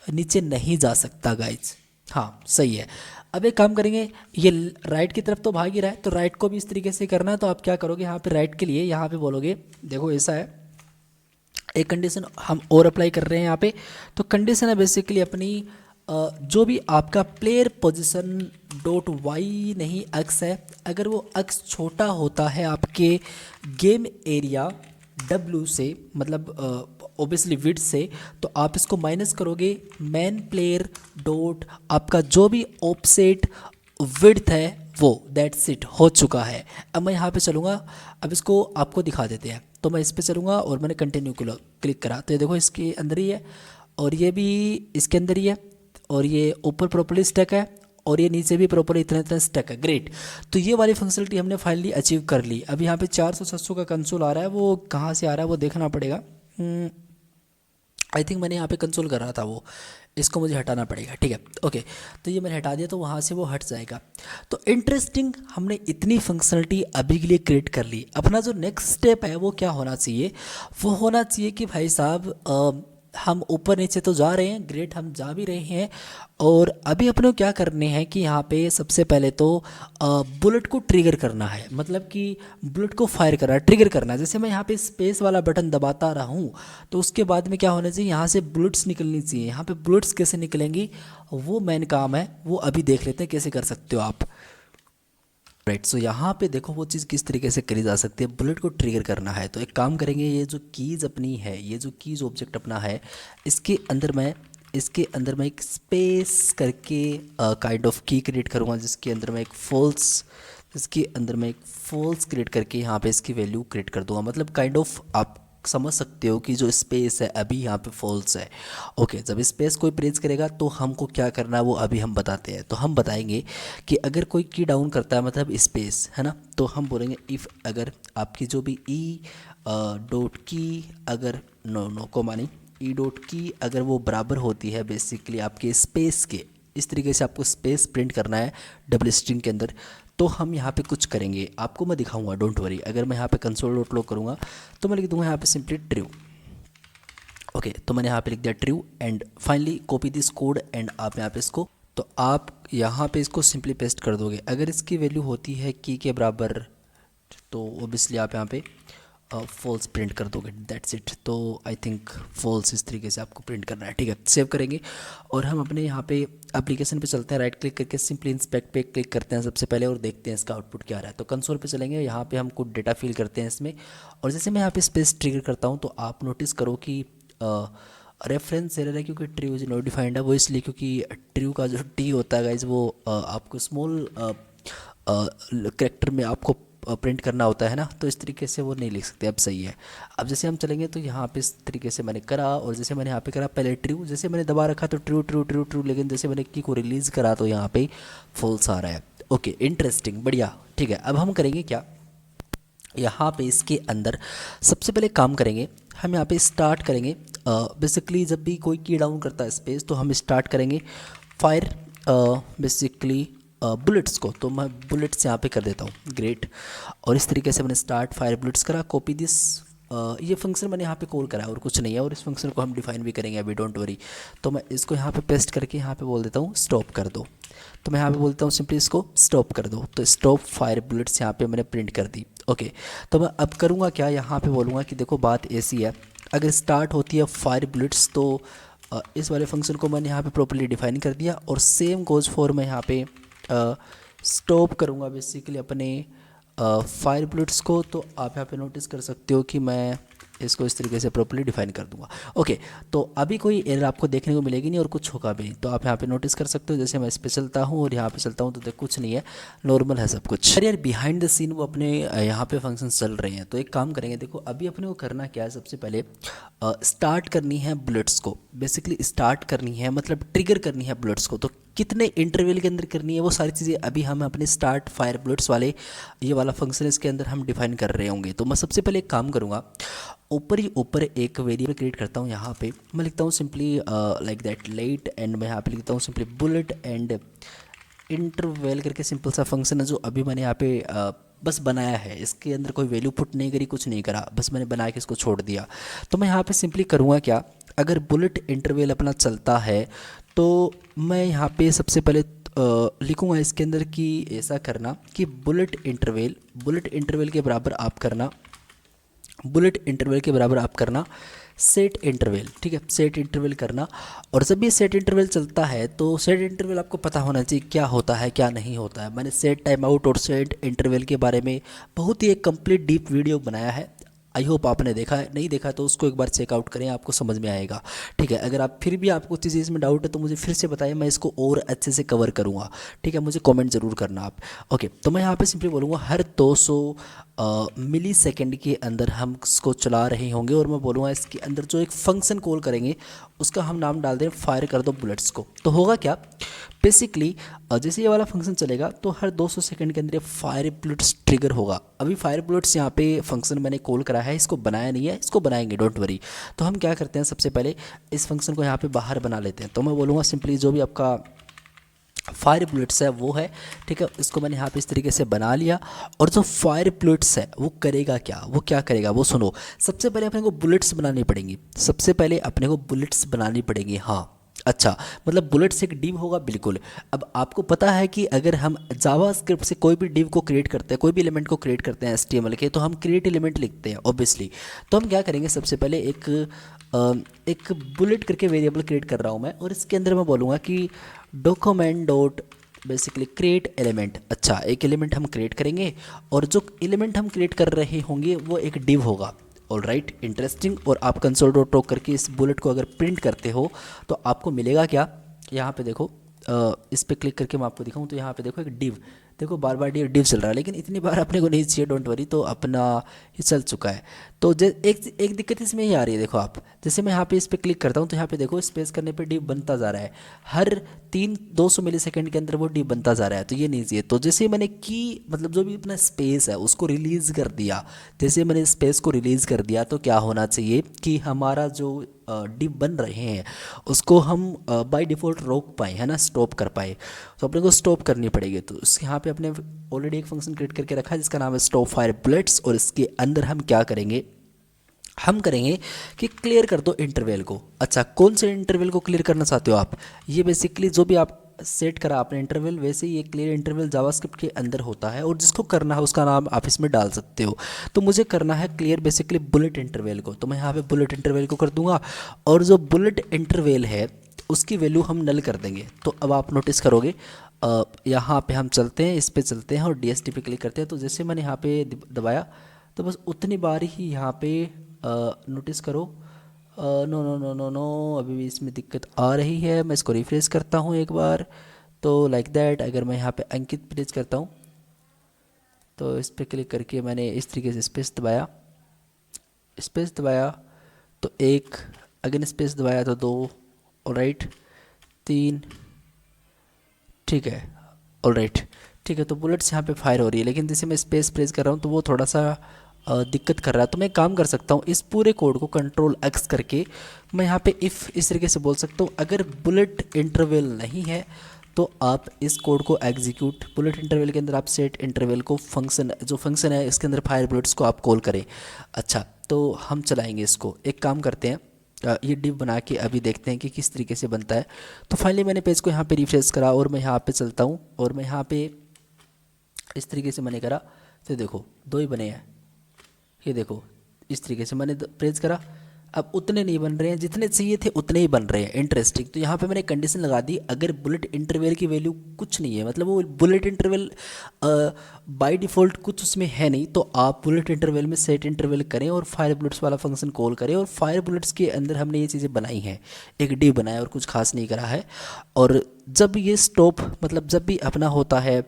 नीचे नहीं जा सकता गाइज, हाँ सही है। अब एक काम करेंगे, ये राइट की तरफ तो भाग ही रहा है, तो राइट को भी इस तरीके से करना है। तो आप क्या करोगे, यहाँ पे राइट के लिए यहाँ पे बोलोगे, देखो ऐसा है, एक कंडीशन हम और अप्लाई कर रहे हैं यहाँ पे। तो कंडीशन है बेसिकली अपनी जो भी आपका प्लेयर पोजीशन डॉट वाई नहीं अक्स है, अगर वो अक्स छोटा होता है आपके गेम एरिया डब्ल्यू से, मतलब ओबियसली विड्थ से, तो आप इसको माइनस करोगे मैन प्लेयर डॉट आपका जो भी ऑफसेट विड्थ है वो, दैट्स इट, हो चुका है। अब मैं यहाँ पे चलूँगा, अब इसको आपको दिखा देते हैं। तो मैं इस पे चलूँगा और मैंने कंटिन्यू क्लिक करा, तो ये देखो इसके अंदर ही है, और ये भी इसके अंदर ही है, और ये ऊपर प्रॉपर्ली स्टक है, और ये नीचे भी प्रॉपर इतना इतना स्टक है। ग्रेट, तो ये वाली फंक्शनलिटी हमने फाइनली अचीव कर ली। अब यहाँ पे 400-700 का कंसोल आ रहा है, वो कहाँ से आ रहा है वो देखना पड़ेगा। आई थिंक मैंने यहाँ पे कंसोल कर रहा था वो, इसको मुझे हटाना पड़ेगा, ठीक है, ओके। तो ये मैंने हटा दिया, तो वहाँ से वो हट जाएगा। तो इंटरेस्टिंग, हमने इतनी फंक्शनलिटी अभी के लिए क्रिएट कर ली। अपना जो नेक्स्ट स्टेप है वो क्या होना चाहिए, वो होना चाहिए कि भाई साहब हम ऊपर नीचे तो जा रहे हैं, ग्रेट, हम जा भी रहे हैं, और अभी अपने को क्या करने हैं कि यहाँ पे सबसे पहले तो बुलेट को ट्रिगर करना है, मतलब कि बुलेट को फायर करना है, ट्रिगर करना है। जैसे मैं यहाँ पे स्पेस वाला बटन दबाता रहा हूँ, तो उसके बाद में क्या होना चाहिए, यहाँ से बुलेट्स निकलनी चाहिए। यहाँ पे बुलेट्स कैसे निकलेंगी, वो मेन काम है, वो अभी देख लेते हैं कैसे कर सकते हो आप। राइट, सो यहाँ पे देखो वो चीज़ किस तरीके से करी जा सकती है। बुलेट को ट्रिगर करना है तो एक काम करेंगे, ये जो कीज़ अपनी है, ये जो कीज़ ऑब्जेक्ट अपना है, इसके अंदर मैं एक स्पेस करके काइंड ऑफ की क्रिएट करूँगा, जिसके अंदर मैं एक फॉल्स क्रिएट करके यहाँ पे इसकी वैल्यू क्रिएट कर दूंगा। मतलब काइंड ऑफ आप समझ सकते हो कि जो स्पेस है अभी यहाँ पे फॉल्स है। ओके, जब स्पेस कोई प्रेस करेगा तो हमको क्या करना है वो अभी हम बताते हैं। तो हम बताएंगे कि अगर कोई की डाउन करता है, मतलब स्पेस है ना, तो हम बोलेंगे इफ़, अगर आपकी जो भी ई डॉट की अगर नो को मानी ई डॉट की अगर वो बराबर होती है बेसिकली आपके स्पेस के, इस तरीके से आपको स्पेस प्रिंट करना है डबल स्ट्रिंग के अंदर। तो हम यहाँ पे कुछ करेंगे, आपको मैं दिखाऊंगा, डोंट वरी। अगर मैं यहाँ पे कंसोल डॉट लॉग करूँगा तो मैं लिख दूंगा यहाँ पे सिंपली ट्रू। ओके, तो मैंने यहाँ पे लिख दिया true, and finally copy this code, and आप यहाँ पे इसको, तो आप यहाँ पे इसको सिंपली पेस्ट कर दोगे। अगर इसकी वैल्यू होती है की के बराबर, तो ओबियसली आप यहाँ पे फॉल्स प्रिंट कर दोगे, दैट्स इट। तो आई थिंक फॉल्स इस तरीके से आपको प्रिंट करना है, ठीक है। सेव करेंगे और हम अपने यहाँ पे एप्लीकेशन पे चलते हैं, राइट क्लिक करके सिंपली इंस्पेक्ट पे क्लिक करते हैं सबसे पहले, और देखते हैं इसका आउटपुट क्या आ रहा है। तो कंसोल पे चलेंगे, यहाँ पे हम कुछ डेटा फिल करते हैं इसमें, और जैसे मैं यहाँ पे स्पेस ट्रिगर करता हूँ तो आप नोटिस करो कि रेफरेंस एरर है, क्योंकि ट्रू इज नॉट डिफाइंड है। वो इसलिए क्योंकि ट्रू का जो टी होता है गाइज, वो आपको स्मॉल करेक्टर में आपको प्रिंट करना होता है ना, तो इस तरीके से वो नहीं लिख सकते। अब सही है। अब जैसे हम चलेंगे तो यहाँ पे इस तरीके से मैंने करा, और जैसे मैंने यहाँ पे करा पहले ट्रू, जैसे मैंने दबा रखा तो ट्रू ट्रू ट्रू ट्रू, लेकिन जैसे मैंने की को रिलीज़ करा तो यहाँ पे फॉल्स आ रहा है। ओके, इंटरेस्टिंग, बढ़िया, ठीक है। अब हम करेंगे क्या, यहाँ पे इसके अंदर सबसे पहले काम करेंगे, हम यहाँ पे स्टार्ट करेंगे। बेसिकली जब भी कोई की डाउन करता है स्पेस, तो हम स्टार्ट करेंगे फायर बेसिकली बुलेट्स को। तो मैं बुलेट्स यहाँ पे कर देता हूँ, ग्रेट। और इस तरीके से मैंने स्टार्ट फायर बुलेट्स करा, कॉपी दिस, ये फंक्शन मैंने यहाँ पे कॉल करा और कुछ नहीं है, और इस फंक्शन को हम डिफाइन भी करेंगे अभी, डोंट वरी। तो मैं इसको यहाँ पे पेस्ट करके यहाँ पे बोल देता हूँ स्टॉप कर दो। तो मैं यहाँ पे बोलता हूँ सिंपली इसको स्टॉप कर दो, तो स्टॉप फायर बुलेट्स यहाँ पे मैंने प्रिंट कर दी। ओके, तो मैं अब करूँगा क्या, यहाँ पे बोलूँगा कि देखो बात ऐसी है, अगर स्टार्ट होती है फायर बुलेट्स तो इस वाले फंक्शन को मैंने यहाँ पे प्रॉपर्ली डिफाइन कर दिया, और सेम गोज़ फॉर मैं यहाँ पे स्टॉप करूँगा बेसिकली अपने फायर बुलेट्स को। तो आप यहाँ पे नोटिस कर सकते हो कि मैं इसको इस तरीके से प्रॉपर्ली डिफाइन कर दूंगा। ओके, तो अभी कोई एरर आपको देखने को मिलेगी नहीं और कुछ होगा भी नहीं। तो आप यहाँ पे नोटिस कर सकते हो, जैसे मैं इस पे चलता हूँ और यहाँ पे चलता हूँ तो देख कुछ नहीं है, नॉर्मल है सब कुछ। अरे यार, बिहाइंड द सीन वो अपने यहाँ पे फंक्शन चल रहे हैं। तो एक काम करेंगे, देखो अभी अपने को करना क्या है, सबसे पहले स्टार्ट करनी है बुलेट्स को, बेसिकली स्टार्ट करनी है मतलब ट्रिगर करनी है बुलेट्स को। तो कितने इंटरवल के अंदर करनी है वो सारी चीज़ें अभी हम अपने स्टार्ट फायर बुलेट्स वाले ये वाला फंक्शन इसके अंदर हम डिफाइन कर रहे होंगे। तो मैं सबसे पहले एक काम करूँगा, ऊपर ही ऊपर एक वेरिएबल क्रिएट करता हूँ। यहाँ पे मैं लिखता हूँ simply like that let, and मैं यहाँ पे लिखता हूँ सिंपली बुलेट एंड इंटरवल करके सिंपल सा फंक्शन है जो अभी मैंने यहाँ पे बस बनाया है। इसके अंदर कोई वैल्यू पुट नहीं करी, कुछ नहीं करा, बस मैंने बना के इसको छोड़ दिया। तो मैं यहाँ पे सिंपली करूँगा क्या, अगर बुलेट इंटरवल अपना चलता है तो मैं यहाँ पे सबसे पहले लिखूँगा इसके अंदर कि ऐसा करना कि बुलेट इंटरवल के बराबर आप करना, बुलेट इंटरवल के बराबर आप करना सेट इंटरवल, ठीक है, सेट इंटरवल करना। और जब ये सेट इंटरवल चलता है तो सेट इंटरवल आपको पता होना चाहिए क्या होता है क्या नहीं होता है। मैंने सेट टाइम आउट और सेट इंटरवल के बारे में बहुत ही एक कंप्लीट डीप वीडियो बनाया है, आई होप आपने देखा है, नहीं देखा तो उसको एक बार चेकआउट करें, आपको समझ में आएगा। ठीक है, अगर आप फिर भी आपको किसी चीज़ में डाउट है तो मुझे फिर से बताइए, मैं इसको और अच्छे से कवर करूँगा। ठीक है, मुझे कमेंट ज़रूर करना आप। ओके, तो मैं यहाँ पे सिंपली बोलूँगा हर 200 मिली सेकेंड के अंदर हम इसको चला रहे होंगे, और मैं बोलूँगा इसके अंदर जो एक फंक्शन कॉल करेंगे उसका हम नाम डाल दें फायर कर दो बुलेट्स को। तो होगा क्या, बेसिकली जैसे ये वाला फंक्शन चलेगा तो हर 200 सेकंड के अंदर ये फायर बुलेट्स ट्रिगर होगा। अभी फायर बुलेट्स यहाँ पे फंक्शन मैंने कॉल करा है, इसको बनाया नहीं है, इसको बनाएंगे, डोंट वरी। तो हम क्या करते हैं, सबसे पहले इस फंक्शन को यहाँ पे बाहर बना लेते हैं। तो मैं बोलूँगा सिंपली जो भी आपका फायर बुलेट्स है वो है, ठीक है, इसको मैंने यहाँ पे इस तरीके से बना लिया। और जो फायर बुलेट्स है वो करेगा क्या, वो क्या करेगा वो सुनो। सबसे पहले अपने को बुलेट्स बनानी पड़ेंगी, सबसे पहले अपने को बुलेट्स बनानी पड़ेंगी। हाँ अच्छा, मतलब बुलेट्स एक डिव होगा, बिल्कुल। अब आपको पता है कि अगर हम जावास्क्रिप्ट से कोई भी डिव को क्रिएट करते हैं, कोई भी एलिमेंट को क्रिएट करते हैं एचटीएमएल के, तो हम क्रिएट एलिमेंट लिखते हैं ऑब्वियसली। तो हम क्या करेंगे, सबसे पहले एक बुलेट करके वेरिएबल क्रिएट कर रहा हूँ मैं, और इसके अंदर मैं बोलूँगा कि document dot basically create element. अच्छा, एक एलिमेंट हम क्रिएट करेंगे, और जो एलिमेंट हम क्रिएट कर रहे होंगे वो एक डिव होगा। All right, interesting. और आप कंसोल डॉट टॉक करके इस बुलेट को अगर प्रिंट करते हो तो आपको मिलेगा क्या, यहाँ पे देखो, इस पर क्लिक करके मैं आपको दिखाऊं तो यहाँ पे देखो एक डिव, देखो बार बार डिव चल रहा है, लेकिन इतनी बार अपने को नहीं चाहिए, डोंट वरी, तो अपना ये चल चुका है। तो एक दिक्कत इसमें ही आ रही है, देखो आप, जैसे मैं यहाँ पे इस पर क्लिक करता हूँ तो यहाँ पे देखो स्पेस करने पे डिव बनता जा रहा है, हर 200 मिली सेकेंड के अंदर वो डिव बनता जा रहा है, तो ये नहीं चाहिए। तो जैसे मैंने की मतलब जो भी अपना स्पेस है उसको रिलीज़ कर दिया, जैसे मैंने स्पेस को रिलीज़ कर दिया तो क्या होना चाहिए कि हमारा जो डिव बन रहे हैं उसको हम बाय डिफ़ॉल्ट रोक पाए, है ना, स्टॉप कर पाए। तो अपने को स्टॉप करनी पड़ेगी। तो इसके यहाँ पे अपने ऑलरेडी एक फंक्शन क्रिएट करके रखा है जिसका नाम है स्टॉप फायर बुलेट्स, और इसके अंदर हम क्या करेंगे, हम करेंगे कि क्लियर कर दो इंटरवल को। अच्छा, कौन से इंटरवल को क्लियर करना चाहते हो आप, ये बेसिकली जो भी आप सेट करा आपने इंटरवल, वैसे ही ये क्लियर इंटरवल जावास्क्रिप्ट के अंदर होता है, और जिसको करना है उसका नाम आप इसमें डाल सकते हो। तो मुझे करना है क्लियर बेसिकली बुलेट इंटरवल को, तो मैं यहाँ पे बुलेट इंटरवल को कर दूंगा, और जो बुलेट इंटरवल है उसकी वैल्यू हम नल कर देंगे। तो अब आप नोटिस करोगे यहाँ पे हम चलते हैं, इस पे चलते हैं और DST पे क्लिक करते हैं। तो जैसे मैंने यहाँ पे दबाया तो बस उतनी बार ही यहाँ पे नोटिस करो, no no no no no, अभी भी इसमें दिक्कत आ रही है। मैं इसको रिफ्रेश करता हूँ एक बार, तो लाइक दैट। अगर मैं यहाँ पे अंकित प्रेस करता हूँ तो इस पर क्लिक करके मैंने इस तरीके से स्पेस दबाया तो एक, अगेन स्पेस दबाया तो 2, ऑलराइट 3, ठीक है, ऑलराइट, ठीक है। तो बुलेट्स यहाँ पे फायर हो रही है, लेकिन जैसे मैं स्पेस प्रेस कर रहा हूँ तो वो थोड़ा सा दिक्कत कर रहा है। तो मैं काम कर सकता हूँ, इस पूरे कोड को कंट्रोल X करके मैं यहाँ पे इफ़ इस तरीके से बोल सकता हूँ, अगर बुलेट इंटरवल नहीं है तो आप इस कोड को एग्जीक्यूट, बुलेट इंटरवल के अंदर आप सेट इंटरवल को फंक्शन, जो फंक्शन है इसके अंदर फायर बुलेट्स को आप कॉल करें। अच्छा, तो हम चलाएंगे इसको, एक काम करते हैं, ये डिव बना के अभी देखते हैं कि किस तरीके से बनता है। तो फाइनली मैंने पेज को यहाँ पे रिफ्रेश करा और मैं यहाँ पे चलता हूँ, और मैं यहाँ पे इस तरीके से मैंने करा तो देखो 2 ही बने हैं, ये देखो इस तरीके से मैंने प्रेस करा। अब उतने नहीं बन रहे हैं जितने चाहिए थे, उतने ही बन रहे हैं। इंटरेस्टिंग। तो यहाँ पे मैंने कंडीशन लगा दी, अगर बुलेट इंटरवल की वैल्यू कुछ नहीं है, मतलब वो बुलेट इंटरवल बाय डिफ़ॉल्ट कुछ उसमें है नहीं, तो आप बुलेट इंटरवल में सेट इंटरवल करें और फायर बुलेट्स वाला फंक्शन कॉल करें। और फायर बुलेट्स के अंदर हमने ये चीज़ें बनाई हैं, एक डी बनाया और कुछ खास नहीं करा है। और जब ये स्टॉप, मतलब जब भी अपना होता है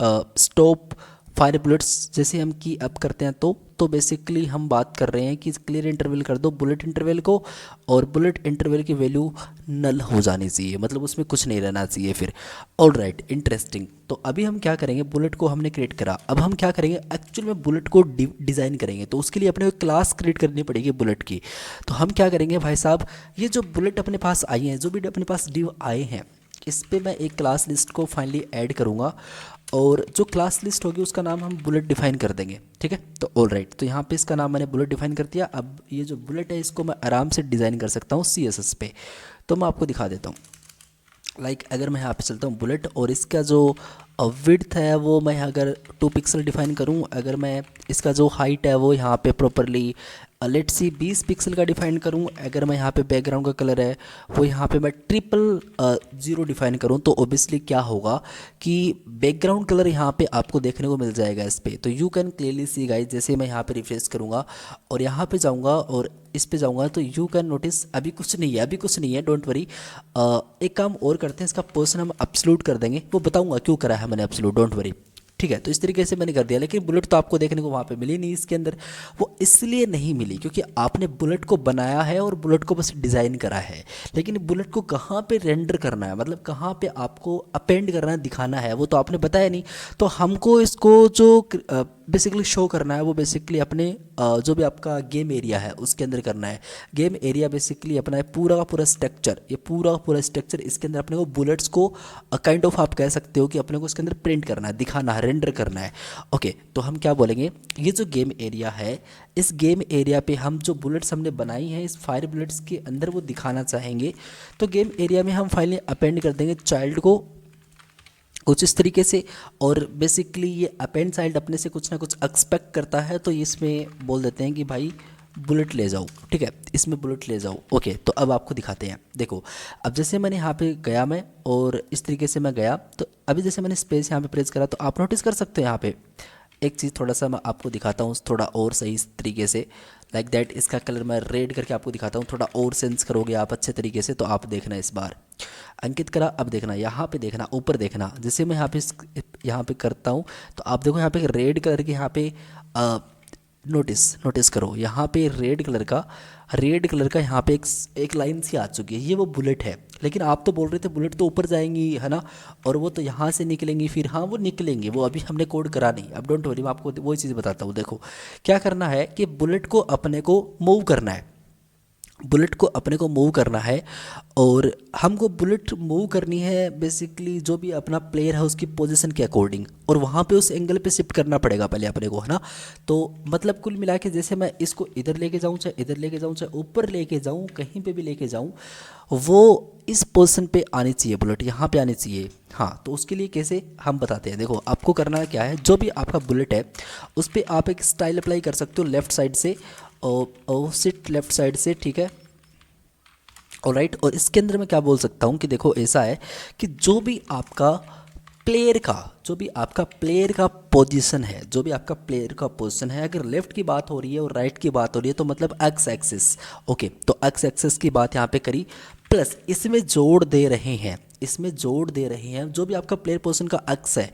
स्टॉप फायर बुलेट्स, जैसे हम की अप करते हैं तो बेसिकली हम बात कर रहे हैं कि क्लियर इंटरवल कर दो बुलेट इंटरवल को, और बुलेट इंटरवल की वैल्यू नल हो जानी चाहिए, मतलब उसमें कुछ नहीं रहना चाहिए फिर। All right, interesting. तो अभी हम क्या करेंगे, बुलेट को हमने क्रिएट करा, अब हम क्या करेंगे, एक्चुअल में बुलेट को डिज़ाइन करेंगे। तो उसके लिए अपने को क्लास क्रिएट करनी पड़ेगी बुलेट की। तो हम क्या करेंगे भाई साहब, ये जो बुलेट अपने पास आई हैं, जो भी अपने पास डिव आए हैं, इस पर मैं एक क्लास लिस्ट को फाइनली ऐड करूँगा, और जो क्लास लिस्ट होगी उसका नाम हम बुलेट डिफाइन कर देंगे। ठीक है, तो ऑल राइट, तो यहाँ पे इसका नाम मैंने बुलेट डिफाइन कर दिया। अब ये जो बुलेट है इसको मैं आराम से डिज़ाइन कर सकता हूँ CSS पे, तो मैं आपको दिखा देता हूँ। लाइक अगर मैं यहाँ पे चलता हूँ बुलेट और इसका जो विड्थ है वो मैं अगर 2 पिक्सल डिफाइन करूँ, अगर मैं इसका जो हाइट है वो यहाँ पे प्रॉपरली लेट सी 20 पिक्सल का डिफाइन करूँ, अगर मैं यहाँ पे बैकग्राउंड का कलर है वो यहाँ पे मैं 000 डिफाइन करूँ, तो ओबियसली क्या होगा कि बैकग्राउंड कलर यहाँ पे आपको देखने को मिल जाएगा इस पे। तो you can clearly see guys, जैसे मैं यहाँ पे रिफ्रेश करूँगा और यहाँ पे जाऊँगा और इस पे जाऊँगा तो यू कैन नोटिस अभी कुछ नहीं है, अभी कुछ नहीं है, डोंट वरी। एक काम और करते हैं, इसका पर्सन हम एब्सोल्यूट कर देंगे, वो बताऊँगा क्यों करा है मैंने एब्सोल्यूट, डोंट वरी। ठीक है, तो इस तरीके से मैंने कर दिया, लेकिन बुलेट तो आपको देखने को वहाँ पे मिली नहीं इसके अंदर। वो इसलिए नहीं मिली क्योंकि आपने बुलेट को बनाया है और बुलेट को बस डिज़ाइन करा है, लेकिन बुलेट को कहाँ पे रेंडर करना है, मतलब कहाँ पे आपको अपेंड करना है, दिखाना है, वो तो आपने बताया नहीं। तो हमको इसको जो बेसिकली शो करना है वो बेसिकली अपने जो भी आपका गेम एरिया है उसके अंदर करना है। गेम एरिया बेसिकली अपना है पूरा का पूरा स्ट्रक्चर, ये पूरा का पूरा स्ट्रक्चर इसके अंदर अपने को बुलेट्स को काइंड ऑफ आप कह सकते हो कि अपने को इसके अंदर प्रिंट करना है, दिखाना है, रेंडर करना है। ओके, तो हम क्या बोलेंगे, ये जो गेम एरिया है, इस गेम एरिया पे हम जो बुलेट्स हमने बनाई हैं इस फायर बुलेट्स के अंदर वो दिखाना चाहेंगे। तो गेम एरिया में हम फाइनली अपेंड कर देंगे चाइल्ड को कुछ इस तरीके से, और बेसिकली ये अपेंड चाइल्ड अपने से कुछ ना कुछ एक्सपेक्ट करता है, तो इसमें बोल देते हैं कि भाई बुलेट ले जाओ। ठीक है, इसमें बुलेट ले जाओ। ओके, तो अब आपको दिखाते हैं। देखो, अब जैसे मैंने यहाँ पे गया मैं और इस तरीके से मैं गया, तो अभी जैसे मैंने स्पेस यहाँ पे प्रेस करा तो आप नोटिस कर सकते हैं यहाँ पे एक चीज़, थोड़ा सा मैं आपको दिखाता हूँ थोड़ा और सही तरीके से, लाइक दैट। इसका कलर मैं रेड करके आपको दिखाता हूँ, थोड़ा और सेंस करोगे आप अच्छे तरीके से, तो आप देखना इस बार अंकित करा। अब देखना यहाँ पे, देखना ऊपर, देखना जैसे मैं यहाँ पे करता हूँ तो आप देखो यहाँ पे रेड कलर के यहाँ पे नोटिस करो, यहाँ पे रेड कलर का यहाँ पे एक लाइन सी आ चुकी है, ये वो बुलेट है। लेकिन आप तो बोल रहे थे बुलेट तो ऊपर जाएंगी है ना, और वो तो यहाँ से निकलेंगी, फिर हाँ वो निकलेंगे, वो अभी हमने कोड करा नहीं। अब डोंट वरी, मैं आपको वही चीज़ बताता हूँ। देखो क्या करना है कि बुलेट को अपने को मूव करना है, बुलेट को अपने को मूव करना है, और हमको बुलेट मूव करनी है बेसिकली जो भी अपना प्लेयर है उसकी पोजीशन के अकॉर्डिंग, और वहाँ पे उस एंगल पे शिफ्ट करना पड़ेगा पहले अपने को, है ना। तो मतलब कुल मिला के जैसे मैं इसको इधर लेके जाऊँ, चाहे इधर लेके जाऊँ, चाहे ऊपर लेके जाऊँ, कहीं पे भी लेके जाऊँ, वो इस पोजीशन पे आनी चाहिए, बुलेट यहाँ पे आनी चाहिए। हाँ, तो उसके लिए कैसे हम बताते हैं। देखो आपको करना क्या है, जो भी आपका बुलेट है उस पर आप एक स्टाइल अप्लाई कर सकते हो लेफ़्ट साइड से, और सिट लेफ़्ट साइड से, ठीक है, ऑलराइट। और इसके अंदर मैं क्या बोल सकता हूँ कि देखो ऐसा है कि जो भी आपका प्लेयर का पोजीशन है, जो भी आपका प्लेयर का पोजीशन है, अगर लेफ्ट की बात हो रही है और राइट की बात हो रही है तो मतलब एक्स एक्सिस। ओके, तो एक्स एक्सिस की बात यहाँ पे करी, प्लस इसमें जोड़ दे रहे हैं, जो भी आपका प्लेयर पोजीशन का एक्स है।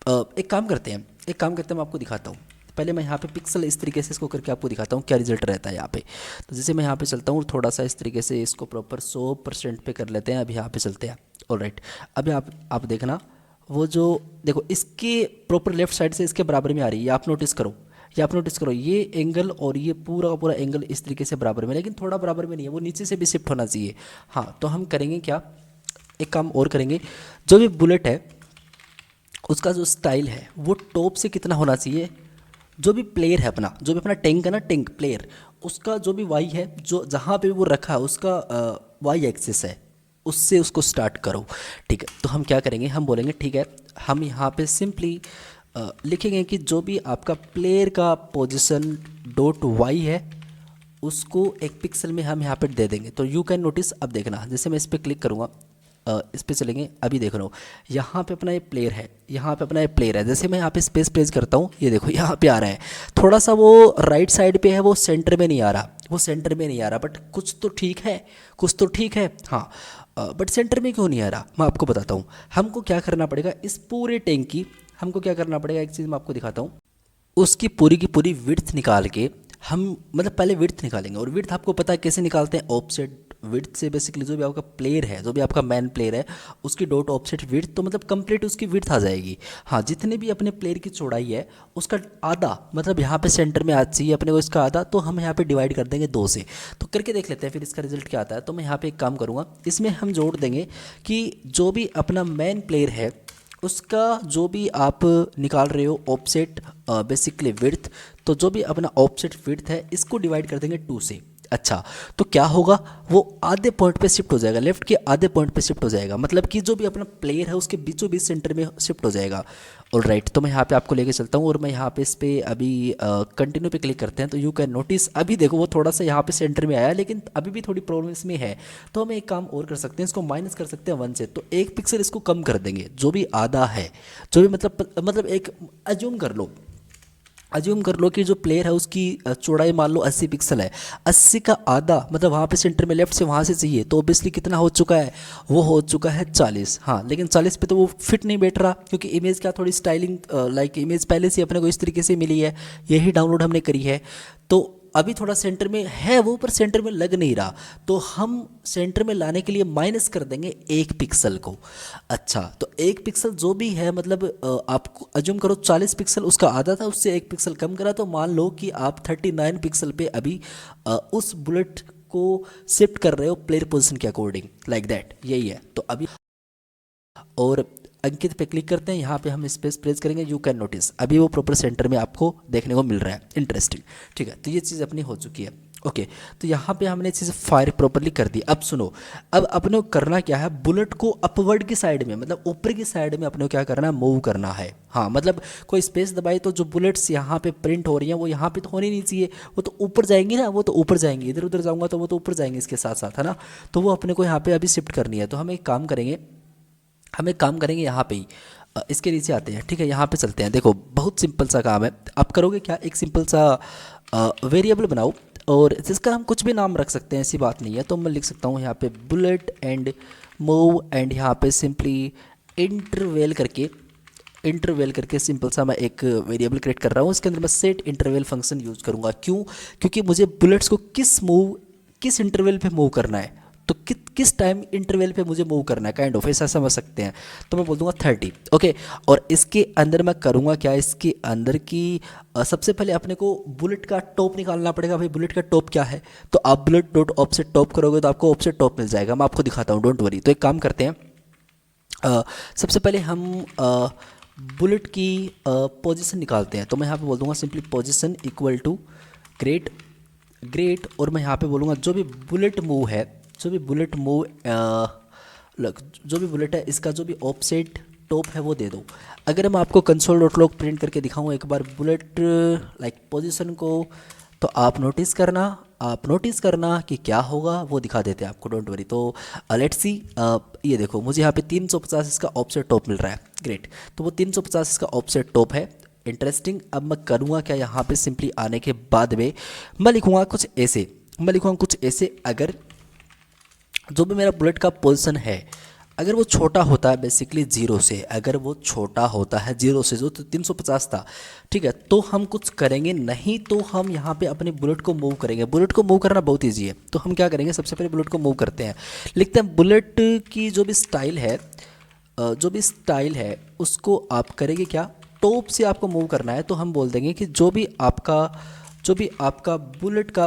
एक काम करते हैं, मैं आपको दिखाता हूँ। पहले मैं यहाँ पे पिक्सल इस तरीके से इसको करके आपको दिखाता हूँ क्या रिजल्ट रहता है यहाँ पे। तो जैसे मैं यहाँ पे चलता हूँ थोड़ा सा इस तरीके से इसको प्रॉपर 100% पे कर लेते हैं। अभी यहाँ पे चलते हैं, ऑलराइट। अभी आप देखना, वो जो देखो इसके प्रॉपर लेफ्ट साइड से इसके बराबर में आ रही है, ये आप नोटिस करो, ये एंगल और ये पूरा का पूरा एंगल इस तरीके से बराबर में, लेकिन थोड़ा बराबर में नहीं है, वो नीचे से भी शिफ्ट होना चाहिए। हाँ, तो हम करेंगे क्या, एक काम और करेंगे, जो भी बुलेट है उसका जो स्टाइल है वो टॉप से कितना होना चाहिए, जो भी प्लेयर है अपना, जो भी अपना टैंक है ना, टैंक प्लेयर, उसका जो भी वाई है, जो जहाँ पे वो रखा है उसका वाई एक्सिस है, उससे उसको स्टार्ट करो। ठीक है, तो हम क्या करेंगे, हम बोलेंगे ठीक है, हम यहाँ पे सिंपली लिखेंगे कि जो भी आपका प्लेयर का पोजीशन डॉट वाई है उसको एक पिक्सल में हम यहाँ पे दे देंगे। तो यू कैन नोटिस, अब देखना जैसे मैं इस पर क्लिक करूँगा, इस पे चलेंगे, अभी देख रहा हूँ यहाँ पे अपना ये प्लेयर है, जैसे मैं यहाँ पे स्पेस प्रेस करता हूँ, ये देखो यहाँ पे आ रहा है, थोड़ा सा वो राइट साइड पे है, वो सेंटर में नहीं आ रहा, बट कुछ तो ठीक है, हाँ। बट सेंटर में क्यों नहीं आ रहा, मैं आपको बताता हूँ। हमको क्या करना पड़ेगा, इस पूरे टैंक की हमको क्या करना पड़ेगा, एक चीज़ मैं आपको दिखाता हूँ। उसकी पूरी की पूरी विड्थ निकाल के हम, मतलब पहले विड्थ निकालेंगे, और विड्थ आपको पता है कैसे निकालते हैं, ऑफसेट विड्थ से। बेसिकली जो भी आपका प्लेयर है, जो भी आपका मैन प्लेयर है, उसकी डॉट ऑफसेट विड्थ, तो मतलब कंप्लीट उसकी विड्थ आ जाएगी। हाँ, जितने भी अपने प्लेयर की चौड़ाई है उसका आधा, मतलब यहाँ पे सेंटर में आ चाहिए अपने को इसका आधा, तो हम यहाँ पे डिवाइड कर देंगे 2 से। तो करके देख लेते हैं फिर इसका रिजल्ट क्या आता है। तो मैं यहाँ पे एक काम करूँगा, इसमें हम जोड़ देंगे कि जो भी अपना मैन प्लेयर है उसका जो भी आप निकाल रहे हो ऑफसेट बेसिकली विड्थ, तो जो भी अपना ऑफसेट विड्थ है इसको डिवाइड कर देंगे 2 से। अच्छा, तो क्या होगा, वो आधे पॉइंट पे शिफ्ट हो जाएगा, लेफ्ट के आधे पॉइंट पे शिफ्ट हो जाएगा, मतलब कि जो भी अपना प्लेयर है उसके बीचों बीच सेंटर में शिफ्ट हो जाएगा। और राइट, तो मैं यहाँ पे आपको लेके चलता हूँ और मैं यहाँ पे इस पे अभी कंटिन्यू पे क्लिक करते हैं, तो यू कैन नोटिस अभी देखो वो थोड़ा सा यहाँ पे सेंटर में आया, लेकिन अभी भी थोड़ी प्रॉब्लम इसमें है। तो हम एक काम और कर सकते हैं, इसको माइनस कर सकते हैं 1 से, तो 1 पिक्सल इसको कम कर देंगे, जो भी आधा है, जो भी मतलब एक अज्यूम कर लो कि जो प्लेयर है उसकी चौड़ाई मान लो 80 पिक्सल है, 80 का आधा मतलब वहाँ पे सेंटर में लेफ्ट से वहाँ से चाहिए, तो ऑब्वियसली कितना हो चुका है, वो हो चुका है 40। हाँ, लेकिन 40 पे तो वो फिट नहीं बैठ रहा, क्योंकि इमेज क्या थोड़ी स्टाइलिंग लाइक इमेज पहले से अपने को इस तरीके से मिली है, यही डाउनलोड हमने करी है, तो अभी थोड़ा सेंटर में है वो, पर सेंटर में लग नहीं रहा, तो हम सेंटर में लाने के लिए माइनस कर देंगे 1 पिक्सल को। अच्छा, तो 1 पिक्सल जो भी है, मतलब आपको अज्यूम करो 40 पिक्सल उसका आधा था, उससे 1 पिक्सल कम करा, तो मान लो कि आप 39 पिक्सल पे अभी उस बुलेट को शिफ्ट कर रहे हो प्लेयर पोजिशन के अकॉर्डिंग, लाइक दैट, यही है। तो अभी और अंकित पे क्लिक करते हैं, यहाँ पे हम स्पेस प्रेस करेंगे, यू कैन नोटिस अभी वो प्रॉपर सेंटर में आपको देखने को मिल रहा है। इंटरेस्टिंग, ठीक है, तो ये चीज़ अपनी हो चुकी है। ओके, तो यहाँ पे हमने चीज़ फायर प्रॉपरली कर दी। अब सुनो, अब अपने को करना क्या है, बुलेट को अपवर्ड की साइड में, मतलब ऊपर की साइड में अपने को क्या करना है, मूव करना है। हाँ, मतलब कोई स्पेस दबाई तो जो बुलेट्स यहाँ पे प्रिंट हो रही हैं वो यहाँ पे तो होनी नहीं चाहिए, वो तो ऊपर जाएंगी ना, वो तो ऊपर जाएंगी, इधर उधर जाऊँगा तो वो तो ऊपर जाएंगे इसके साथ साथ, है ना। तो वो अपने को यहाँ पे अभी शिफ्ट करनी है, तो हम एक काम करेंगे, यहाँ पे ही इसके नीचे आते हैं, ठीक है, यहाँ पे चलते हैं। देखो बहुत सिंपल सा काम है, आप करोगे क्या, एक सिंपल सा वेरिएबल बनाओ और जिसका हम कुछ भी नाम रख सकते हैं, ऐसी बात नहीं है। तो मैं लिख सकता हूँ यहाँ पे बुलेट एंड मूव, एंड यहाँ पे सिंपली इंटरवेल करके सिंपल सा मैं एक वेरिएबल क्रिएट कर रहा हूँ, इसके अंदर मैं सेट इंटरवेल फंक्शन यूज़ करूँगा। क्यों? क्योंकि मुझे बुलेट्स को किस इंटरवेल पे मूव करना है, तो किस टाइम इंटरवल पे मुझे मूव करना है, काइंड ऑफ ऐसा समझ सकते हैं। तो मैं बोल दूंगा 30, ओके। और इसके अंदर मैं करूँगा क्या, इसके अंदर की सबसे पहले अपने को बुलेट का टॉप निकालना पड़ेगा। भाई बुलेट का टॉप क्या है, तो आप बुलेट डॉट ऑफसेट टॉप करोगे तो आपको ऑफसेट टॉप मिल जाएगा, मैं आपको दिखाता हूँ, डोंट वरी। तो एक काम करते हैं, सबसे पहले हम बुलेट की पोजीशन निकालते हैं। तो मैं यहाँ पे बोल दूंगा simply position equal to great, और मैं यहाँ पे बोलूँगा जो भी बुलेट मूव है, जो भी बुलेट है इसका जो भी ऑफसेट टॉप है वो दे दो। अगर मैं आपको कंसोल डॉट लॉग प्रिंट करके दिखाऊँ एक बार बुलेट लाइक पोजीशन को, तो आप नोटिस करना कि क्या होगा, वो दिखा देते हैं आपको, डोंट वरी। तो लेट्स सी, ये देखो मुझे यहाँ पे 350 इसका ऑफसेट टॉप मिल रहा है, ग्रेट। तो वो 350 इसका ऑफसेट टॉप है, इंटरेस्टिंग। अब मैं करूँगा क्या, यहाँ पे सिंपली आने के बाद में मैं लिखूँगा कुछ ऐसे, अगर जो भी मेरा बुलेट का पोजीशन है अगर वो छोटा होता है बेसिकली 0 से, अगर वो छोटा होता है 0 से, जो तो 350 था, ठीक है, तो हम कुछ करेंगे नहीं, तो हम यहाँ पे अपने बुलेट को मूव करेंगे। बुलेट को मूव करना बहुत ईजी है, तो हम क्या करेंगे, सबसे पहले बुलेट को मूव करते हैं, लिखते हैं बुलेट की जो भी स्टाइल है उसको आप करेंगे क्या, टॉप से आपको मूव करना है। तो हम बोल देंगे कि जो भी आपका बुलेट का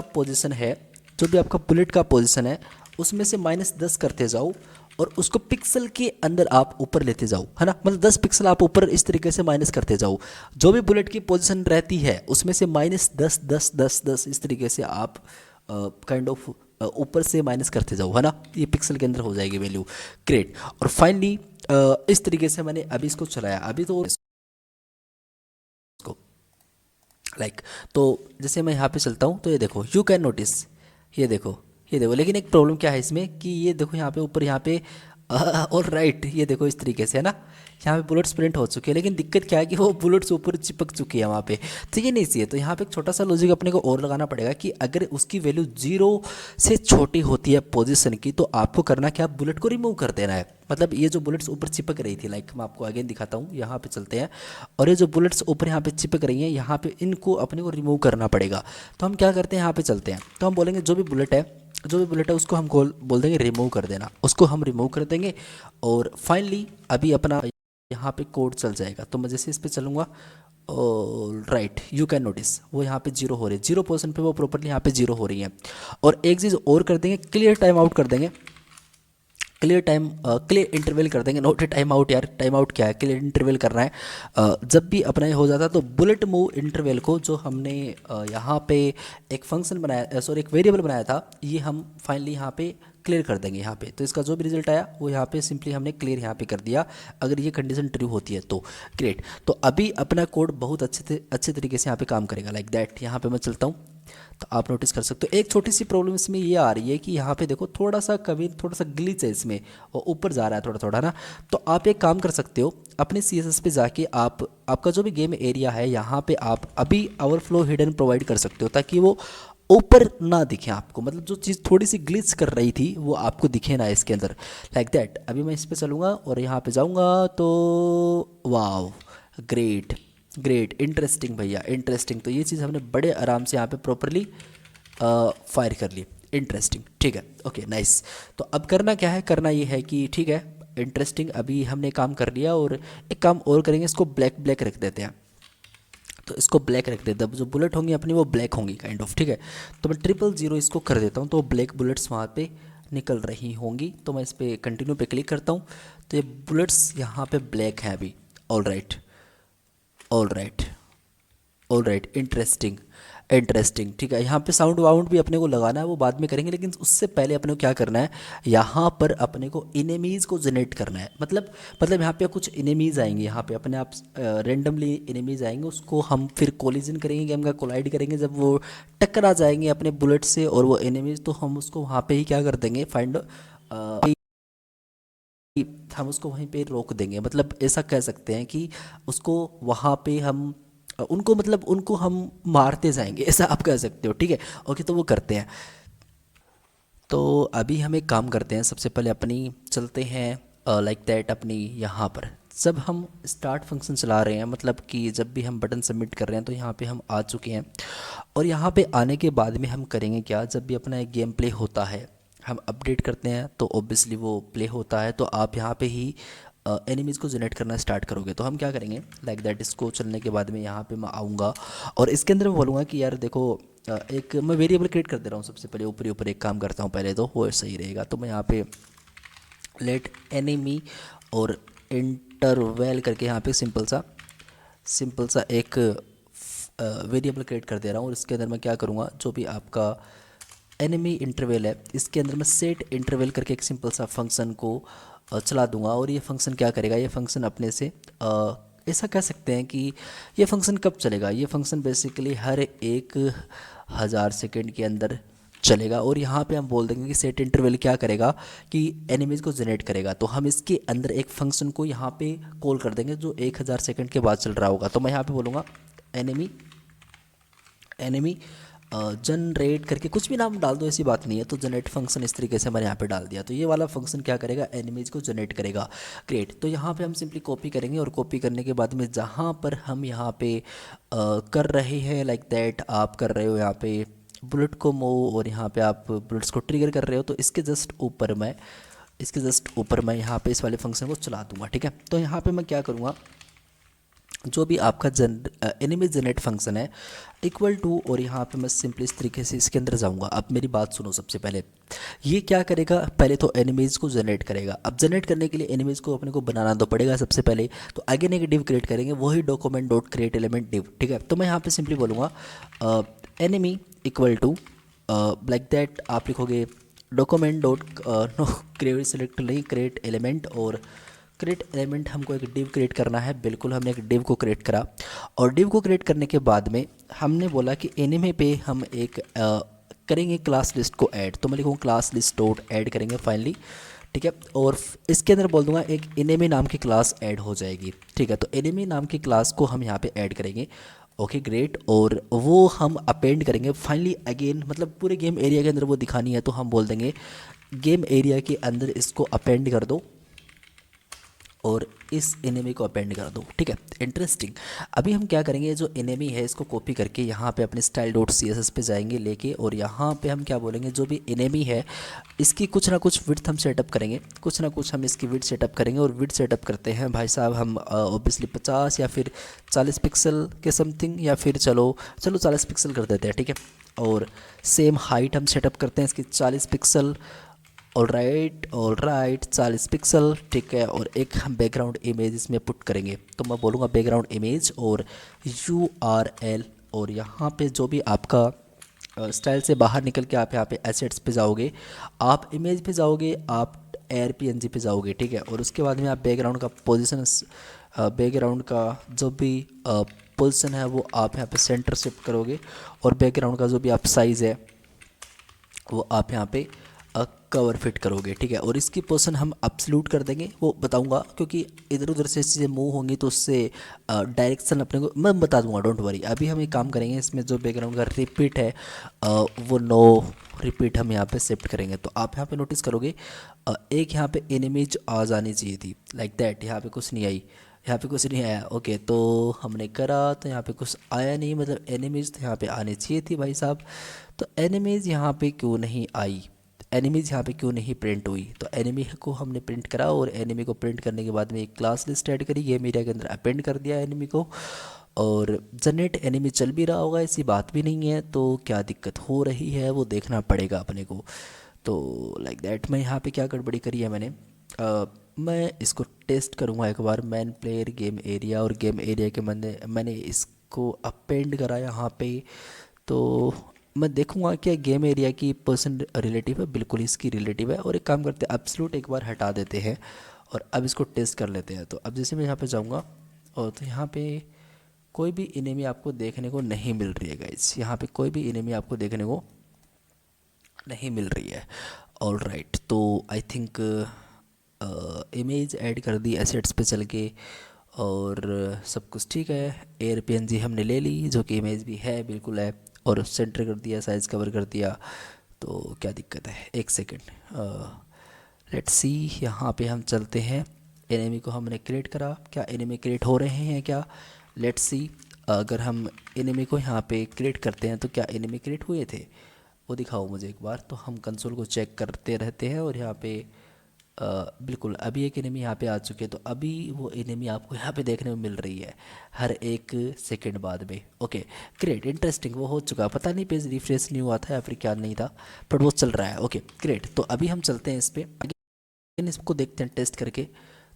पोजीशन है उसमें से -10 करते जाओ और उसको पिक्सल के अंदर आप ऊपर लेते जाओ, है ना, मतलब 10 पिक्सल आप ऊपर इस तरीके से माइनस करते जाओ। जो भी बुलेट की पोजीशन रहती है उसमें से -10 10 10 10 इस तरीके से आप काइंड ऑफ ऊपर से माइनस करते जाओ, है ना, ये पिक्सल के अंदर हो जाएगी वैल्यू, ग्रेट। और फाइनली इस तरीके से मैंने अभी इसको चलाया, अभी तो इसको लाइक तो जैसे मैं यहाँ पे चलता हूँ तो ये देखो, यू कैन नोटिस, ये देखो, लेकिन एक प्रॉब्लम क्या है इसमें कि ये देखो यहाँ पे ऊपर, यहाँ पे और राइट, ये देखो इस तरीके से, है ना, यहाँ पे बुलेट्स प्रिंट हो चुके हैं, लेकिन दिक्कत क्या है कि वो बुलेट्स ऊपर चिपक चुकी है वहाँ पे, तो ये नहीं चाहिए। तो यहाँ पे एक छोटा सा लॉजिक अपने को और लगाना पड़ेगा कि अगर उसकी वैल्यू 0 से छोटी होती है पोजीशन की, तो आपको करना क्या, बुलेट को रिमूव कर देना है। मतलब ये जो बुलेट्स ऊपर चिपक रही थी, लाइक मैं आपको अगेन दिखाता हूँ, यहाँ पे चलते हैं, और ये जो बुलेट्स ऊपर यहाँ पे चिपक रही हैं, यहाँ पे इनको अपने को रिमूव करना पड़ेगा। तो हम क्या करते हैं, यहाँ पे चलते हैं, तो हम बोलेंगे जो भी बुलेट है उसको हम बोल देंगे रिमूव कर देना, उसको हम रिमूव कर देंगे। और फाइनली अभी अपना यहाँ पे कोड चल जाएगा। तो मैं जैसे इस पे चलूँगा, और राइट, यू कैन नोटिस वो यहाँ पे 0 हो रही है, 0% पे वो प्रॉपरली यहाँ पे 0 हो रही है। और एक चीज़ और कर देंगे, क्लियर टाइम आउट कर देंगे। क्लियर इंटरवल कर देंगे, नोट टाइम आउट यार, टाइम आउट क्या है, क्लियर इंटरवल करना है। जब भी अपना ये हो जाता है तो बुलेट मूव इंटरवल को जो हमने यहाँ पे एक फंक्शन बनाया, सॉरी एक वेरिएबल बनाया था, ये हम फाइनली यहाँ पे क्लियर कर देंगे यहाँ पे। तो इसका जो भी रिजल्ट आया वो यहाँ पे सिंपली हमने क्लियर यहाँ पे कर दिया, अगर ये कंडीशन ट्रू होती है तो। ग्रेट। तो अभी अपना कोड बहुत अच्छे तरीके से यहाँ पे काम करेगा, लाइक दैट। यहाँ पे मैं चलता हूँ तो आप नोटिस कर सकते हो एक छोटी सी प्रॉब्लम इसमें ये आ रही है कि यहाँ पे देखो थोड़ा सा कभी थोड़ा सा ग्लिच है इसमें, और ऊपर जा रहा है थोड़ा थोड़ा ना। तो आप एक काम कर सकते हो, अपने CSS पे जाके आप आपका जो भी गेम एरिया है यहाँ पे आप अभी ओवरफ्लो हिडन प्रोवाइड कर सकते हो, ताकि वो ऊपर ना दिखे आपको, मतलब जो चीज़ थोड़ी सी ग्लिच कर रही थी वो आपको दिखे ना इसके अंदर, लाइक दैट। अभी मैं इस पर चलूँगा और यहाँ पे जाऊँगा तो वाव, ग्रेट ग्रेट, इंटरेस्टिंग भैया, इंटरेस्टिंग। तो ये चीज़ हमने बड़े आराम से यहाँ पे प्रॉपरली फायर कर ली, इंटरेस्टिंग। ठीक है, ओके नाइस। तो अब करना क्या है, करना ये है कि ठीक है इंटरेस्टिंग, अभी हमने काम कर लिया, और एक काम और करेंगे, इसको ब्लैक ब्लैक रख देते हैं। तो इसको ब्लैक रख देते हैं, जो बुलेट होंगी अपनी वो ब्लैक होंगी काइंड ऑफ। ठीक है, तो मैं 000 इसको कर देता हूँ, तो ब्लैक बुलेट्स वहाँ पे निकल रही होंगी। तो मैं इस पर कंटिन्यू पे क्लिक करता हूँ, तो ये बुलेट्स यहाँ पे ब्लैक हैं अभी। All right, all right, all right, interesting interesting. ठीक है, यहाँ पे साउंड वाउंड भी अपने को लगाना है, वो बाद में करेंगे, लेकिन उससे पहले अपने को क्या करना है, यहाँ पर अपने को इनेमीज़ को जनरेट करना है। मतलब यहाँ पे कुछ इनेमीज़ आएंगे, यहाँ पे अपने आप रेंडमली इनेमीज़ आएंगे, उसको हम फिर कोलिजन करेंगे, गेम का कोलाइड करेंगे। जब वो टकरा जाएंगे अपने बुलेट से और वो इनेमीज़, तो हम उसको वहाँ पे ही क्या कर देंगे, फाइंड हम उसको वहीं पे रोक देंगे। मतलब ऐसा कह सकते हैं कि उसको वहाँ पे हम उनको मतलब उनको हम मारते जाएंगे, ऐसा आप कह सकते हो। ठीक है, ओके, तो वो करते हैं। तो अभी हम एक काम करते हैं, सबसे पहले अपनी चलते हैं लाइक दैट अपनी यहाँ पर। जब हम स्टार्ट फंक्शन चला रहे हैं, मतलब कि जब भी हम बटन सबमिट कर रहे हैं, तो यहाँ पे हम आ चुके हैं। और यहाँ पे आने के बाद में हम करेंगे क्या, जब भी अपना एक गेम प्ले होता है, हम अपडेट करते हैं तो ऑब्वियसली वो प्ले होता है, तो आप यहाँ पे ही एनिमीज़ को जनरेट करना स्टार्ट करोगे। तो हम क्या करेंगे, लाइक दैट, इसको चलने के बाद में यहाँ पे मैं आऊँगा और इसके अंदर मैं बोलूँगा कि यार देखो एक मैं वेरिएबल क्रिएट कर दे रहा हूँ। सबसे पहले ऊपर ऊपर एक काम करता हूँ पहले, तो वो सही रहेगा। तो मैं यहाँ पे लेट एनिमी और इंटरवल करके यहाँ पे सिंपल सा एक वेरिएबल क्रिएट कर दे रहा हूँ। और इसके अंदर मैं क्या करूँगा, जो भी आपका एनिमी इंटरवल है, इसके अंदर मैं सेट इंटरवल करके एक सिंपल सा फंक्शन को चला दूंगा। और ये फंक्शन क्या करेगा, ये फंक्शन अपने से ऐसा कह सकते हैं कि ये फंक्शन कब चलेगा, ये फंक्शन बेसिकली हर 1000 सेकेंड के अंदर चलेगा। और यहाँ पे हम बोल देंगे कि सेट इंटरवल क्या करेगा कि एनिमीज़ को जनरेट करेगा। तो हम इसके अंदर एक फंक्शन को यहाँ पे कॉल कर देंगे जो 1000 सेकेंड के बाद चल रहा होगा। तो मैं यहाँ पे बोलूँगा एनिमी जनरेट करके, कुछ भी नाम डाल दो, ऐसी बात नहीं है। तो जनरेट फंक्शन इस तरीके से मैंने यहाँ पे डाल दिया। तो ये वाला फंक्शन क्या करेगा, एनिमीज़ को जनरेट करेगा। ग्रेट। तो यहाँ पे हम सिंपली कॉपी करेंगे और कॉपी करने के बाद में जहाँ पर हम यहाँ पे कर रहे हैं, लाइक दैट आप कर रहे हो यहाँ पे बुलेट को मूव, और यहाँ पे आप बुलेट्स को ट्रिगर कर रहे हो, तो इसके जस्ट ऊपर मैं यहाँ पे इस वाले फंक्शन को चला दूंगा। ठीक है, तो यहाँ पे मैं क्या करूँगा, जो भी आपका एनिमी जनरेट फंक्शन है इक्वल टू, और यहाँ पे मैं सिंपली इस तरीके से इसके अंदर जाऊँगा। अब मेरी बात सुनो, सबसे पहले ये क्या करेगा, पहले तो एनिमीज़ को जनरेट करेगा। अब जनरेट करने के लिए एनिमीज़ को अपने को बनाना तो पड़ेगा सबसे पहले। तो अगेन एक डिव क्रिएट करेंगे, वही document dot create element div. ठीक है, तो मैं यहाँ पे सिंपली बोलूँगा enemy equal to like that, आप लिखोगे document dot no create select नहीं, क्रिएट एलिमेंट, और क्रिएट एलिमेंट हमको एक डिव क्रिएट करना है। बिल्कुल, हमने एक डिव को क्रिएट करा, और डिव को क्रिएट करने के बाद में हमने बोला कि एनिमे पे हम एक करेंगे क्लास लिस्ट को ऐड। तो मैं लिखूँगा क्लास लिस्ट डॉट ऐड करेंगे फाइनली। ठीक है, और इसके अंदर बोल दूंगा एक एनिमे नाम की क्लास ऐड हो जाएगी। ठीक है, तो एनिमे नाम की क्लास को हम यहाँ पे ऐड करेंगे। ओके ग्रेट, और वो हम अपेंड करेंगे फाइनली अगेन, मतलब पूरे गेम एरिया के अंदर वो दिखानी है। तो हम बोल देंगे गेम एरिया के अंदर इसको अपेंड कर दो और इस एनिमी को अपेंड कर दो। ठीक है, इंटरेस्टिंग। अभी हम क्या करेंगे, जो एनिमी है इसको कॉपी करके यहाँ पे अपने स्टाइल डॉट CSS पे जाएंगे लेके, और यहाँ पे हम क्या बोलेंगे, जो भी एनिमी है इसकी कुछ ना कुछ विड्थ हम सेटअप करेंगे, कुछ ना कुछ हम इसकी विड्थ सेटअप करेंगे। और विड्थ सेटअप करते हैं भाई साहब हम ऑब्वियसली 50 या फिर 40 पिक्सल के समथिंग, या फिर चलो 40 पिक्सल कर देते हैं। ठीक है, और सेम हाइट हम सेटअप करते हैं इसकी 40 पिक्सल। ऑल राइट 40 पिक्सल, ठीक है। और एक हम बैकग्राउंड इमेज इसमें पुट करेंगे, तो मैं बोलूँगा बैकग्राउंड इमेज और URL। और यहाँ पे जो भी आपका स्टाइल से बाहर निकल के आप यहाँ पे एसेट्स पे जाओगे, आप इमेज पे जाओगे, आप AirPNG पे जाओगे, ठीक है। और उसके बाद में आप बैकग्राउंड का पोजीशन, बैकग्राउंड का जो भी पोजीशन है वो आप यहाँ पे सेंटर शिफ्ट करोगे, और बैकग्राउंड का जो भी आप साइज़ है वो आप यहाँ पे कवर फिट करोगे, ठीक है। और इसकी पोजीशन हम अब्सोल्यूट कर देंगे, वो बताऊंगा, क्योंकि इधर उधर से चीज़ें मूव होंगी तो उससे डायरेक्शन अपने को मैं बता दूंगा, डोंट वरी। अभी हम एक काम करेंगे, इसमें जो बैकग्राउंड का रिपीट है वो नो रिपीट हम यहाँ पे शिफ्ट करेंगे। तो आप यहाँ पे नोटिस करोगे एक यहाँ पे एनिमेज आ जानी चाहिए थी, लाइक दैट। यहाँ पे कुछ नहीं आई, यहाँ पे कुछ नहीं आया, ओके। तो हमने करा तो यहाँ पे कुछ आया नहीं, मतलब एनिमेज तो यहाँ पे आनी चाहिए थी भाई साहब। तो एनिमेज यहाँ पे क्यों नहीं आई, एनिमीज यहाँ पे क्यों नहीं प्रिंट हुई? तो एनिमी को हमने प्रिंट करा, और एनिमी को प्रिंट करने के बाद में एक क्लास लिस्ट ऐड करी, गेम एरिया के अंदर अपेंड कर दिया एनिमी को। और जनरेट एनिमी चल भी रहा होगा, ऐसी बात भी नहीं है, तो क्या दिक्कत हो रही है वो देखना पड़ेगा अपने को। तो लाइक दैट मैं यहाँ पे क्या गड़बड़ी करी है मैंने, मैं इसको टेस्ट करूँगा एक बार, मैन प्लेयर गेम एरिया, और गेम एरिया के मैंने इसको अपेंड करा यहाँ पे। तो मैं देखूंगा क्या गेम एरिया की पर्सन रिलेटिव है, बिल्कुल इसकी रिलेटिव है। और एक काम करते हैं, एब्सोल्यूट एक बार हटा देते हैं, और अब इसको टेस्ट कर लेते हैं। तो अब जैसे मैं यहाँ पे जाऊँगा, और तो यहाँ पे कोई भी इनेमी आपको देखने को नहीं मिल रही है गाइस, यहाँ पे कोई भी इनेमी आपको देखने को नहीं मिल रही है। ऑल राइट, तो आई थिंक इमेज ऐड कर दी एसेट्स पे चल के, और सब कुछ ठीक है। AirPNG हमने ले ली, जो कि इमेज भी है, बिल्कुल है, और सेंटर कर दिया, साइज़ कवर कर दिया। तो क्या दिक्कत है, एक सेकेंड, लेट्स सी। यहाँ पे हम चलते हैं, एनिमी को हमने क्रिएट करा, क्या एनिमी क्रिएट हो रहे हैं क्या? Let's see. अगर हम एनिमी को यहाँ पे क्रिएट करते हैं तो क्या एनिमी क्रिएट हुए थे, वो दिखाओ मुझे एक बार। तो हम कंसोल को चेक करते रहते हैं, और यहाँ पे बिल्कुल अभी एक एनिमी यहाँ पे आ चुके हैं। तो अभी वो एनिमी आपको यहाँ पे देखने में मिल रही है हर एक सेकंड बाद में, ओके। ग्रेट, इंटरेस्टिंग, वो हो चुका, पता नहीं पेज रिफ्रेश नहीं हुआ था या फिर क्या नहीं था, बट वो चल रहा है, ओके ग्रेट। तो अभी हम चलते हैं इस पर आगे, इसको देखते हैं टेस्ट करके।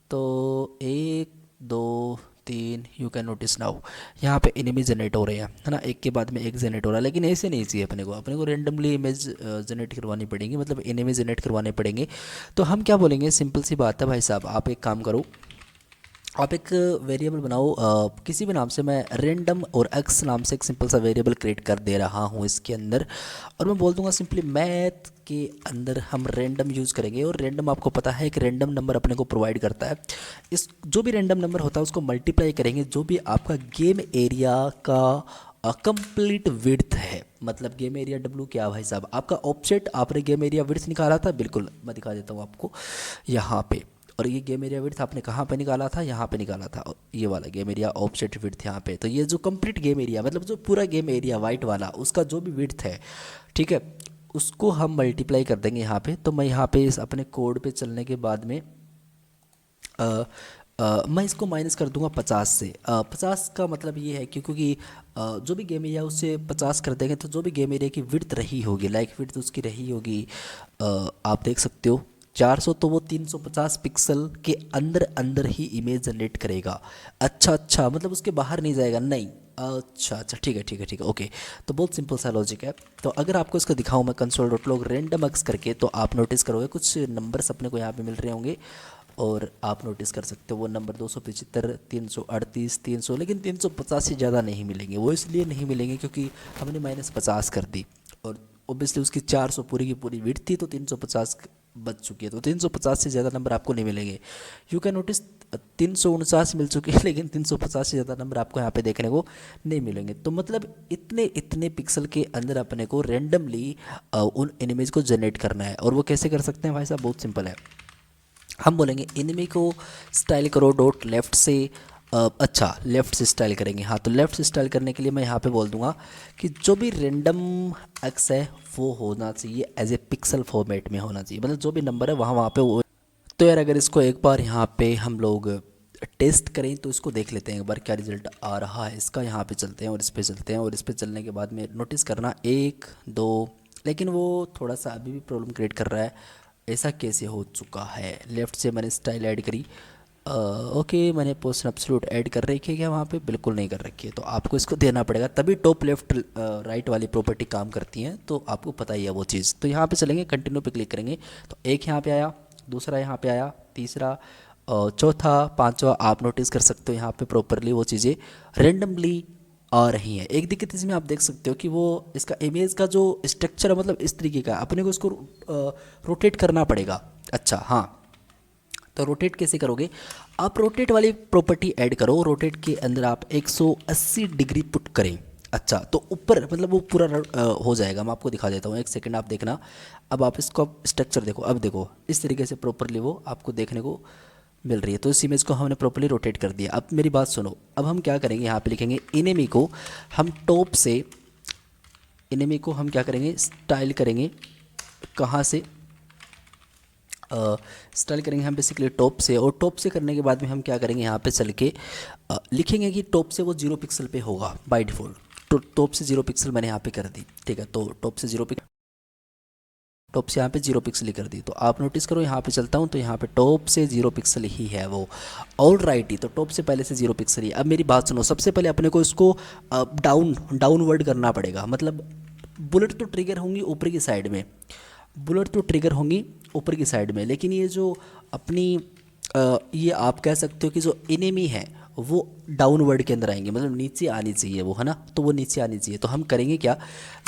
तो 1 2 3, यू कैन नोटिस नाउ, यहाँ पे एनिमी जनरेट हो रहे हैं, है ना, एक के बाद में एक जनरेट हो रहा है। लेकिन ऐसे नहीं चाहिए अपने को रेंडमली इमेज जनरेट करवानी पड़ेंगी, मतलब एनिमी जनरेट करवाने पड़ेंगे। तो हम क्या बोलेंगे, सिंपल सी बात है भाई साहब, आप एक काम करो, आप एक वेरिएबल बनाओ किसी भी नाम से, मैं रेंडम और एक्स नाम से एक सिंपल सा वेरिएबल क्रिएट कर दे रहा हूँ इसके अंदर। और मैं बोल दूंगा सिंपली मैथ के अंदर हम रेंडम यूज़ करेंगे। और रेंडम आपको पता है एक रेंडम नंबर अपने को प्रोवाइड करता है, इस जो भी रेंडम नंबर होता है उसको मल्टीप्लाई करेंगे जो भी आपका गेम एरिया का कंप्लीट विड्थ है। मतलब गेम एरिया डब्ल्यू क्या भाई साहब, आपका ऑफसेट, आपने गेम एरिया विड्थ निकाला था, बिल्कुल मैं दिखा देता हूँ आपको यहाँ पे। और ये गेम एरिया विड्थ आपने कहाँ पे निकाला था, यहाँ पे निकाला था, ये वाला गेम एरिया ऑफसेट विड्थ यहाँ पे। तो ये जो कंप्लीट गेम एरिया, मतलब जो पूरा गेम एरिया वाइट वाला, उसका जो भी विड्थ है, ठीक है, उसको हम मल्टीप्लाई कर देंगे यहाँ पे। तो मैं यहाँ पे इस अपने कोड पे चलने के बाद में मैं इसको माइनस कर दूंगा 50 से। 50 का मतलब ये है क्योंकि जो भी गेम एरिया उससे 50 कर देंगे, तो जो भी गेम एरिया की विड्थ रही होगी, लाइक विड्थ उसकी रही होगी, आप देख सकते हो 400, तो वो 350 पिक्सल के अंदर अंदर ही इमेज जनरेट करेगा। अच्छा, मतलब उसके बाहर नहीं जाएगा, नहीं, अच्छा, ठीक है, ओके। तो बहुत सिंपल सा लॉजिक है। तो अगर आपको इसको दिखाऊं मैं console.log random x करके, तो आप नोटिस करोगे कुछ नंबर्स अपने को यहाँ पे मिल रहे होंगे, और आप नोटिस कर सकते हो वो नंबर 275, 338, 300, लेकिन 350 से ज़्यादा नहीं मिलेंगे। वो इसलिए नहीं मिलेंगे क्योंकि हमने -50 कर दी, और ओबियसली उसकी 400 पूरी की पूरी विड्थ थी, तो 350 बच चुकी है। तो 350 से ज़्यादा नंबर आपको नहीं मिलेंगे। यू कैन नोटिस 349 मिल चुके हैं, लेकिन 350 से ज़्यादा नंबर आपको यहाँ पे देखने को नहीं मिलेंगे। तो मतलब इतने पिक्सल के अंदर अपने को रेंडमली उन इमेज को जनरेट करना है। और वो कैसे कर सकते हैं भाई साहब, बहुत सिंपल है। हम बोलेंगे एनिमी को स्टाइल करो डॉट लेफ़्ट से, अच्छा लेफ़्ट से स्टाइल करेंगे, हाँ। तो लेफ़्ट से स्टाइल करने के लिए मैं यहाँ पे बोल दूंगा कि जो भी रेंडम एक्स है वो होना चाहिए एज ए पिक्सल फॉर्मेट में होना चाहिए, मतलब जो भी नंबर है वहाँ पे वो। तो यार अगर इसको एक बार यहाँ पे हम लोग टेस्ट करें तो इसको देख लेते हैं एक बार क्या रिजल्ट आ रहा है इसका। यहाँ पे चलते हैं और इस पे चलते हैं, और इस पे चलने के बाद में नोटिस करना 1 2, लेकिन वो थोड़ा सा अभी भी प्रॉब्लम क्रिएट कर रहा है। ऐसा कैसे हो चुका है? लेफ़्ट से मैंने स्टाइल ऐड करी, ओके मैंने पोजीशन एब्सोल्यूट ऐड कर रखी है क्या वहाँ पे? बिल्कुल नहीं कर रखी है, तो आपको इसको देना पड़ेगा, तभी टॉप लेफ्ट राइट वाली प्रॉपर्टी काम करती हैं, तो आपको पता ही है वो चीज़। तो यहाँ पे चलेंगे, कंटिन्यू पे क्लिक करेंगे, तो एक यहाँ पे आया, दूसरा यहाँ पे आया, तीसरा, चौथा, पांचवा। आप नोटिस कर सकते हो यहाँ पे प्रॉपरली वो चीज़ें रेंडमली आ रही हैं। एक दिक्कत इसमें आप देख सकते हो कि वो इसका इमेज का जो स्ट्रक्चर है मतलब इस तरीके का है, अपने को इसको रोटेट करना पड़ेगा। अच्छा हाँ, तो रोटेट कैसे करोगे? आप रोटेट वाली प्रॉपर्टी ऐड करो, रोटेट के अंदर आप 180 डिग्री पुट करें। अच्छा, तो ऊपर मतलब वो पूरा हो जाएगा। मैं आपको दिखा देता हूँ, एक सेकंड आप देखना। अब आप इसको स्ट्रक्चर देखो, अब देखो इस तरीके से प्रॉपरली वो आपको देखने को मिल रही है। तो इस इमेज को हमने प्रॉपरली रोटेट कर दिया। अब मेरी बात सुनो, अब हम क्या करेंगे, यहाँ पे लिखेंगे इनेमी को हम टॉप से, इनेमी को हम क्या करेंगे, स्टाइल करेंगे। कहाँ से स्टाइल करेंगे हम? बेसिकली टॉप से, और टॉप से करने के बाद में हम क्या करेंगे, यहाँ पे चल के लिखेंगे कि टॉप से वो 0 पिक्सल पे होगा बाय डिफ़ॉल्ट। तो टॉप से 0 पिक्सल मैंने यहाँ पे कर दी, ठीक है। तो टॉप से 0 पिक्सल, टॉप से यहाँ पे 0 पिक्सल ही कर दी। तो आप नोटिस करो, यहाँ पे चलता हूँ तो यहाँ पे टॉप से 0 पिक्सल ही है वो। ऑल राइट ही, तो टॉप से पहले से 0 पिक्सल ही। अब मेरी बात सुनो, सबसे पहले अपने को इसको डाउनवर्ड करना पड़ेगा। मतलब बुलेट तो ट्रिगर होंगी ऊपर की साइड में, बुलेट तो ट्रिगर होंगी ऊपर की साइड में, लेकिन ये जो अपनी ये आप कह सकते हो कि जो इनेमी है वो डाउनवर्ड के अंदर आएंगे, मतलब नीचे आनी चाहिए वो, है ना। तो वो नीचे आनी चाहिए। तो हम करेंगे क्या,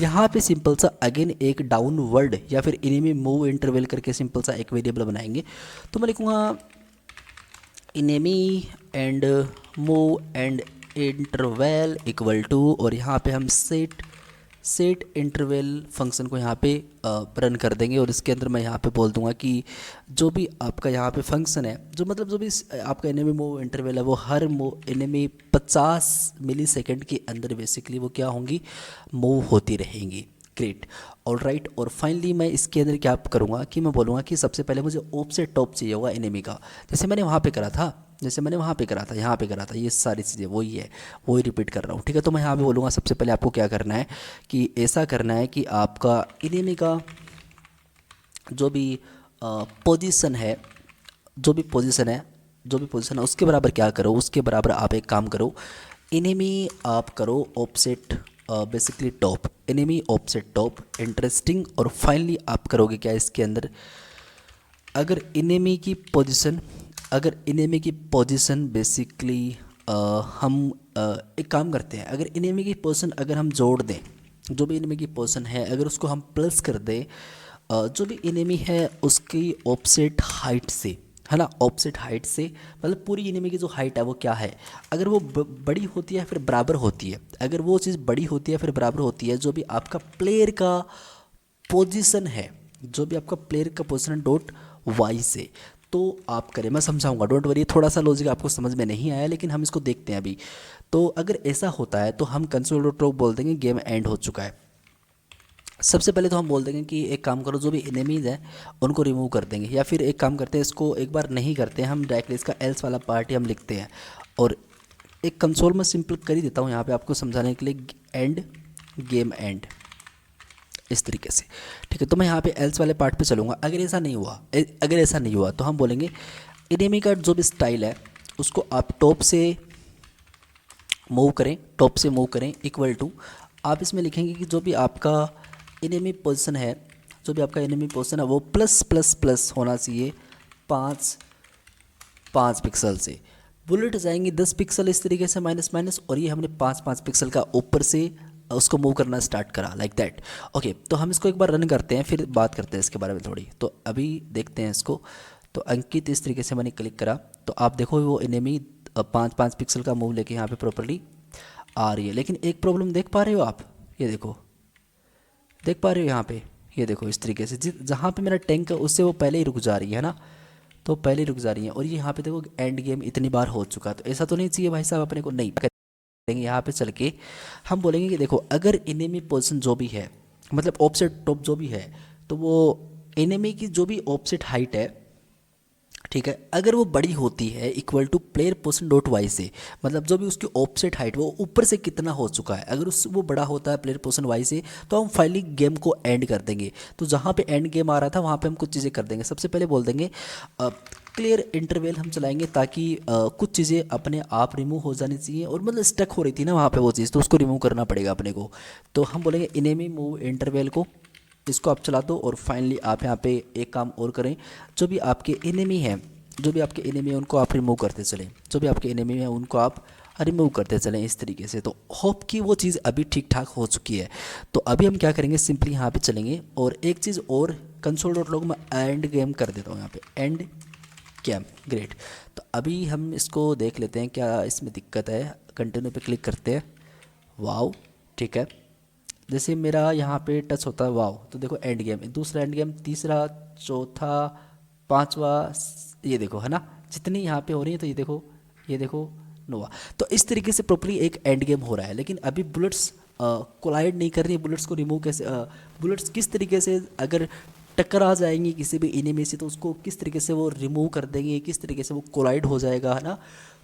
यहाँ पे सिंपल सा अगेन एक डाउनवर्ड या फिर इनेमी मूव इंटरवल करके सिंपल सा एक वेरिएबल बनाएंगे। तो मैं लिखूँगा enemy and move and interval equal to, और यहाँ पे हम सेट इंटरवल फंक्शन को यहाँ पे रन कर देंगे। और इसके अंदर मैं यहाँ पे बोल दूंगा कि जो भी आपका यहाँ पे फंक्शन है, जो मतलब जो भी आपका एनिमी मूव इंटरवल है, वो हर एनिमी 50 मिली सेकेंड के अंदर बेसिकली वो क्या होंगी, मूव होती रहेंगी। Great, all right. और फाइनली मैं इसके अंदर क्या करूँगा कि मैं बोलूँगा कि सबसे पहले मुझे ऑप से टॉप चाहिए होगा एनिमी का, जैसे मैंने वहाँ पे करा था, जैसे मैंने वहाँ पे करा था, यहाँ पे करा था, ये सारी चीज़ें वही है, वही रिपीट कर रहा हूँ, ठीक है। तो मैं यहाँ पे बोलूँगा सबसे पहले आपको क्या करना है कि ऐसा करना है कि आपका एनिमी का जो भी पोजीशन है, जो भी पोजीशन है, जो भी पोजीशन है उसके बराबर क्या करो, उसके बराबर आप एक काम करो, एनिमी आप करो offset basically top, enemy offset top, interesting. और फाइनली आप करोगे क्या इसके अंदर, अगर इनेमी की पोजीशन, अगर इनेमी की पोजीशन बेसिकली हम एक काम करते हैं, अगर इनेमी की पोजीशन अगर हम जोड़ दें, जो भी इनेमी की पोजीशन है अगर उसको हम प्लस कर दें जो भी इनेमी है उसकी ऑफसेट हाइट से, है ना, ऑफसेट हाइट से, मतलब पूरी इनेमी की जो हाइट है वो क्या है, अगर वो बड़ी होती है फिर बराबर होती है, अगर वो चीज़ बड़ी होती है फिर बराबर होती है जो भी आपका प्लेयर का पोजीशन है, जो भी आपका प्लेयर का पोजीशन डॉट वाई से, तो आप करें, मैं समझाऊंगा, डोंट वरी। थोड़ा सा लॉजिक आपको समझ में नहीं आया लेकिन हम इसको देखते हैं अभी। तो अगर ऐसा होता है तो हम कंसोल डॉट लॉग बोल देंगे गेम एंड हो चुका है। सबसे पहले तो हम बोल देंगे कि एक काम करो, जो भी एनिमीज हैं उनको रिमूव कर देंगे, या फिर एक काम करते हैं, इसको एक बार नहीं करते हैं हम, डायरेक्टली इसका एल्स वाला पार्ट ही हम लिखते हैं, और एक कंसोल में सिंपल कर ही देता हूँ यहाँ पे आपको समझाने के लिए, एंड गेम एंड, इस तरीके से, ठीक है। तो मैं यहाँ पे एल्स वाले पार्ट पे चलूँगा। अगर ऐसा नहीं हुआ, अगर ऐसा नहीं हुआ तो हम बोलेंगे एनिमी का जो भी स्टाइल है उसको आप टॉप से मूव करें, टॉप से मूव करें इक्वल टू, आप इसमें लिखेंगे कि जो भी आपका एनिमी पोजीशन है, जो भी आपका एनिमी पोजीशन है वो प्लस प्लस प्लस होना चाहिए 5 पिक्सल से, बुलेट जाएंगी 10 पिक्सल इस तरीके से माइनस माइनस, और ये हमने 5 पिक्सल का ऊपर से उसको मूव करना स्टार्ट करा, लाइक दैट। ओके, तो हम इसको एक बार रन करते हैं फिर बात करते हैं इसके बारे में थोड़ी। तो अभी देखते हैं इसको। तो अंकित इस तरीके से मैंने क्लिक करा, तो आप देखो वो एनिमी 5 पिक्सल का मूव लेके यहाँ पे प्रॉपरली आ रही है। लेकिन एक प्रॉब्लम देख पा रहे हो आप, ये देखो, देख पा रहे हो यहाँ पे, ये देखो इस तरीके से जहाँ पे मेरा टैंक है उससे वो पहले ही रुक जा रही है ना, तो पहले ही रुक जा रही है। और ये यहाँ पे देखो एंड गेम इतनी बार हो चुका, तो ऐसा तो नहीं चाहिए भाई साहब अपने को, नहीं करेंगे। यहाँ पे चल के हम बोलेंगे कि देखो अगर एनिमी पोजीशन जो भी है, मतलब ऑफसेट टॉप जो भी है, तो वो एनिमी की जो भी ऑफसेट हाइट है, ठीक है। अगर वो बड़ी होती है equal to player portion dot Y से, मतलब जो भी उसकी ऑफसेट हाइट वो ऊपर से कितना हो चुका है, अगर उस वो बड़ा होता है प्लेयर पोर्शन वाई से, तो हम फाइनली गेम को एंड कर देंगे। तो जहाँ पे एंड गेम आ रहा था वहाँ पे हम कुछ चीज़ें कर देंगे। सबसे पहले बोल देंगे क्लियर इंटरवल हम चलाएंगे, ताकि कुछ चीज़ें अपने आप रिमूव हो जानी चाहिए, और मतलब स्टक हो रही थी ना वहाँ पे वो चीज़, तो उसको रिमूव करना पड़ेगा अपने को। तो हम बोलेंगे इनेमी मूव इंटरवल को, इसको आप चला दो। और फाइनली आप यहाँ पे एक काम और करें, जो भी आपके एनिमी हैं, जो भी आपके एनिमी हैं उनको आप रिमूव करते चलें, जो भी आपके एनिमी हैं उनको आप रिमूव करते चलें इस तरीके से। तो होप कि वो चीज़ अभी ठीक ठाक हो चुकी है। तो अभी हम क्या करेंगे, सिंपली यहाँ पे चलेंगे, और एक चीज़ और कंसोल डॉट लॉग में एंड गेम कर देता हूँ यहाँ पे, एंड गेम। ग्रेट। तो अभी हम इसको देख लेते हैं क्या इसमें दिक्कत है। कंटिन्यू पे क्लिक करते हैं, वाओ ठीक है। जैसे मेरा यहाँ पे टच होता है वाओ, तो देखो एंड गेम, दूसरा एंड गेम, तीसरा, चौथा, पांचवा, ये देखो है ना, जितनी यहाँ पे हो रही है। तो ये देखो नोवा। तो इस तरीके से प्रॉपर्ली एक एंड गेम हो रहा है। लेकिन अभी बुलेट्स कोलाइड नहीं कर रही है। बुलेट्स को रिमूव कैसे, बुलेट्स किस तरीके से अगर टकरा जाएंगी किसी भी एनिमी से, तो उसको किस तरीके से वो रिमूव कर देंगे, किस तरीके से वो कोलाइड हो जाएगा, है ना,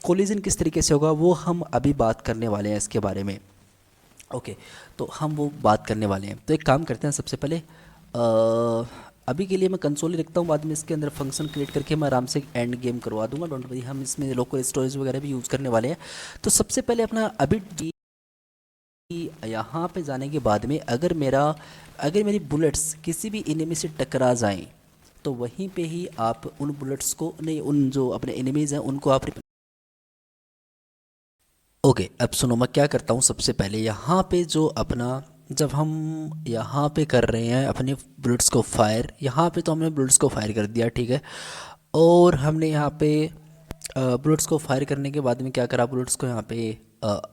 कोलिजन किस तरीके से होगा, वो हम अभी बात करने वाले हैं इसके बारे में। ओके, तो हम वो बात करने वाले हैं। तो एक काम करते हैं, सबसे पहले अभी के लिए मैं कंसोल ही रखता हूँ, बाद में इसके अंदर फंक्शन क्रिएट करके मैं आराम से एंड गेम करवा दूंगा, डोंट वरी। हम इसमें लोकल स्टोरेज वगैरह भी यूज़ करने वाले हैं। तो सबसे पहले अपना अभी यहाँ पे जाने के बाद में अगर मेरी बुलेट्स किसी भी एनिमी से टकरा जाएं, तो वहीं पे ही आप उन बुलेट्स को नहीं, उन जो अपने एनिमीज़ हैं उनको आप ओके। अब सुनो, मैं क्या करता हूँ, सबसे पहले यहाँ पे जो अपना, जब हम यहाँ पे कर रहे हैं अपने बुलेट्स को फायर, यहाँ पे तो हमने बुलेट्स को फायर कर दिया, ठीक है। और हमने यहाँ पे बुलेट्स को फायर करने के बाद में क्या करा, बुलेट्स को यहाँ पे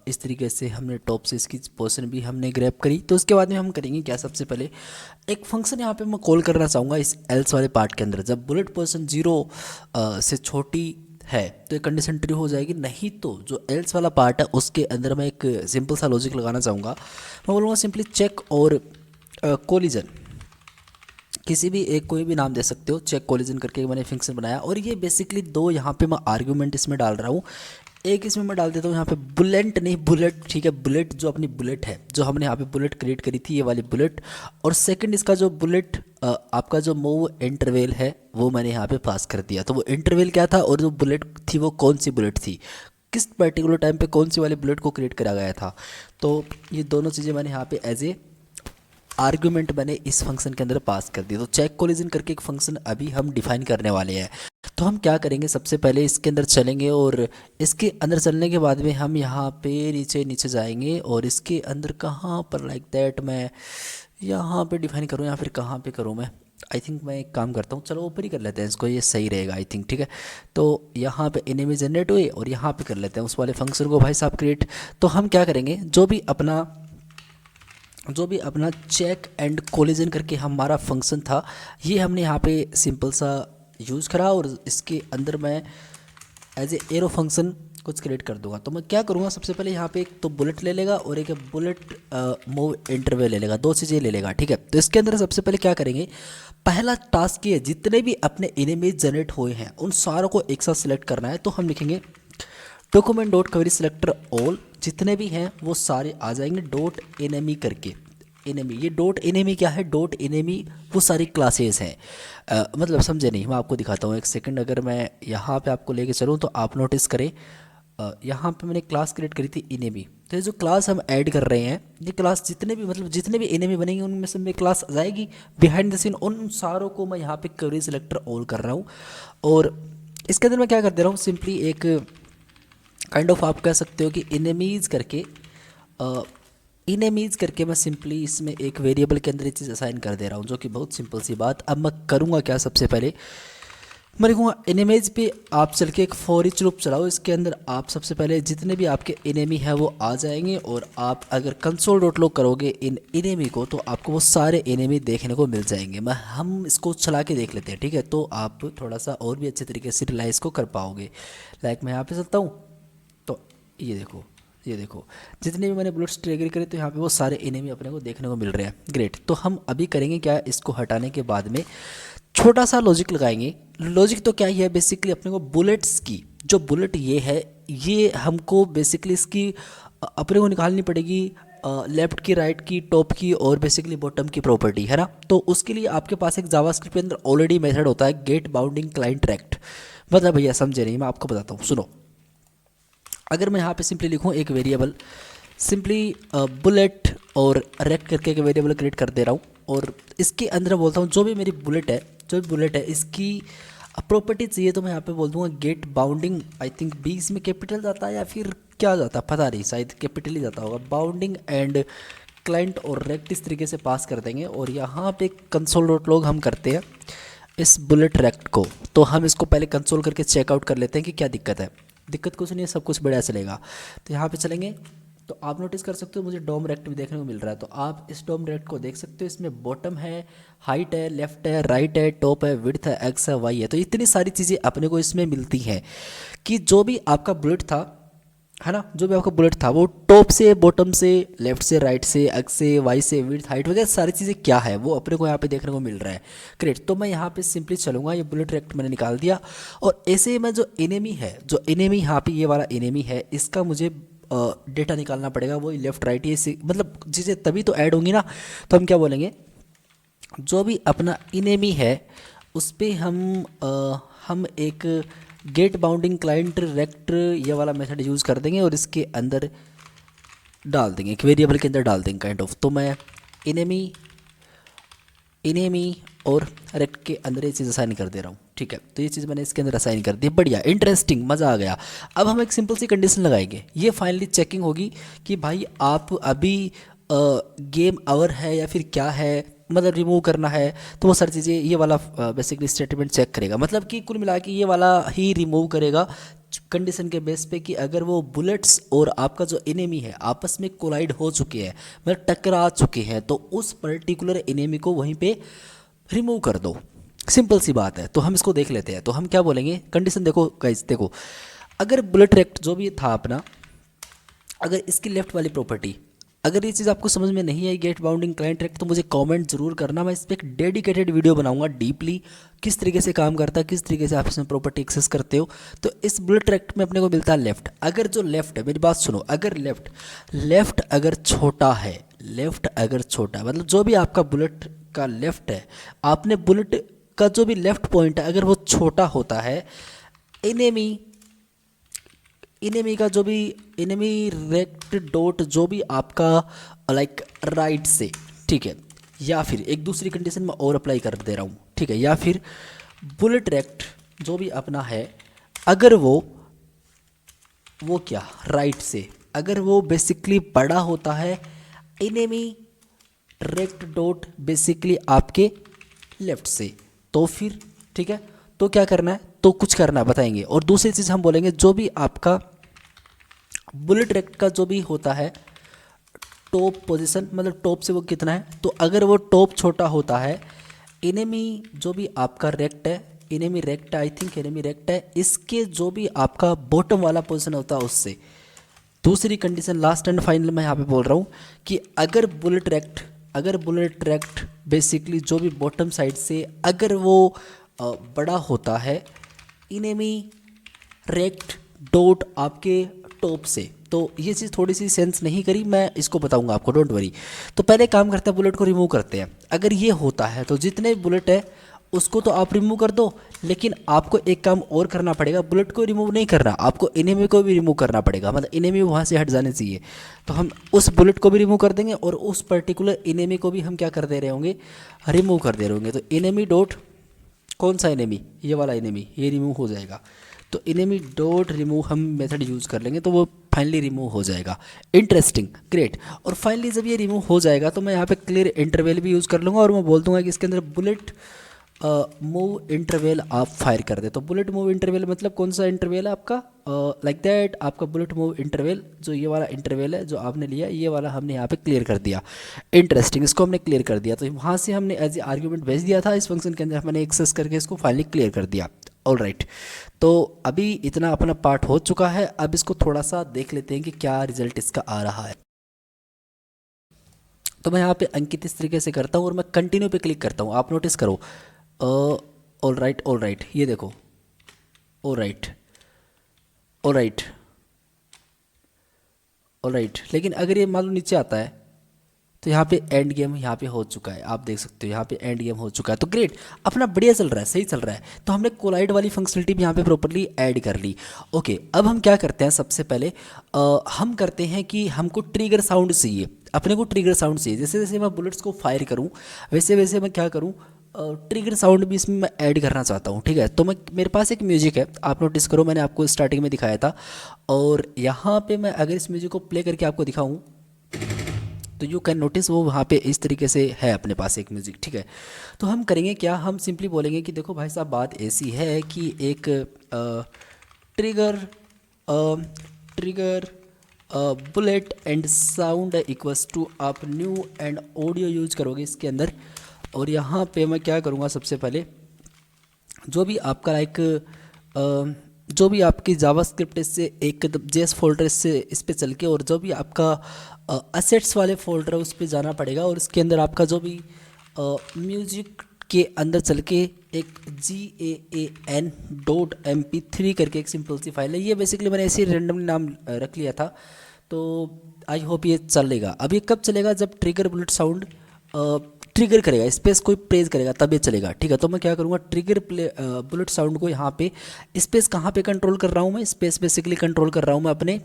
इस तरीके से हमने टॉप से इसकी पोजीशन भी हमने ग्रैब करी। तो उसके बाद में हम करेंगे क्या, सबसे पहले एक फंक्शन यहाँ पे मैं कॉल करना चाहूँगा इस एल्स वाले पार्ट के अंदर। जब बुलेट पोजीशन 0 से छोटी है तो एक कंडीशन ट्रू हो जाएगी, नहीं तो जो एल्स वाला पार्ट है उसके अंदर मैं एक सिंपल सा लॉजिक लगाना चाहूँगा। मैं बोलूँगा सिंपली चेक और कोलिजन, किसी भी एक कोई भी नाम दे सकते हो, चेक कोलिजन करके मैंने फंक्शन बनाया। और ये बेसिकली दो यहाँ पे मैं आर्ग्यूमेंट इसमें डाल रहा हूँ। एक इसमें मैं डाल देता हूँ यहाँ पे बुलेट, नहीं बुलेट, ठीक है, बुलेट जो अपनी बुलेट है, जो हमने यहाँ पे बुलेट क्रिएट करी थी, ये वाली बुलेट। और सेकंड इसका जो बुलेट आपका जो मूव इंटरवेल है वो मैंने यहाँ पे पास कर दिया। तो वो इंटरवेल क्या था और जो बुलेट थी वो कौन सी बुलेट थी, किस पर्टिकुलर टाइम पे कौन सी वाली बुलेट को क्रिएट करा गया था। तो ये दोनों चीज़ें मैंने यहाँ पे एज ए आर्ग्यूमेंट मैंने इस फंक्शन के अंदर पास कर दी। तो चेक कोलिजन करके एक फंक्शन अभी हम डिफाइन करने वाले हैं। तो हम क्या करेंगे, सबसे पहले इसके अंदर चलेंगे, और इसके अंदर चलने के बाद में हम यहाँ पे नीचे नीचे जाएंगे, और इसके अंदर कहाँ पर लाइक दैट मैं यहाँ पे डिफाइन करूँ या फिर कहाँ पे करूँ मैं, आई थिंक मैं एक काम करता हूँ, चलो ऊपर ही कर लेते हैं इसको, ये सही रहेगा आई थिंक, ठीक है। तो यहाँ पे एनिमी जनरेट हुए और यहाँ पे कर लेते हैं उस वाले फंक्शन को भाई साहब क्रिएट। तो हम क्या करेंगे, जो भी अपना चेक एंड कोलिजन करके हमारा फंक्शन था, ये हमने यहाँ पे सिंपल सा यूज़ करा, और इसके अंदर मैं एज ए एरो फंक्शन कुछ क्रिएट कर दूंगा। तो मैं क्या करूँगा, सबसे पहले यहाँ पे एक तो बुलेट ले लेगा और एक बुलेट मूव इंटरवल ले लेगा, दो चीज़ें ले लेगा, ठीक है। तो इसके अंदर सबसे पहले क्या करेंगे, पहला टास्क ये है, जितने भी अपने एनिमीज जनरेट हुए हैं उन सारों को एक साथ सिलेक्ट करना है। तो हम लिखेंगे document dot query selector all, जितने भी हैं वो सारे आ जाएंगे डॉट एनिमी करके। एनिमी, ये डॉट एनिमी क्या है, डॉट एनिमी वो सारी क्लासेस हैं। मतलब समझे नहीं, मैं आपको दिखाता हूँ एक सेकंड। अगर मैं यहाँ पे आपको लेके चलूँ तो आप नोटिस करें, यहाँ पे मैंने क्लास क्रिएट करी थी एनिमी। तो ये जो क्लास हम ऐड कर रहे हैं, ये क्लास जितने भी मतलब जितने भी एनिमी बनेंगे उनमें से में क्लास आ जाएगी बिहाइंड द सीन, उन सारों को मैं यहाँ पे क्वेरी सिलेक्टर ऑल कर रहा हूँ। और इसके अंदर मैं क्या कर दे रहा हूँ, सिंपली एक काइंड ऑफ आप कह सकते हो कि इनेमीज करके मैं सिंपली इसमें एक वेरिएबल के अंदर ये चीज़ असाइन कर दे रहा हूँ, जो कि बहुत सिंपल सी बात। अब मैं करूँगा क्या, सबसे पहले मैं लिखूँगा इनेमीज पे आप चल के एक फॉर ईच लूप चलाओ। इसके अंदर आप सबसे पहले जितने भी आपके इनेमी है वो आ जाएंगे, और आप अगर कंसोल डॉट लॉग करोगे इन इनेमी को तो आपको वो सारे इनेमी देखने को मिल जाएंगे। हम इसको चला के देख लेते हैं, ठीक है, तो आप थोड़ा सा और भी अच्छे तरीके से रियलाइज़ को कर पाओगे। लाइक मैं यहाँ पे चलता हूँ, तो ये देखो जितने भी मैंने बुलेट्स ट्रिगर करे, तो यहाँ पे वो सारे एनिमी अपने को देखने को मिल रहे हैं। ग्रेट। तो हम अभी करेंगे क्या, इसको हटाने के बाद में छोटा सा लॉजिक लगाएंगे। लॉजिक तो क्या ही है बेसिकली, अपने को बुलेट्स की जो बुलेट ये है, ये हमको बेसिकली इसकी अपने को निकालनी पड़ेगी लेफ्ट की, राइट की, टॉप की और बेसिकली बॉटम की प्रॉपर्टी, है ना। तो उसके लिए आपके पास एक जावास्क्रिप्ट के अंदर ऑलरेडी मेथड होता है गेट बाउंडिंग क्लाइंट रेक्ट। मतलब भैया समझे नहीं, मैं आपको बताता हूँ, सुनो। अगर मैं यहाँ पे सिंपली लिखूँ एक वेरिएबल सिंपली बुलेट और रेक्ट करके एक वेरिएबल क्रिएट कर दे रहा हूँ, और इसके अंदर बोलता हूँ जो भी मेरी बुलेट है, जो भी बुलेट है इसकी प्रॉपर्टी चाहिए, तो मैं यहाँ पे बोल दूँगा get bounding, I think B इसमें कैपिटल जाता है या फिर क्या जाता है पता नहीं, शायद कैपिटल ही जाता होगा, बाउंडिंग एंड क्लाइंट और रेक्ट इस तरीके से पास कर देंगे। और यहाँ पे कंसोल डॉट लॉग हम करते हैं इस बुलेट रेक्ट को। तो हम इसको पहले कंसोल करके चेकआउट कर लेते हैं कि क्या दिक्कत है। दिक्कत कुछ नहीं है, सब कुछ बढ़िया चलेगा। तो यहाँ पे चलेंगे तो आप नोटिस कर सकते हो मुझे डॉम रेक्ट भी देखने को मिल रहा है। तो आप इस डॉम रेक्ट को देख सकते हो, इसमें बॉटम है, हाइट है, लेफ्ट है, राइट है, टॉप है, विड्थ है, एक्स है, वाई है। तो इतनी सारी चीज़ें अपने को इसमें मिलती हैं कि जो भी आपका बुलेट था, है ना, जो भी आपका बुलेट था वो टॉप से, बॉटम से, लेफ्ट से, राइट से, एक्स से, वाई से, विड्थ, हाइट वगैरह सारी चीज़ें क्या है वो अपने को यहाँ पे देखने को मिल रहा है। ग्रेट। तो मैं यहाँ पे सिंपली चलूँगा, ये बुलेट रेक्ट मैंने निकाल दिया। और ऐसे में जो एनिमी है, जो एनिमी यहाँ पे ये वाला एनिमी है, इसका मुझे डेटा निकालना पड़ेगा। वो लेफ्ट राइट ये मतलब चीज़ें तभी तो ऐड होंगी ना। तो हम क्या बोलेंगे, जो भी अपना इनेमी है उस पर हम एक गेट बाउंडिंग क्लाइंट रेक्ट ये वाला मेथड यूज़ कर देंगे और इसके अंदर डाल देंगे, एक वेरिएबल के अंदर डाल देंगे काइंड ऑफ। तो मैं इनेमी और रेक्ट के अंदर ये चीज़ असाइन कर दे रहा हूँ, ठीक है। तो ये चीज़ मैंने इसके अंदर असाइन कर दी, बढ़िया, इंटरेस्टिंग, मज़ा आ गया। अब हम एक सिंपल सी कंडीशन लगाएंगे, ये फाइनली चेकिंग होगी कि भाई आप अभी गेम ओवर है या फिर क्या है, मतलब रिमूव करना है। तो वो सारी चीज़ें ये वाला बेसिकली स्टेटमेंट चेक करेगा, मतलब कि कुल मिला के ये वाला ही रिमूव करेगा कंडीशन के बेस पे कि अगर वो बुलेट्स और आपका जो एनिमी है आपस में कोलाइड हो चुके हैं, मतलब टकरा चुके हैं, तो उस पर्टिकुलर एनिमी को वहीं पे रिमूव कर दो। सिंपल सी बात है। तो हम इसको देख लेते हैं। तो हम क्या बोलेंगे, कंडीशन देखो गाइस, देखो अगर बुलेट रेक्ट जो भी था अपना, अगर इसकी लेफ्ट वाली प्रॉपर्टी, अगर ये चीज़ आपको समझ में नहीं आई गेट बाउंडिंग क्लाइंट रेक्ट, तो मुझे कमेंट जरूर करना, मैं इस पर एक डेडिकेटेड वीडियो बनाऊंगा डीपली, किस तरीके से काम करता है, किस तरीके से आप इसमें प्रॉपर्टी एक्सेस करते हो। तो इस बुलेट रेक्ट में अपने को मिलता है लेफ्ट। अगर जो लेफ्ट है, मेरी बात सुनो, अगर लेफ्ट अगर छोटा है, लेफ्ट अगर छोटा है, मतलब जो भी आपका बुलेट का लेफ्ट है, आपने बुलेट का जो भी लेफ्ट पॉइंट है अगर वो छोटा होता है, इनेमी का जो भी इनेमी रेक्ट डॉट जो भी आपका लाइक राइट से, ठीक है, या फिर एक दूसरी कंडीशन में और अप्लाई कर दे रहा हूँ, ठीक है, या फिर बुलेट रेक्ट जो भी अपना है अगर वो क्या राइट से, अगर वो बेसिकली बड़ा होता है इनेमी रेक्ट डॉट बेसिकली आपके लेफ्ट से, तो फिर ठीक है, तो क्या करना है, तो कुछ करना है बताएंगे। और दूसरी चीज़ हम बोलेंगे जो भी आपका बुलेट रेक्ट का जो भी होता है टॉप पोजीशन, मतलब टॉप से वो कितना है, तो अगर वो टॉप छोटा होता है, इनेमी जो भी आपका रेक्ट है, enemy rect I think enemy rect है, इसके जो भी आपका बॉटम वाला पोजीशन होता है उससे। दूसरी कंडीशन लास्ट एंड फाइनल मैं यहाँ पे बोल रहा हूँ कि अगर बुलेट रेक्ट बेसिकली जो भी बॉटम साइड से अगर वो बड़ा होता है इनेमी रेक्ट डॉट आपके टॉप से, तो ये चीज़ थोड़ी सी सेंस नहीं करी, मैं इसको बताऊंगा आपको, डोंट वरी। तो पहले काम करते हैं, बुलेट को रिमूव करते हैं। अगर ये होता है तो जितने बुलेट है उसको तो आप रिमूव कर दो, लेकिन आपको एक काम और करना पड़ेगा, बुलेट को रिमूव नहीं करना, आपको इनेमी को भी रिमूव करना पड़ेगा, मतलब इनेमी वहाँ से हट जाने चाहिए। तो हम उस बुलेट को भी रिमूव कर देंगे और उस पर्टिकुलर इनेमी को भी हम क्या कर दे रहे होंगे, रिमूव कर दे रहे होंगे। तो इनेमी डॉट कौन सा इनेमी, ये वाला इनेमी, ये रिमूव हो जाएगा। तो इनेमी डॉट रिमूव हम मेथड यूज़ कर लेंगे, तो वो फाइनली रिमूव हो जाएगा। Interesting, great. और फाइनली जब ये रिमूव हो जाएगा तो मैं यहाँ पे क्लियर इंटरवल भी यूज़ कर लूँगा और मैं बोल दूँगा कि इसके अंदर बुलेट मूव इंटरवल आप फायर कर दे। तो बुलेट मूव इंटरवल मतलब कौन सा इंटरवल है आपका, लाइक दैट आपका बुलेट मूव इंटरवल, जो ये वाला इंटरवल है जो आपने लिया, ये वाला हमने यहाँ पे क्लियर कर दिया। इंटरेस्टिंग, इसको हमने क्लियर कर दिया। तो वहाँ से हमने एज ए आर्ग्यूमेंट भेज दिया था, इस फंक्शन के अंदर मैंने एक्सेस करके इसको फाइनली क्लियर कर दिया। ऑल राइट, तो अभी इतना अपना पार्ट हो चुका है। अब इसको थोड़ा सा देख लेते हैं कि क्या रिजल्ट इसका आ रहा है। तो मैं यहाँ पे अंकित इस तरीके से करता हूँ और मैं कंटिन्यू पे क्लिक करता हूँ, आप नोटिस करो ऑल राइट, ये देखो, all right, all right, all right. लेकिन अगर ये मान लो नीचे आता है तो यहाँ पे एंड गेम यहाँ पे हो चुका है, आप देख सकते हो यहाँ पे एंड गेम हो चुका है। तो ग्रेट, अपना बढ़िया चल रहा है, सही चल रहा है। तो हमने कोलाइड वाली फंक्शनलिटी भी यहाँ पे प्रॉपर्ली ऐड कर ली। ओके, अब हम क्या करते हैं, सबसे पहले हम करते हैं कि हमको ट्रिगर साउंड चाहिए, अपने को ट्रिगर साउंड चाहिए। जैसे जैसे मैं बुलेट्स को फायर करूँ वैसे वैसे मैं क्या करूँ, ट्रिगर साउंड भी इसमें मैं ऐड करना चाहता हूँ। ठीक है, तो मैं, मेरे पास एक म्यूजिक है, आप नोटिस करो, मैंने आपको स्टार्टिंग में दिखाया था। और यहाँ पे मैं अगर इस म्यूजिक को प्ले करके आपको दिखाऊँ तो यू कैन नोटिस वो वहाँ पे इस तरीके से है अपने पास एक म्यूज़िक। ठीक है, तो हम करेंगे क्या, हम सिंपली बोलेंगे कि देखो भाई साहब, बात ऐसी है कि एक trigger trigger bullet and sound equals to, आप न्यू एंड ऑडियो यूज करोगे इसके अंदर। और यहाँ पे मैं क्या करूँगा, सबसे पहले जो भी आपका जो भी आपकी जावास्क्रिप्ट से एक जेएस फोल्डर से इस पे चल के, और जो भी आपका असेट्स वाले फोल्डर है उस पे जाना पड़ेगा, और इसके अंदर आपका जो भी म्यूजिक के अंदर चल के एक GAAN.mp3 करके एक सिंपल सी फाइल है। ये बेसिकली मैंने ऐसे ही रैंडमली नाम रख लिया था, तो आई होप ये चलेगा। अब ये कब चलेगा, जब ट्रिगर बुलेट साउंड ट्रिगर करेगा, स्पेस कोई प्रेस करेगा तब ये चलेगा। ठीक है, तो मैं क्या करूँगा, ट्रिगर बुलेट साउंड को यहाँ पे, स्पेस कहाँ पे कंट्रोल कर रहा हूँ मैं, स्पेस बेसिकली कंट्रोल कर रहा हूँ मैं अपने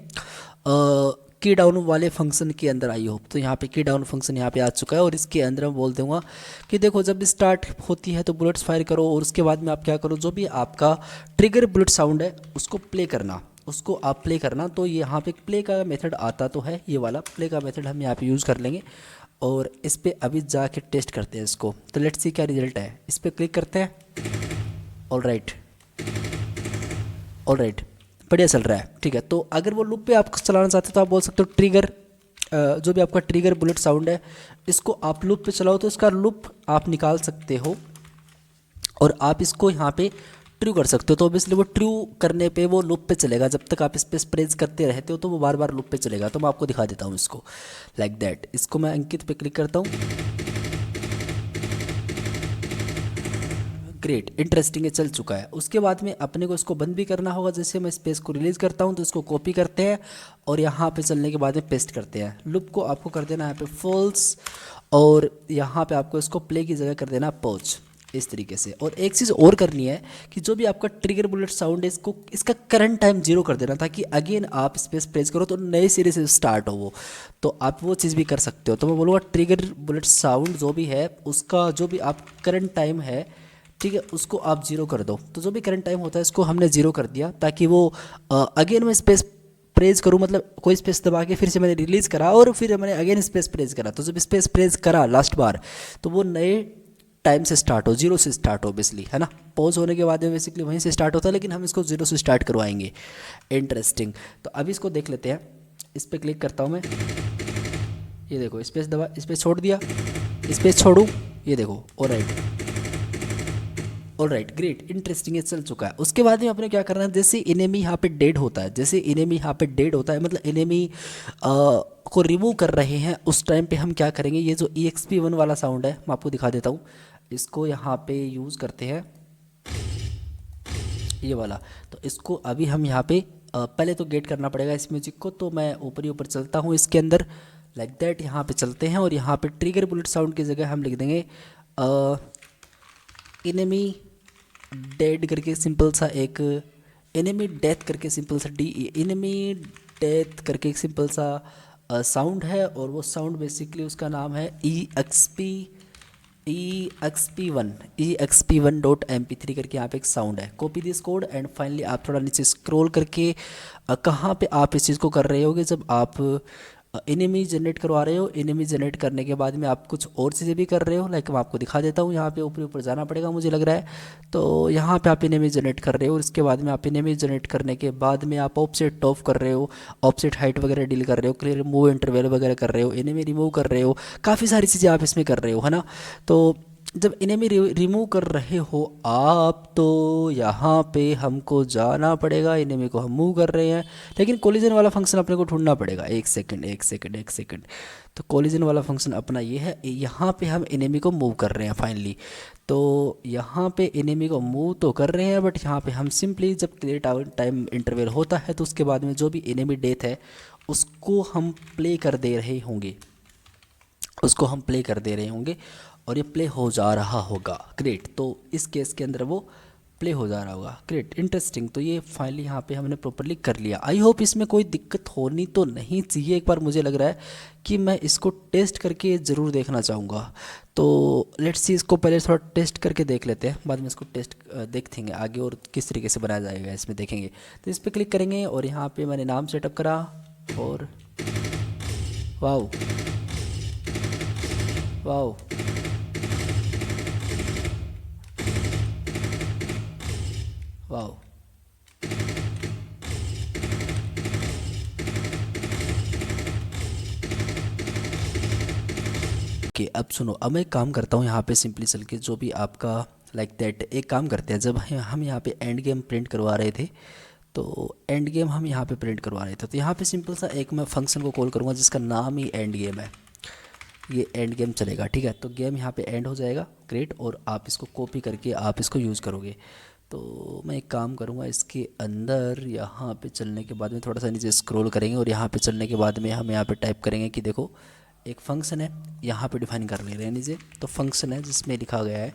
की डाउन वाले फंक्शन के अंदर। आई होप तो यहाँ पे की डाउन फंक्शन यहाँ पे आ चुका है, और इसके अंदर मैं बोल दूँगा कि देखो जब स्टार्ट होती है तो बुलेट्स फायर करो, और उसके बाद में आप क्या करो, जो भी आपका ट्रिगर बुलेट साउंड है उसको प्ले करना, उसको आप प्ले करना। तो यहाँ पे प्ले का मेथड आता तो है, ये वाला प्ले का मेथड हम यहाँ पे यूज़ कर लेंगे, और इस पर अभी जाके टेस्ट करते हैं इसको। तो लेट्स सी क्या रिजल्ट है, इस पर क्लिक करते हैं। ऑल राइट, ऑल राइट, बढ़िया चल रहा है। ठीक है, तो अगर वो लूप पे आप चलाना चाहते हो तो आप बोल सकते हो ट्रिगर, जो भी आपका ट्रिगर बुलेट साउंड है इसको आप लूप पे चलाओ, तो इसका लूप आप निकाल सकते हो, और आप इसको यहाँ पे ट्रू कर सकते हो। तो ऑब्वियसली वो ट्रू करने पे वो लूप पे चलेगा, जब तक आप इस पर प्रेस करते रहते हो तो वो बार बार लूप पे चलेगा। तो मैं आपको दिखा देता हूँ इसको, लाइक दैट। इसको मैं अंकित पे क्लिक करता हूँ, ग्रेट, इंटरेस्टिंग है, चल चुका है। उसके बाद में अपने को इसको बंद भी करना होगा। जैसे मैं स्पेस को रिलीज़ करता हूँ तो इसको कॉपी करते हैं, और यहाँ पे चलने के बाद में पेस्ट करते हैं। लूप को आपको कर देना है यहाँ पे फॉल्स, और यहाँ पे आपको इसको प्ले की जगह कर देना पॉज, इस तरीके से। और एक चीज़ और करनी है कि जो भी आपका ट्रिगर बुलेट साउंड है इसको, इसका करंट टाइम 0 कर देना, ताकि अगेन आप स्पेस प्रेस करो तो नए सिरे से स्टार्ट हो वो। तो आप वो चीज़ भी कर सकते हो। तो मैं बोलूँगा ट्रिगर बुलेट साउंड जो भी है उसका जो भी आप करंट टाइम है, ठीक है, उसको आप 0 कर दो। तो जो भी करंट टाइम होता है इसको हमने 0 कर दिया, ताकि वो अगेन मैं स्पेस प्रेस करूँ, मतलब कोई स्पेस दबा के फिर से मैंने रिलीज़ करा और फिर मैंने अगेन स्पेस प्रेस करा, तो जब स्पेस प्रेस करा लास्ट बार तो वो नए टाइम से स्टार्ट हो, 0 से स्टार्ट हो बेसिकली, है ना। पॉज होने के बाद में बेसिकली वहीं से स्टार्ट होता है, लेकिन हम इसको 0 से स्टार्ट करवाएंगे। इंटरेस्टिंग। तो अभी इसको देख लेते हैं। इस पर क्लिक करता हूँ मैं, ये देखो स्पेस दबा, स्पेस छोड़ दिया, स्पेस छोड़ूँ, ये देखो। ऑल राइट, ग्रेट, इंटरेस्टिंग है, चल चुका है। उसके बाद में अपने क्या करना है, जैसे इनेमी यहाँ पे डेड होता है, जैसे इनेमी यहाँ पे डेड होता है, मतलब इनेमी को रिमूव कर रहे हैं, उस टाइम पे हम क्या करेंगे, ये जो EXP1 वाला साउंड है मैं आपको दिखा देता हूँ। इसको यहाँ पे यूज़ करते हैं, ये वाला। तो इसको अभी हम यहाँ पे पहले तो गेट करना पड़ेगा इस म्यूजिक को। तो मैं ऊपर ही ऊपर चलता हूँ इसके अंदर, लाइक दैट। यहाँ पे चलते हैं, और यहाँ पे ट्रिगर बुलेट साउंड की जगह हम लिख देंगे इनेमी डेड करके सिंपल सा एक, एनिमी डेथ करके सिंपल सा DE, एनिमी डेथ करके एक सिंपल सा साउंड है। और वो साउंड बेसिकली उसका नाम है EXP1.mp3 करके यहाँ पे एक साउंड है। Copy this code and finally आप थोड़ा नीचे स्क्रॉल करके कहाँ पे आप इस चीज़ को कर रहे होगे, जब आप एनिमी जनरेट करवा रहे हो। एनिमी जनरेट करने के बाद में आप कुछ और चीज़ें भी कर रहे हो, लाइक मैं आपको दिखा देता हूँ। यहाँ पे ऊपर ऊपर जाना पड़ेगा मुझे लग रहा है। तो यहाँ पे आप एनिमी जनरेट कर रहे हो, और इसके बाद में आप एनिमी जनरेट करने के बाद में आप ऑफसेट ऑफ कर रहे हो, ऑफसेट हाइट वगैरह डील कर रहे हो, क्लियर मूव इंटरवल वगैरह कर रहे हो, एनिमी रिमूव कर रहे हो, काफ़ी सारी चीज़ें आप इसमें कर रहे हो, है ना। तो जब इनेमी रिमूव कर रहे हो आप तो यहाँ पे हमको जाना पड़ेगा, इनेमी को हम मूव कर रहे हैं, लेकिन कोलिजन वाला फंक्शन अपने को ढूंढना पड़ेगा। एक सेकंड एक सेकंड एक सेकंड। तो कोलिजन वाला फंक्शन अपना ये है, यहाँ पे हम इनेमी को मूव कर रहे हैं फाइनली। तो यहाँ पे इनेमी को मूव तो कर रहे हैं, बट यहाँ पे हम सिंपली जब क्लियर टाइम इंटरवल होता है तो उसके बाद में जो भी इनेमी डेथ है उसको हम प्ले कर दे रहे होंगे, उसको हम प्ले कर दे रहे होंगे और ये प्ले हो जा रहा होगा। ग्रेट। तो इस केस के अंदर वो प्ले हो जा रहा होगा। Great, interesting. तो ये फाइनली यहाँ पे हमने प्रॉपरली कर लिया। आई होप इसमें कोई दिक्कत होनी तो नहीं चाहिए। एक बार मुझे लग रहा है कि मैं इसको टेस्ट करके ज़रूर देखना चाहूँगा। तो लेट्स सी, इसको पहले थोड़ा टेस्ट करके देख लेते हैं, बाद में इसको टेस्ट देखेंगे आगे और किस तरीके से बनाया जाएगा इसमें देखेंगे। तो इस पर क्लिक करेंगे और यहाँ पर मैंने नाम सेटअप करा और वाओ वाओ, वाओ। ओके, अब सुनो, अब मैं एक काम करता हूँ यहाँ पे सिंपली चल के जो भी आपका लाइक दैट, एक काम करते हैं। जब हम यहाँ पे एंड गेम प्रिंट करवा रहे थे तो एंड गेम हम यहाँ पे प्रिंट करवा रहे थे, तो यहाँ पे सिंपल सा एक मैं फंक्शन को कॉल करूँगा जिसका नाम ही एंड गेम है। ये एंड गेम चलेगा, ठीक है। तो गेम यहाँ पे एंड हो जाएगा। ग्रेट। और आप इसको कॉपी करके आप इसको यूज़ करोगे। तो मैं एक काम करूँगा, इसके अंदर यहाँ पे चलने के बाद में थोड़ा सा नीचे स्क्रॉल करेंगे और यहाँ पे चलने के बाद में हम यहाँ पे टाइप करेंगे कि देखो एक फंक्शन है, यहाँ पे डिफाइन कर ले रहे हैं नीचे। तो फंक्शन है जिसमें लिखा गया है,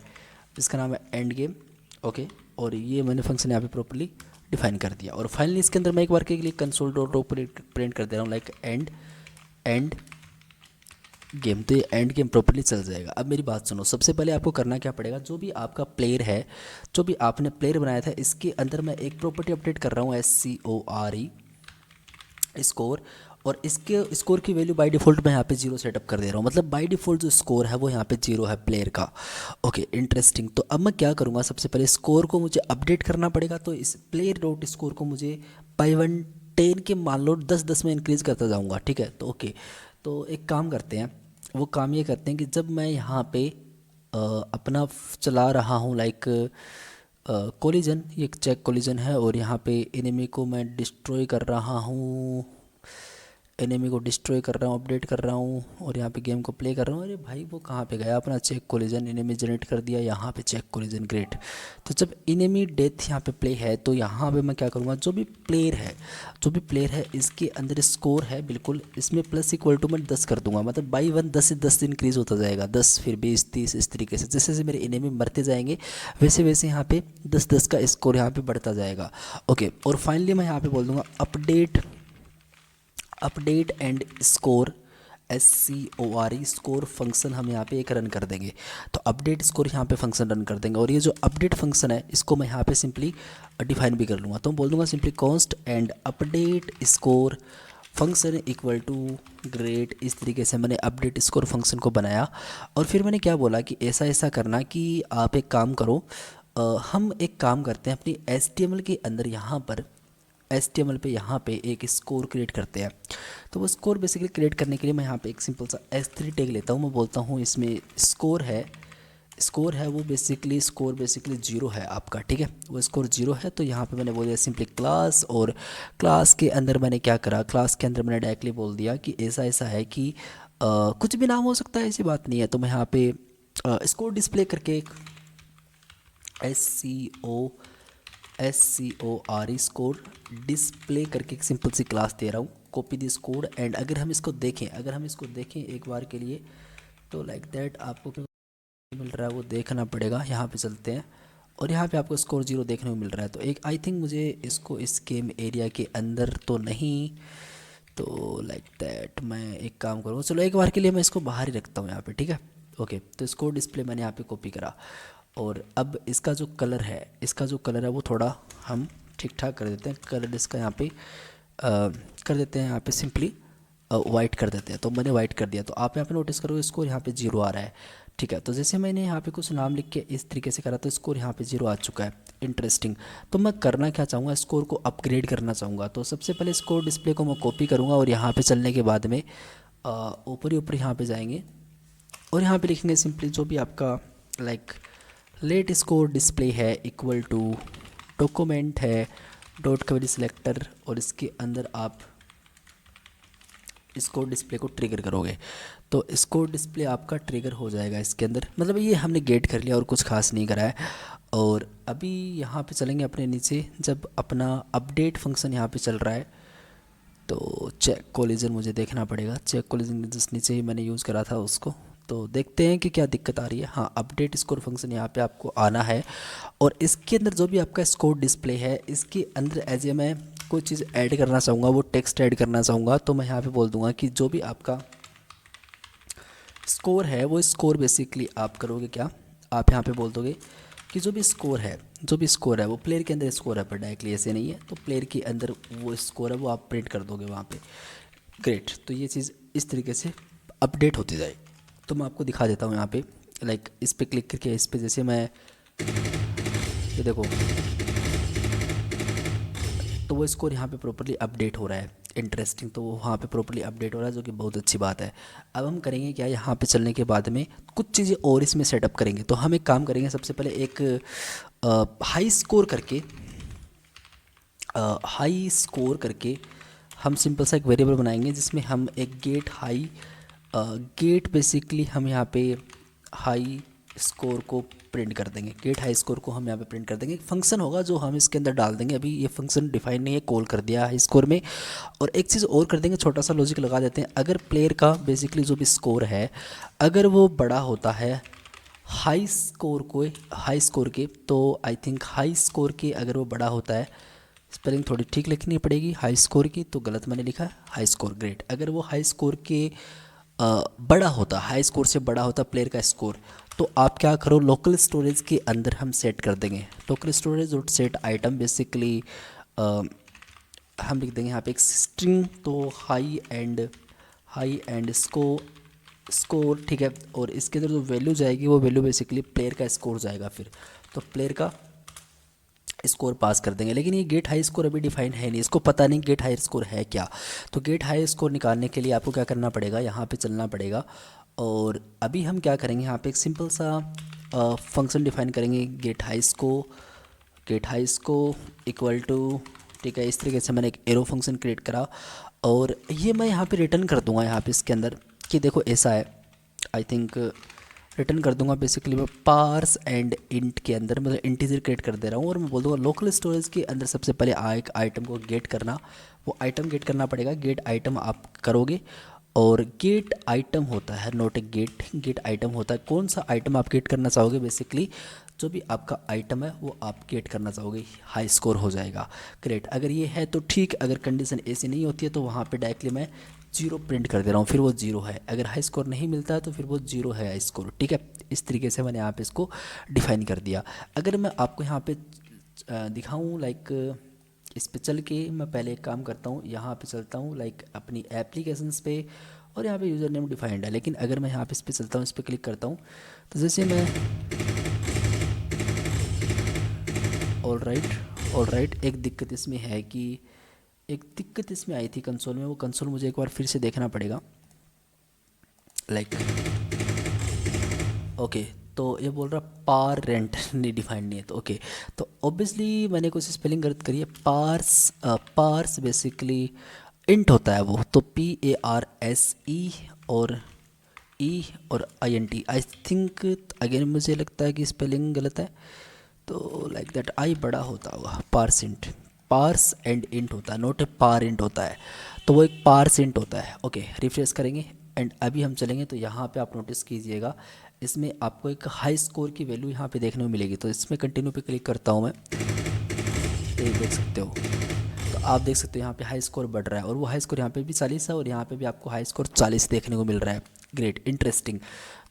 जिसका नाम है एंड गेम। ओके, और ये मैंने फंक्शन यहाँ पे प्रॉपर्ली डिफाइन कर दिया। और फाइनली इसके अंदर मैं एक बार के लिए कंसोल डॉट प्रिंट कर दे रहा हूँ लाइक एंड गेम। तो ये एंड गेम प्रॉपर्ली चल जाएगा। अब मेरी बात सुनो, सबसे पहले आपको करना क्या पड़ेगा, जो भी आपका प्लेयर है, जो भी आपने प्लेयर बनाया था, इसके अंदर मैं एक प्रॉपर्टी अपडेट कर रहा हूँ, SCORE स्कोर। और इसके स्कोर की वैल्यू बाय डिफ़ॉल्ट मैं यहाँ पे 0 सेटअप कर दे रहा हूँ। मतलब बाय डिफ़ॉल्ट जो स्कोर है वो यहाँ पे 0 है प्लेयर का। Okay, interesting. तो अब मैं क्या करूँगा, सबसे पहले स्कोर को मुझे अपडेट करना पड़ेगा। तो इस प्लेयर डॉट स्कोर को मुझे बाई 110 के मान लो 10-10 में इंक्रीज़ करता जाऊँगा, ठीक है। तो ओके, तो एक काम करते हैं, वो काम ये करते हैं कि जब मैं यहाँ पे अपना चला रहा हूँ लाइक कोलिजन, ये एक चेक कोलिजन है और यहाँ पे एनिमी को मैं डिस्ट्रॉय कर रहा हूँ, एनिमी को डिस्ट्रॉय कर रहा हूँ, अपडेट कर रहा हूँ और यहाँ पे गेम को प्ले कर रहा हूँ। अरे भाई वो कहाँ पे गया अपना चेक कोलिजन, एनिमी जनरेट कर दिया यहाँ पे चेक कोलिजन। ग्रेट। तो जब एनिमी डेथ यहाँ पे प्ले है तो यहाँ पे मैं क्या करूँगा, जो भी प्लेयर है इसके अंदर स्कोर है बिल्कुल, इसमें प्लस इक्वल टू मैं 10 कर दूंगा। मतलब बाई 1 10 से 10 इंक्रीज़ होता जाएगा, 10 फिर 20 30 इस तरीके से। जैसे जैसे मेरे एनिमी मरते जाएंगे वैसे वैसे यहाँ पे 10-10 का स्कोर यहाँ पे बढ़ता जाएगा। ओके, और फाइनली मैं यहाँ पे बोल दूँगा update and score, SCORE score function हम यहाँ पे एक रन कर देंगे। तो अपडेट स्कोर यहाँ पे फंक्शन रन कर देंगे और ये जो अपडेट फंक्शन है इसको मैं यहाँ पे सिंपली डिफाइन भी कर लूँगा। तो मैं बोल दूँगा simply const and update score function equal to great. इस तरीके से मैंने अपडेट स्कोर फंक्शन को बनाया। और फिर मैंने क्या बोला कि ऐसा ऐसा करना कि आप एक काम करो, हम एक काम करते हैं अपनी HTML के अंदर, यहाँ पर HTML पे यहाँ पे एक स्कोर क्रिएट करते हैं। तो वो स्कोर बेसिकली क्रिएट करने के लिए मैं यहाँ पे एक सिंपल सा S3 टैग लेता हूँ। मैं बोलता हूँ इसमें स्कोर है वो बेसिकली स्कोर बेसिकली 0 है आपका, ठीक है। वो स्कोर 0 है। तो यहाँ पे मैंने बोल दिया सिंपली क्लास, और क्लास के अंदर मैंने क्या करा, क्लास के अंदर मैंने डायरेक्टली बोल दिया कि ऐसा ऐसा है कि कुछ भी नाम हो सकता है, ऐसी बात नहीं है। तो मैं यहाँ पे स्कोर डिस्प्ले करके एक SCORE स्कोर डिस्प्ले करके एक सिंपल सी क्लास दे रहा हूँ, कॉपी दी स्कोर। एंड अगर हम इसको देखें एक बार के लिए तो लाइक दैट आपको क्या मिल रहा है वो देखना पड़ेगा। यहाँ पे चलते हैं और यहाँ पे आपको स्कोर 0 देखने को मिल रहा है। तो एक आई थिंक मुझे इसको इस गेम एरिया के अंदर तो नहीं, तो लाइक दैट मैं एक काम करूँगा, चलो एक बार के लिए मैं इसको बाहर ही रखता हूँ यहाँ पे, ठीक है। ओके, तो स्कोर डिस्प्ले मैंने यहाँ पे कॉपी करा और अब इसका जो कलर है वो थोड़ा हम ठीक ठाक कर देते हैं। कलर इसका यहाँ पे कर देते हैं, यहाँ पे सिंपली वाइट कर देते हैं। तो मैंने वाइट कर दिया। तो आप यहाँ पे नोटिस करोगे स्कोर यहाँ पे 0 आ रहा है, ठीक है। तो जैसे मैंने यहाँ पे कुछ नाम लिख के इस तरीके से करा तो स्कोर यहाँ पे 0 आ चुका है। इंटरेस्टिंग। तो मैं करना क्या चाहूँगा, स्कोर को अपग्रेड करना चाहूँगा। तो सबसे पहले स्कोर डिस्प्ले को मैं कॉपी करूँगा और यहाँ पे चलने के बाद में ऊपर ही ऊपर यहाँ पे जाएंगे और यहाँ पे लिखेंगे सिंपली जो भी आपका लाइक लेट स्कोर डिस्प्ले है इक्वल टू डॉक्यूमेंट है डॉट क्वेरी सिलेक्टर, और इसके अंदर आप स्कोर डिस्प्ले को ट्रिगर करोगे तो स्कोर डिस्प्ले आपका ट्रिगर हो जाएगा इसके अंदर। मतलब ये हमने गेट कर लिया और कुछ खास नहीं करा है। और अभी यहाँ पे चलेंगे अपने नीचे, जब अपना अपडेट फंक्शन यहाँ पे चल रहा है तो चेक कोलिजन मुझे देखना पड़ेगा। चेक कोलिजन जिस नीचे ही मैंने यूज़ करा था उसको, तो देखते हैं कि क्या दिक्कत आ रही है। हाँ, अपडेट स्कोर फंक्शन यहाँ पे आपको आना है, और इसके अंदर जो भी आपका स्कोर डिस्प्ले है इसके अंदर एज ए मैं कोई चीज़ ऐड करना चाहूँगा, वो टेक्स्ट ऐड करना चाहूँगा, तो मैं यहाँ पे बोल दूँगा कि जो भी आपका स्कोर है वो स्कोर बेसिकली आप करोगे क्या, आप यहाँ पे बोल दोगे कि जो भी स्कोर है वो प्लेयर के अंदर स्कोर है, पर डायरेक्टली ऐसे नहीं है, तो प्लेयर के अंदर वो स्कोर है वो आप प्रिंट कर दोगे वहाँ पे। ग्रेट, तो ये चीज़ इस तरीके से अपडेट होती जाए। तो मैं आपको दिखा देता हूँ यहाँ पे, लाइक इस पर क्लिक करके इस पर जैसे मैं ये देखो, तो वो स्कोर यहाँ पे प्रॉपर्ली अपडेट हो रहा है। इंटरेस्टिंग, तो वो वहाँ पे प्रॉपर्ली अपडेट हो रहा है, जो कि बहुत अच्छी बात है। अब हम करेंगे क्या, यहाँ पे चलने के बाद में कुछ चीज़ें और इसमें सेटअप करेंगे। तो हम एक काम करेंगे, सबसे पहले एक हाई स्कोर करके हम सिंपल सा एक वेरिएबल बनाएंगे जिसमें हम एक गेट बेसिकली हम यहाँ पे हाई स्कोर को प्रिंट कर देंगे। गेट हाई स्कोर को हम यहाँ पे प्रिंट कर देंगे। एक फंक्शन होगा जो हम इसके अंदर डाल देंगे। अभी ये फंक्शन डिफाइन नहीं है, कॉल कर दिया हाई स्कोर में। और एक चीज़ और कर देंगे, छोटा सा लॉजिक लगा देते हैं। अगर प्लेयर का बेसिकली जो भी स्कोर है अगर वो बड़ा होता है हाई स्कोर के, तो आई थिंक हाई स्कोर के अगर वो बड़ा होता है, स्पेलिंग थोड़ी ठीक लिखनी पड़ेगी, हाई स्कोर की तो गलत मैंने लिखा, हाई स्कोर। ग्रेट, अगर वो हाई स्कोर के बड़ा होता, हाई स्कोर से बड़ा होता प्लेयर का स्कोर, तो आप क्या करो, लोकल स्टोरेज के अंदर हम सेट कर देंगे। Local storage dot set item basically हम लिख देंगे यहाँ पे एक स्ट्रिंग, तो हाई एंड स्कोर, ठीक है। और इसके अंदर जो वैल्यू जाएगी वो वैल्यू बेसिकली प्लेयर का स्कोर जाएगा। फिर तो प्लेयर का स्कोर पास कर देंगे। लेकिन ये गेट हाई स्कोर अभी डिफाइन है नहीं, इसको पता नहीं गेट हाई स्कोर है क्या। तो गेट हाई स्कोर निकालने के लिए आपको क्या करना पड़ेगा, यहाँ पे चलना पड़ेगा। और अभी हम क्या करेंगे, यहाँ पे एक सिंपल सा फंक्शन डिफाइन करेंगे, get high score equal to, ठीक है। इस तरीके से मैंने एक एरो फंक्शन क्रिएट करा, और ये मैं यहाँ पे रिटर्न कर दूँगा यहाँ पे इसके अंदर कि देखो ऐसा है। आई थिंक रिटर्न कर दूंगा बेसिकली मैं पार्स एंड इंट के अंदर, मतलब इंटीजर क्रिएट कर दे रहा हूँ। और मैं बोल दूंगा लोकल स्टोरेज के अंदर सबसे पहले एक आइटम को गेट करना, वो आइटम गेट करना पड़ेगा। गेट आइटम आप करोगे, और गेट आइटम होता है नॉट ए गेट आइटम होता है। कौन सा आइटम आप गेट करना चाहोगे, बेसिकली जो भी आपका आइटम है वो आप गेट करना चाहोगे, हाई स्कोर हो जाएगा। ग्रेट, अगर ये है तो ठीक, अगर कंडीशन ऐसी नहीं होती है तो वहाँ पे डायरेक्टली मैं 0 प्रिंट कर दे रहा हूँ, फिर वो 0 है। अगर हाई स्कोर नहीं मिलता है तो फिर वो 0 है हाई स्कोर, ठीक है। इस तरीके से मैंने यहाँ पे इसको डिफाइन कर दिया। अगर मैं आपको यहाँ पे दिखाऊँ, लाइक इस पे चल के मैं पहले एक काम करता हूँ, यहाँ पे चलता हूँ लाइक अपनी एप्लीकेशंस पे, और यहाँ पे यूज़र नेम डिफाइंड है। लेकिन अगर मैं यहाँ पे इस पे चलता हूँ, इस पे क्लिक करता हूँ, तो जैसे मैं ऑल राइट, एक दिक्कत इसमें है कि एक दिक्कत इसमें आई थी कंसोल में, वो कंसोल मुझे एक बार फिर से देखना पड़ेगा। लाइक ओके, तो ये बोल रहा पार रेंट नहीं डिफाइंड नहीं है, तो ओके। तो ऑब्वियसली मैंने कुछ स्पेलिंग गलत करी है। पार्स बेसिकली इंट होता है वो, तो PARSE और INT। आई थिंक अगेन मुझे लगता है कि स्पेलिंग गलत है, तो लाइक दैट आई बड़ा होता होगा, पार्स एंड इंट होता है, नोट ए पार इंट होता है, तो वो एक पार्स इंट होता है। ओके, रिफ्रेश करेंगे एंड अभी हम चलेंगे, तो यहाँ पे आप नोटिस कीजिएगा इसमें आपको एक हाई स्कोर की वैल्यू यहाँ पे देखने को मिलेगी। तो इसमें कंटिन्यू पे क्लिक करता हूँ मैं, ये देख सकते हो, तो आप देख सकते हो यहाँ पे हाई स्कोर बढ़ रहा है, और वो हाई स्कोर यहाँ पे भी 40 है, और यहाँ पे भी आपको हाई स्कोर 40 देखने को मिल रहा है। Great, interesting.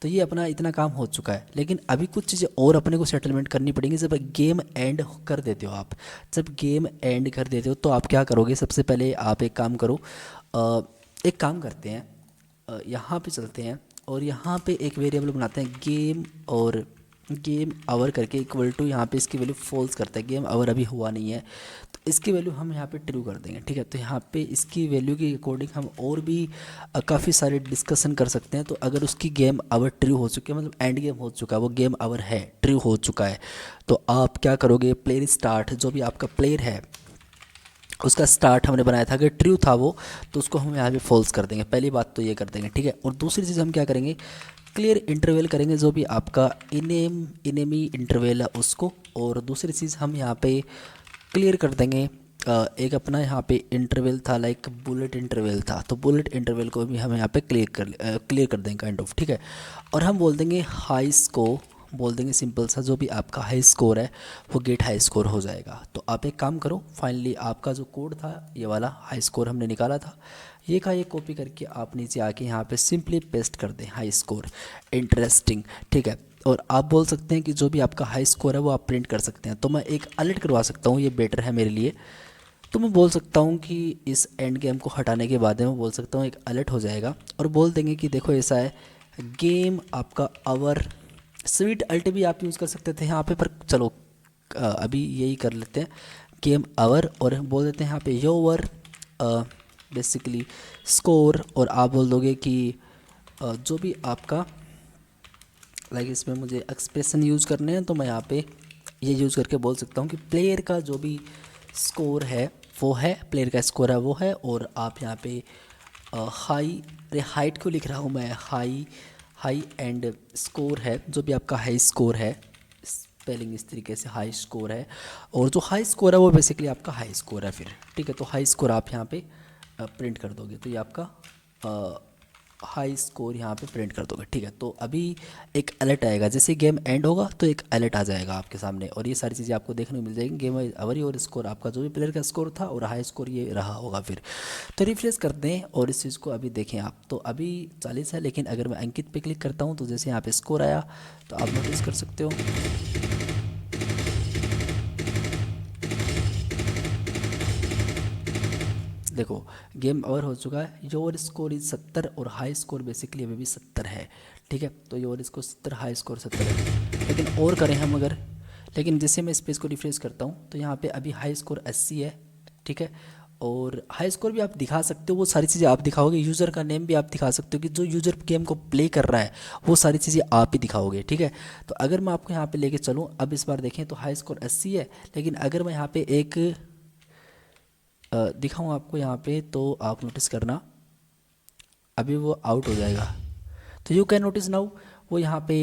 तो ये अपना इतना काम हो चुका है, लेकिन अभी कुछ चीज़ें और अपने को सेटलमेंट करनी पड़ेंगी। जब गेम एंड कर देते हो आप, तो आप क्या करोगे, सबसे पहले आप एक काम करो, एक काम करते हैं, यहाँ पे चलते हैं, और यहाँ पे एक वेरिएबल बनाते हैं गेम आवर करके, इक्वल टू यहाँ पे इसकी वैल्यू फॉल्स करता है। गेम आवर अभी हुआ नहीं है, तो इसकी वैल्यू हम यहाँ पे ट्रू कर देंगे, ठीक है। तो यहाँ पे इसकी वैल्यू के अकॉर्डिंग हम और भी काफ़ी सारे डिस्कशन कर सकते हैं। तो अगर उसकी गेम आवर ट्रू हो चुकी है, मतलब एंड गेम हो चुका है, वो गेम आवर है, ट्रू हो चुका है, तो आप क्या करोगे, प्लेयर स्टार्ट, जो भी आपका प्लेयर है उसका स्टार्ट हमने बनाया था, अगर ट्रू था वो, तो उसको हम यहाँ पे फॉल्स कर देंगे। पहली बात तो ये कर देंगे, ठीक है। और दूसरी चीज़ हम क्या करेंगे, क्लियर इंटरवल करेंगे, जो भी आपका इनेमी इंटरवल है उसको। और दूसरी चीज़ हम यहाँ पे क्लियर कर देंगे एक अपना यहाँ पे इंटरवल था, लाइक बुलेट इंटरवल था, तो बुलेट इंटरवल को भी हम यहाँ पे क्लियर कर देंगे काइंड ऑफ, ठीक है। और हम बोल देंगे हाई स्कोर, बोल देंगे सिंपल सा, जो भी आपका हाई स्कोर है वो गेट हाई स्कोर हो जाएगा। तो आप एक काम करो, फाइनली आपका जो कोड था ये वाला हाई स्कोर हमने निकाला था, ये का ये कॉपी करके आप नीचे आके यहाँ पे सिंपली पेस्ट कर दें हाई स्कोर इंटरेस्टिंग, ठीक है। और आप बोल सकते हैं कि जो भी आपका हाई स्कोर है वो आप प्रिंट कर सकते हैं। तो मैं एक अलर्ट करवा सकता हूँ, ये बेटर है मेरे लिए। तो मैं बोल सकता हूँ कि इस एंड गेम को हटाने के बाद में मैं बोल सकता हूँ एक अलर्ट हो जाएगा, और बोल देंगे कि देखो ऐसा है, गेम आपका आवर, स्वीट अल्ट भी आप यूज़ कर सकते थे यहाँ पे, पर चलो अभी यही कर लेते हैं, गेम आवर, और बोल देते हैं यहाँ पे योर बेसिकली स्कोर। और आप बोल दोगे कि जो भी आपका, लाइक इसमें मुझे एक्सप्रेशन यूज़ करने हैं, तो मैं यहाँ पे ये यूज़ करके बोल सकता हूँ कि प्लेयर का जो भी स्कोर है वो है, प्लेयर का स्कोर है वो है। और आप यहाँ पे हाई, अरे हाइट को लिख रहा हूँ मैं, हाई एंड स्कोर है, जो भी आपका हाई स्कोर है, स्पेलिंग इस तरीके से हाई स्कोर है। और जो हाई स्कोर है वो बेसिकली आपका हाई स्कोर है फिर, ठीक है। तो हाई स्कोर आप यहाँ पे प्रिंट कर दोगे, तो ये आपका हाई स्कोर यहाँ पे प्रिंट कर दोगे, ठीक है। तो अभी एक अलर्ट आएगा, जैसे गेम एंड होगा तो एक अलर्ट आ जाएगा आपके सामने, और ये सारी चीज़ें आपको देखने को मिल जाएंगी, गेम अवरी और स्कोर आपका जो भी प्लेयर का स्कोर था, और हाई स्कोर ये रहा होगा फिर। तो रिफ्रेश कर दें और इस चीज़ को अभी देखें आप, तो अभी 40 है, लेकिन अगर मैं अंकित पे क्लिक करता हूँ तो जैसे यहाँ पे स्कोर आया, तो आप नोटिस कर सकते हो देखो गेम ओवर हो चुका है। योर स्कोर इज 70 और हाई स्कोर बेसिकली अभी भी 70 है, ठीक है। तो योर स्कोर 70, हाई स्कोर 70 है, लेकिन और करें हम अगर, लेकिन जैसे मैं स्पेस को रिफ्रेश करता हूँ तो यहाँ पे अभी हाई स्कोर 80 है, ठीक है। और हाई स्कोर भी आप दिखा सकते हो, वो सारी चीज़ें आप दिखाओगे, यूज़र का नेम भी आप दिखा सकते हो कि जो यूज़र गेम को प्ले कर रहा है वो सारी चीज़ें आप ही दिखाओगे, ठीक है। तो अगर मैं आपको यहाँ पे लेके चलूँ, अब इस बार देखें तो हाई स्कोर 80 है, लेकिन अगर मैं यहाँ पे एक दिखाऊँ आपको यहाँ पे, तो आप नोटिस करना अभी वो आउट हो जाएगा। तो यू कैन नोटिस नाउ, वो यहाँ पे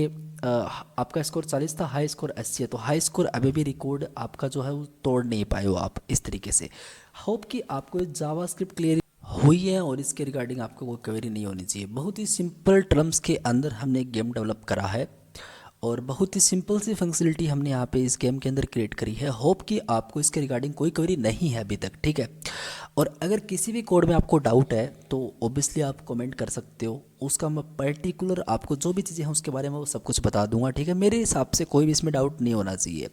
आपका स्कोर 40 था, हाई स्कोर 80 है, तो हाई स्कोर अभी भी रिकॉर्ड आपका जो है वो तोड़ नहीं पाए हो आप इस तरीके से। होप कि आपको जावास्क्रिप्ट क्लियर हुई है और इसके रिगार्डिंग आपको कोई क्वेरी नहीं होनी चाहिए। बहुत ही सिंपल टर्म्स के अंदर हमने एक गेम डेवलप करा है, और बहुत ही सिंपल सी फंक्शनलिटी हमने यहाँ पे इस गेम के अंदर क्रिएट करी है। होप कि आपको इसके रिगार्डिंग कोई क्वेरी नहीं है अभी तक, ठीक है। और अगर किसी भी कोड में आपको डाउट है तो ऑब्वियसली आप कमेंट कर सकते हो, उसका मैं पर्टिकुलर आपको जो भी चीज़ें हैं उसके बारे में वो सब कुछ बता दूंगा, ठीक है। मेरे हिसाब से कोई भी इसमें डाउट नहीं होना चाहिए।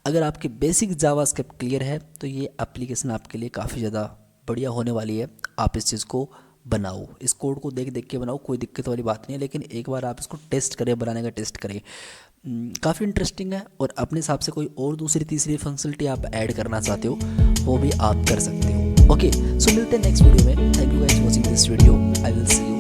अगर आपकी बेसिक जावास्क्रिप्ट क्लियर है तो ये एप्लीकेशन आपके लिए काफ़ी ज़्यादा बढ़िया होने वाली है। आप इस चीज़ को बनाओ, इस कोड को देख देख के बनाओ, कोई दिक्कत वाली बात नहीं है, लेकिन एक बार आप इसको टेस्ट करें, बनाने का टेस्ट करें, काफ़ी इंटरेस्टिंग है। और अपने हिसाब से कोई और दूसरी तीसरी फंक्शनलिटी आप ऐड करना चाहते हो वो भी आप कर सकते हो। ओके, सो मिलते हैं नेक्स्ट वीडियो में। Thank you guys watching this video, I will see you.